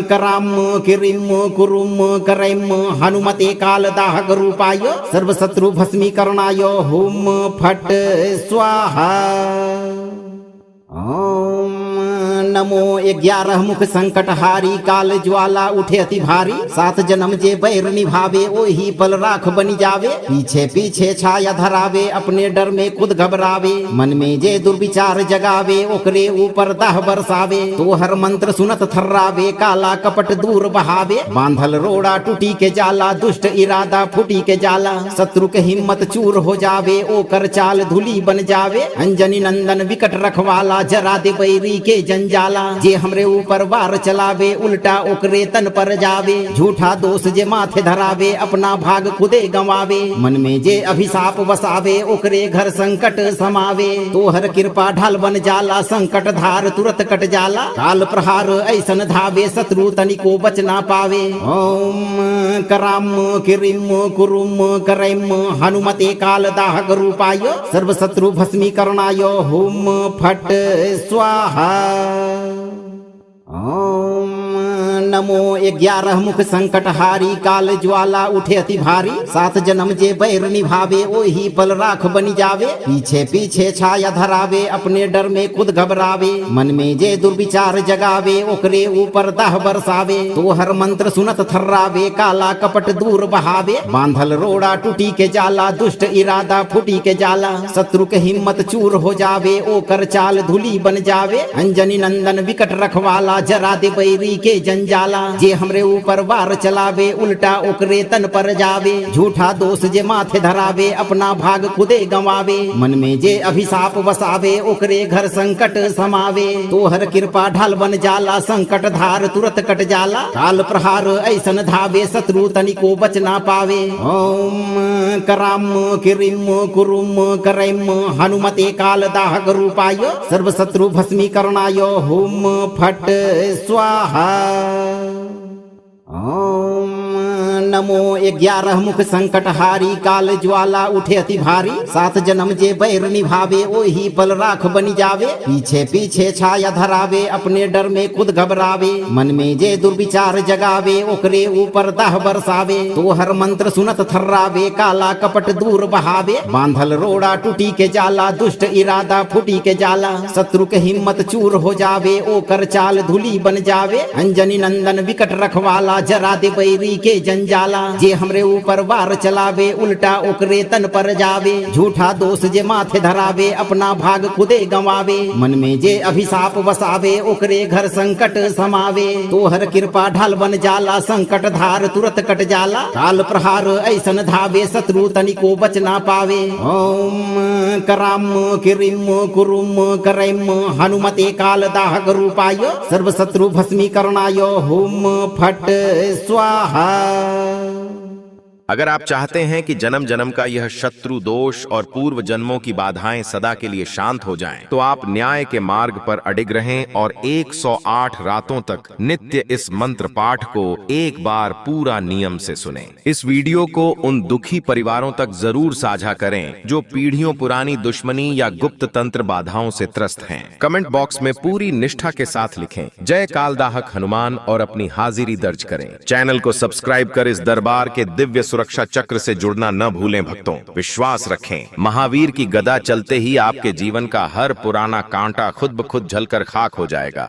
कराम किरिम कुरुम करैम हनुमते काल दाहक रूपाय सर्व शत्रु भस्मीकरणाय हुम फट स्वाहा। ओम नमो 11 मुख संकट हारी काल ज्वाला उठे अति भारी। 7 जन्म जे बैर निभावे ओही पल राख बनी जावे। पीछे पीछे छाया धरावे अपने डर में खुद घबरावे। मन में जे दुर्विचार जगावे ओकरे ऊपर दाह बरसावे। तोहर मंत्र सुनत थर्रावे काला कपट दूर बहावे। बांधल रोड़ा टूटी के जाला दुष्ट इरादा फूटी के जाला। शत्रु के हिम्मत चूर हो जावे ओकर चाल धूली बन जावे। अंजनी नंदन विकट रखवाला जरा दे बैरी के जंजाला। जे हमरे ऊपर वार चलावे उल्टा ओकरे तन पर जावे। झूठा दोष जे माथे धरावे अपना भाग खुदे गंवावे। मन में जे अभिशाप वसावे ओकरे घर संकट समावे। तोहर कृपा ढाल बन जाला संकट धार तुरत कट जाला। काल प्रहार ऐसन धावे शत्रु तनिको बच ना पावे। ओम कराम किरिम कुरुम करैम हनुमते काल दाहक रूपाय सर्व शत्रु भस्मीकरणाय हुम फट स्वाहा। ओम नमो 11 मुख संकट हारी काल ज्वाला उठे अति भारी 7 जन्म जे बैर निभावे ओही पल राख बनी जावे पीछे पीछे छाया धरावे अपने डर में खुद घबरावे मन में जे दुर्विचार जगावे ओकरे ऊपर दाह बरसावे तो हर मंत्र सुनत थर्रावे काला कपट दूर बहावे बांधल रोड़ा टूटी के जाला दुष्ट इरादा फूटी के जाला शत्रु के हिम्मत चूर हो जावे ओकर चाल धूली बन जावे अंजनी नंदन विकट रखवाला जरा दे बैरी के जंजाला जे हमरे ऊपर वार चलावे उल्टा ओकरे तन पर जावे झूठा दोष जे माथे धरावे अपना भाग खुदे गंवावे मन में जे अभिशाप वसावे ओकरे घर संकट समावे तोहर कृपा ढाल बन जाला संकट धार तुरत कट जाला काल प्रहार ऐसन धावे शत्रु तनिको बच ना पावे ओम कराम किरिम कुरुम करैम हनुमते काल दाहक रूपाय सर्व शत्रु भस्मीकरणाय हुम फट स्वाहा। ओम नमो 11 मुख संकट हारी काल ज्वाला उठे अति भारी 7 जन्म जे बैर निभावे ओही पल राख बनी जावे पीछे पीछे छाया धरावे अपने डर में खुद घबरावे मन में जे दुर्विचार जगावे ओकरे ऊपर दाह बरसावे तो हर मंत्र सुनत थर्रावे काला कपट दूर बहावे बांधल रोड़ा टूटी के जाला दुष्ट इरादा फूटी के जाला शत्रु के हिम्मत चूर हो जावे ओकर चाल धूली बन जावे अंजनी नंदन विकट रखवाला जरा दे बैरी के जंजाला जे हमरे ऊपर वार चलावे उल्टा ओकरे तन पर जावे झूठा दोष जे माथे धरावे अपना भाग खुदे गंवावे मन में जे अभिशाप वसावे ओकरे घर संकट समावे तोहर कृपा ढाल बन जाला संकट धार तुरत कट जाला काल प्रहार ऐसन धावे शत्रु तनिको बच ना पावे ओम कराम किरिम कुरुम करैम हनुमते काल दाहक रूपाय सर्व शत्रु भस्मीकरणाय हुम फट स्वाहा। अगर आप चाहते हैं कि जन्म जन्म का यह शत्रु दोष और पूर्व जन्मों की बाधाएं सदा के लिए शांत हो जाएं, तो आप न्याय के मार्ग पर अडिग रहें और 108 रातों तक नित्य इस मंत्र पाठ को एक बार पूरा नियम से सुनें। इस वीडियो को उन दुखी परिवारों तक जरूर साझा करें जो पीढ़ियों पुरानी दुश्मनी या गुप्त तंत्र बाधाओं से त्रस्त हैं। कमेंट बॉक्स में पूरी निष्ठा के साथ लिखें जय कालदाहक हनुमान और अपनी हाजिरी दर्ज करें। चैनल को सब्सक्राइब कर इस दरबार के दिव्य सुरक्षा चक्र से जुड़ना न भूलें। भक्तों, विश्वास रखें, महावीर की गदा चलते ही आपके जीवन का हर पुराना कांटा खुद ब खुद झलकर खाक हो जाएगा।